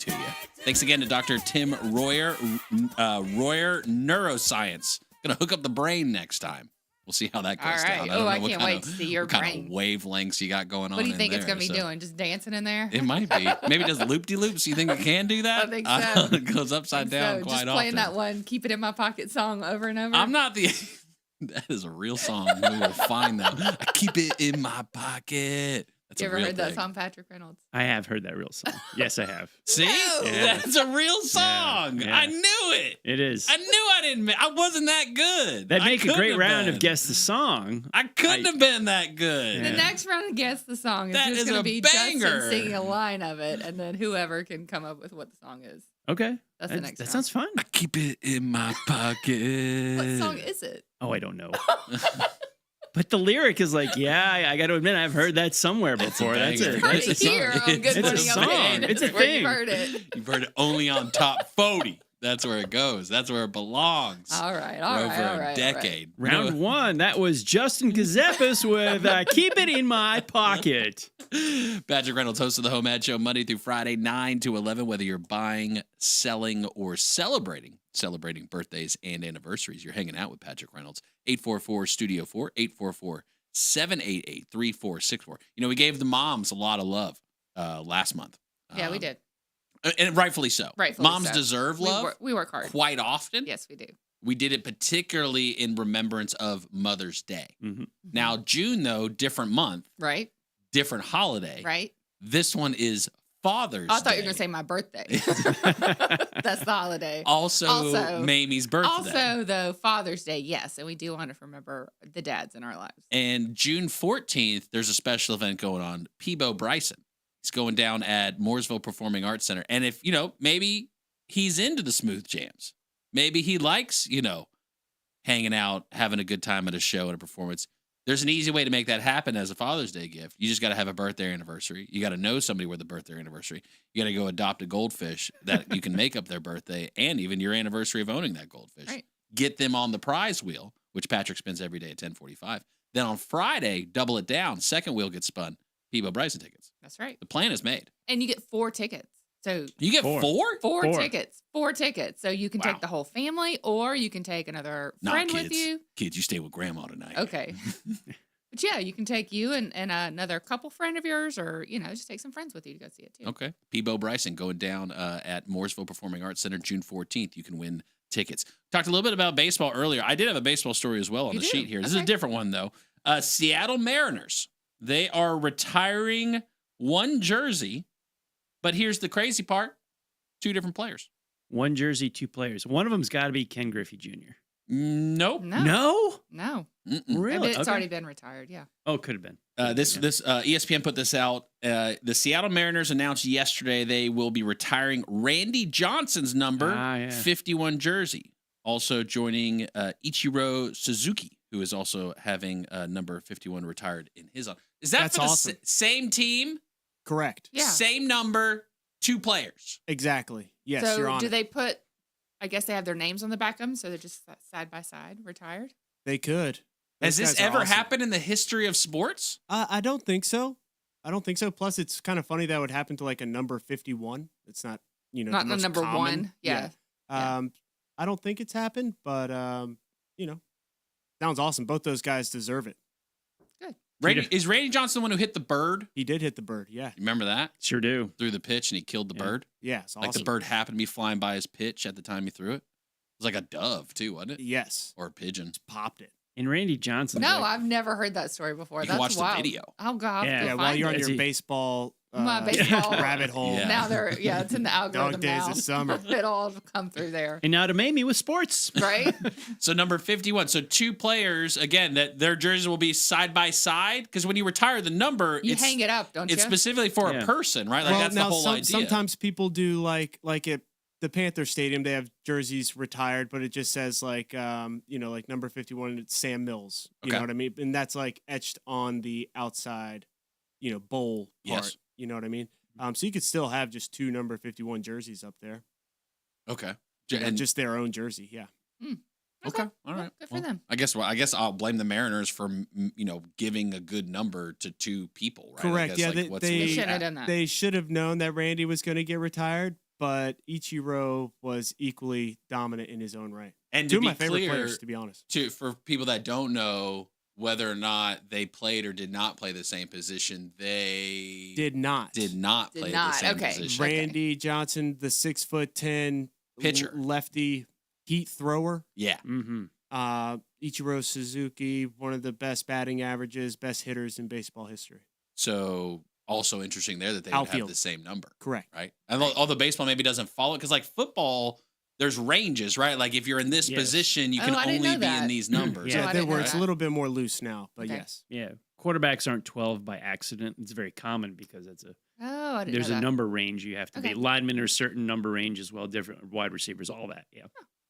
to you. Thanks again to Dr. Tim Royer, RoyerNeuroscience. Gonna hook up the brain next time. We'll see how that goes All right. down. I can't wait to see your what kind brain. of wavelengths you got going on. What do you think in it's there, going to be doing? Just dancing in there? It might be. Maybe it does loop-de-loops. You think it can do that? I think so. It goes upside down quite just often. playing that one, Keep It in My Pocket song over and over. I'm not the... That is a real song. We will find that. I keep it in my pocket. That's you a ever real heard thing. that song, Patrick Reynolds? I have heard that real song. Yes, I have. See? Yeah. That's a real song. Yeah. I knew it. It is. I knew I wasn't that good. That'd make a great round been. of Guess the Song. I couldn't have been that good. The next round of Guess the Song is That just is going to a be banger. Justin singing a line of it, and then whoever can come up with what the song is. Okay. That's the next That round. sounds fun. I keep it in my pocket. What song is it? Oh, I don't know. But the lyric is like, I got to admit, I've heard that somewhere before. That's banger. it. Heard That's a it here song. on Good It's a Morning song. LKN. It's a That's where thing. you've heard it. You've heard it only on Top 40. That's where it goes. That's where it belongs. All right, For over a decade. Round one, that was Justin Ckezepis with Keep It in My Pocket. Patrick Reynolds, host of the Home Ad Show, Monday through Friday, 9 to 11, whether you're buying, selling, or celebrating birthdays and anniversaries. You're hanging out with Patrick Reynolds. 844-STUDIO-4, 844-788-3464. You know, we gave the moms a lot of love last month. Yeah, we did. And rightfully so. Rightfully Moms so. deserve love. We work hard. Quite often. Yes, we do. We did it particularly in remembrance of Mother's Day. Mm-hmm. Now, June, though, different month. Right. Different holiday. Right. This one is Father's I thought you Day. were going to say my birthday. That's the holiday. Also, Mamie's birthday. Also, though, Father's Day, yes. And we do want to remember the dads in our lives. And June 14th, there's a special event going on. Peebo Bryson. He's going down at Mooresville Performing Arts Center. And if, maybe he's into the smooth jams. Maybe he likes, hanging out, having a good time at a show and a performance. There's an easy way to make that happen as a Father's Day gift. You just got to have a birthday anniversary. You got to know somebody with a birthday anniversary. You got to go adopt a goldfish that you can make up their birthday and even your anniversary of owning that goldfish. Right. Get them on the prize wheel, which Patrick spins every day at 10:45. Then on Friday, double it down. Second wheel gets spun. Peebo Bryson tickets. That's right. The plan is made. And you get 4 tickets. So You get four? Four tickets. 4 tickets. So you can take the whole family or you can take another friend with you. Kids, you stay with grandma tonight. Okay. But yeah, you can take you and another couple friend of yours or, just take some friends with you to go see it too. Okay. Peebo Bryson going down at Mooresville Performing Arts Center June 14th. You can win tickets. Talked a little bit about baseball earlier. I did have a baseball story as well on the sheet here. This is a different one, though. Seattle Mariners. They are retiring one jersey, but here's the crazy part. 2 different players. One jersey, 2 players. One of them's got to be Ken Griffey Jr. Nope. No? No. Really? It's Okay. already been retired, yeah. Oh, could have been. This ESPN put this out. The Seattle Mariners announced yesterday they will be retiring Randy Johnson's number 51 jersey. Also joining Ichiro Suzuki, who is also having number 51 retired in his own. Is that That's for the awesome. same team? Correct. Yeah. Same number, 2 players. Exactly. Yes, so you're on do it. they put, I guess they have their names on the back of them, so they're just side by side, retired? They could. Has Those this guys are ever awesome. happened in the history of sports? I don't think so. Plus, it's kind of funny that would happen to like a number 51. It's not, Not the the most number common. 1. Yeah. I don't think it's happened, but sounds awesome. Both those guys deserve it. Is Randy Johnson the one who hit the bird? He did hit the bird. Yeah. You remember that? Sure do. Threw the pitch and he killed the bird. Yeah, it's Like the awesome. bird happened to be flying by his pitch at the time he threw it. It was like a dove too, wasn't it? Yes. Or a pigeon. Popped it. And Randy Johnson. No, I've never heard that story before. You That's can watch the wild. video. Oh, God. Yeah, while you're on your baseball, My baseball rabbit hole. Now it's in the algorithm Dog days now. of summer. It'll all come through there. And now to Mamie with sports. Right? So number 51. So 2 players, again, that their jerseys will be side by side. Because when you retire the number, You it's hang it up, don't It's you? specifically for a person, right? Like Well, that's now the whole idea. sometimes people do like at the Panther Stadium, they have jerseys retired, but it just says like like number 51, it's Sam Mills. You know Okay. what I mean? And that's like etched on the outside, bowl part. Yes. You know what I mean? So you could still have just 2 number 51 jerseys up there. Okay. And just their own jersey. Yeah. Okay. All right. Good for them. I guess I'll blame the Mariners for giving a good number to 2 people, right? I Correct. guess, Yeah. like, what's They with shouldn't have that? done that. They should have known that Randy was going to get retired, but Ichiro was equally dominant in his own right. And 2 to of be my favorite clear, players, to be honest. For people that don't know whether or not they played or did not play the same position, they Did not play the same position. Randy Johnson, the 6'10" Pitcher. lefty heat thrower. Yeah. Mm-hmm. Ichiro Suzuki, one of the best batting averages, best hitters in baseball history. So also interesting there that they would have Outfield. the same number. Correct. Right. And although baseball maybe doesn't follow it, because like football, there's ranges, right? Like if you're in this Yes. position, you Oh, can I didn't only know be in that. these numbers. Yeah, I didn't know it's a that. little bit more loose now, but Okay. yes. Yeah. Quarterbacks aren't 12 by accident. It's very common because it's Oh, I didn't there's know a that. number range you have to Okay. be. Linemen are a certain number range as well, different wide receivers, all that. Yeah.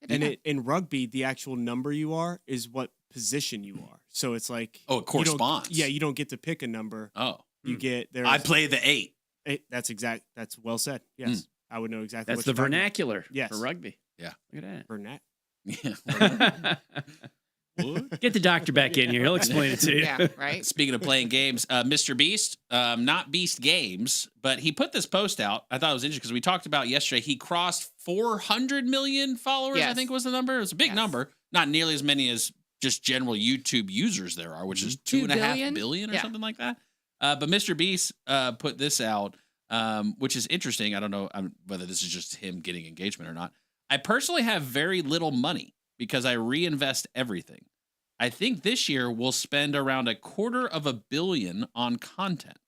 And in rugby, the actual number you are is what position you are. So it's like Oh, it you don't- corresponds. Yeah, you don't get to pick a number. Oh. You get there. I play the 8. That's well said. Yes, I would know exactly. That's what the you're talking about. vernacular Yes. for rugby. Yeah. Look at Vernac. Yeah. that. Get the doctor back in here. He'll explain it to you. Yeah, right? Speaking of playing games, Mr. Beast, not Beast Games, but he put this post out. I thought it was interesting because we talked about yesterday. He crossed 400 million followers, I Yes. think was the number. It was a big Yes. number. Not nearly as many as just general YouTube users there are, which is 2 2.5 billion or Yeah. something like that. But Mr. Beast put this out, which is interesting. I don't know whether this is just him getting engagement or not. I personally have very little money because I reinvest everything. I think this year we'll spend around $250 million on content.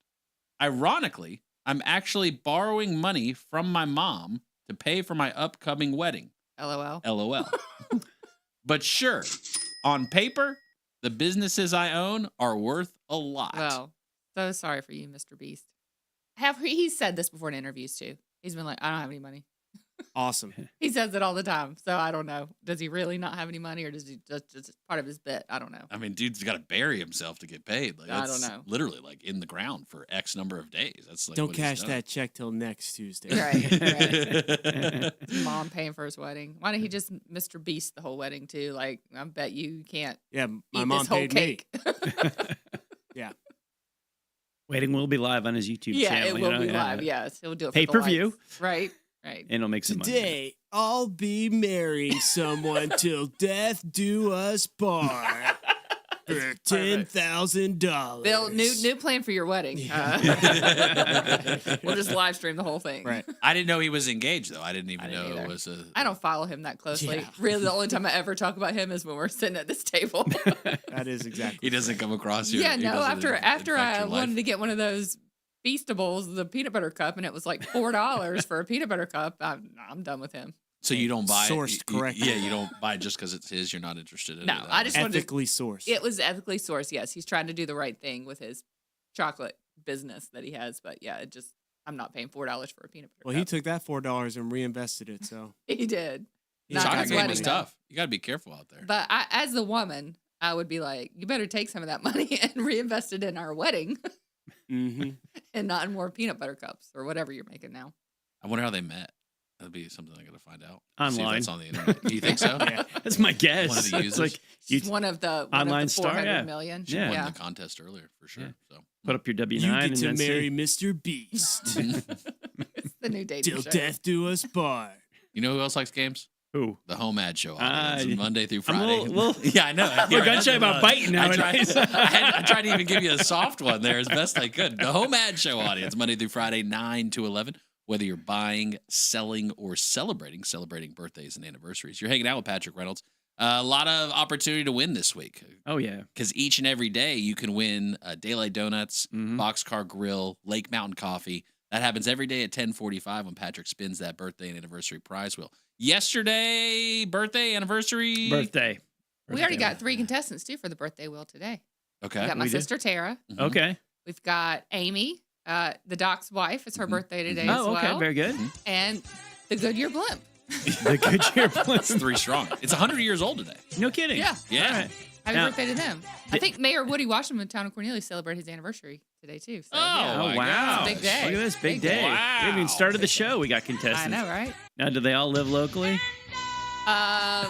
Ironically, I'm actually borrowing money from my mom to pay for my upcoming wedding. LOL. LOL. But sure, on paper, the businesses I own are worth a lot. Well, so sorry for you, Mr. Beast. He's said this before in interviews too. He's been like, I don't have any money. Awesome. He says it all the time. So I don't know. Does he really not have any money, or does he just part of his bit? I don't know. I mean, dude's got to bury himself to get paid. Like, I that's don't know. Literally, like in the ground for X number of days. That's like Don't what he's cash done. that check till next Tuesday. Right. His mom paying for his wedding. Why don't he just Mr. Beast the whole wedding too? Like, I bet you can't. Yeah, my eat mom this whole paid cake. me. Yeah. Wedding will be live on his YouTube Yeah, channel. it will be live. Yes, he'll do it for the Pay-per-view. likes. Right. Right. And it'll make some money. Today, I'll be marrying someone till death do us part for $10,000. Bill, new plan for your wedding. We'll just live stream the whole thing. Right. I didn't know he was engaged though. I didn't even know either. it was a. I don't follow him that closely. Yeah. Really, the only time I ever talk about him is when we're sitting at this table. That is exactly. He doesn't come across your. Yeah, he no. doesn't After infect I your wanted life. to get one of those Feastables, the peanut butter cup, and it was like $4 for a peanut butter cup. I'm done with him. So you don't buy Sourced correctly. Yeah, you don't buy it just because it's his. You're not interested in it. No, at I all. just wanted to- Ethically sourced. It was ethically sourced. Yes, he's trying to do the right thing with his chocolate business that he has. But yeah, I'm not paying $4 for a peanut butter Well, cup. he took that $4 and reinvested it. So He did. Yeah. Not Chocolate his game wedding, is though. tough. You got to be careful out there. But as the woman, I would be like, you better take some of that money and reinvest it in our wedding mm-hmm. and not in more peanut butter cups or whatever you're making now. I wonder how they met. That'd be something I got to find out. See if Online. that's on the internet. Do you think so? Yeah. That's my guess. One of the It's users. like She's one of the online of the star, 400 yeah. million. She Yeah. won the contest earlier for sure. Yeah. So put up your W9 You and get to then marry see. Mr. Beast It's the new dating till show. death do us part. you know who else likes games? Who? The Home Ad Show audience, Monday through I'm a Friday. little- yeah, I know. We're gun shy about biting nowadays. I tried to even give you a soft one there as best I could. The Home Ad Show audience, Monday through Friday, 9 to 11. Whether you're buying, selling, or celebrating birthdays and anniversaries. You're hanging out with Patrick Reynolds. A lot of opportunity to win this week. Oh, yeah. Because each and every day you can win Daylight Donuts, Boxcar Grill, Lake Mountain Coffee. That happens every day at 10:45 when Patrick spins that birthday and anniversary prize wheel. Yesterday, birthday, anniversary. Birthday. We already got 3 contestants too for the birthday wheel today. Okay. We got my We did? sister Tara. Okay. We've got Amy, the doc's wife. It's her birthday today as Oh, okay. well. Very good. And the Goodyear blimp. The Goodyear blimp. That's 3 strong. It's 100 years old today. No kidding. Yeah. Yeah. All right. Happy Now- birthday to them. I think Mayor Woody Washington, town of Cornelius, celebrated his anniversary today too. So, yeah. Oh, my wow. gosh. Big day. Look at this. Big day. Wow. We haven't even started the show. We got contestants. I know, right? Now, do they all live locally?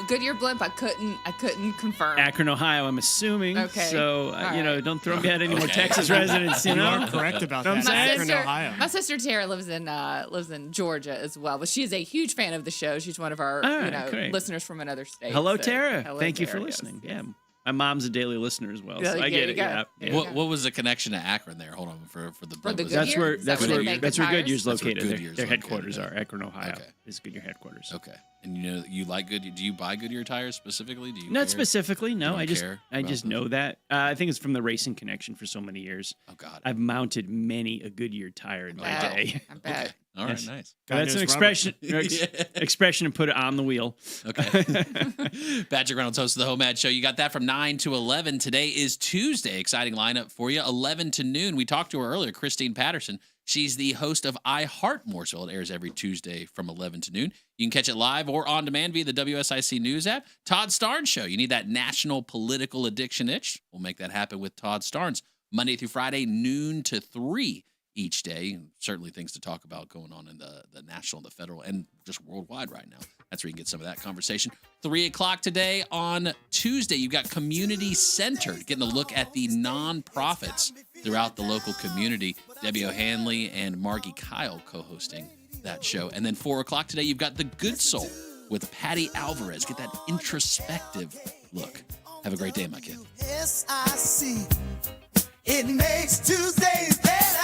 Goodyear blimp. I couldn't confirm. Akron, Ohio, I'm assuming. Okay. So, All you know, right. don't throw me out any more Okay. Texas residents, you You know? are correct about Know what that. I'm saying? Akron, Ohio. My sister Tara lives in Georgia as well, but she is a huge fan of the show. She's one of our All right, great. listeners from another state. Hello, so- Tara. hello, Thank you for Tara, yes. listening. Yeah. My mom's a daily listener as well, Yeah, so I there get you it. go. Yeah. There yeah. you What was the connection to Akron there? Hold on for the For the was- That's Goodyear? where Is that where they make the that's where tires? Goodyear's That's where located. Goodyear's Their located, headquarters yeah. are Akron, Ohio. Okay. Is Goodyear headquarters. Okay. And you know you like Goodyear? Do you buy Goodyear tires specifically? Do you Not care? specifically, no. You don't I just care I about just them? know that. I think it's from the racing connection for so many years. Oh God. I've mounted many a Goodyear tire in my Wow. day. I bet. Okay. All right. Yes. Nice. That's an knows rubber. expression expression and put it on the wheel. Okay. Patrick Reynolds, host of the Home Ad Show. You got that from 9 to 11. Today is Tuesday. Exciting lineup for you. 11 to noon. We talked to her earlier, Christine Patterson. She's the host of I Heart Mooresville. It airs every Tuesday from 11 to noon. You can catch it live or on demand via the WSIC News app. Todd Starnes Show. You need that national political addiction itch? We'll make that happen with Todd Starnes. Monday through Friday, noon to 3 each day. And certainly things to talk about going on in the national, the federal, and just worldwide right now. That's where you can get some of that conversation. 3 o'clock today on Tuesday, you've got Community Centered, getting a look at the nonprofits throughout the local community. Debbie O'Hanley and Margie Kyle co-hosting that show. And then 4 o'clock today, you've got The Good Soul with Patty Alvarez. Get that introspective look. Have a great day, my kid. SIC. It makes Tuesdays better.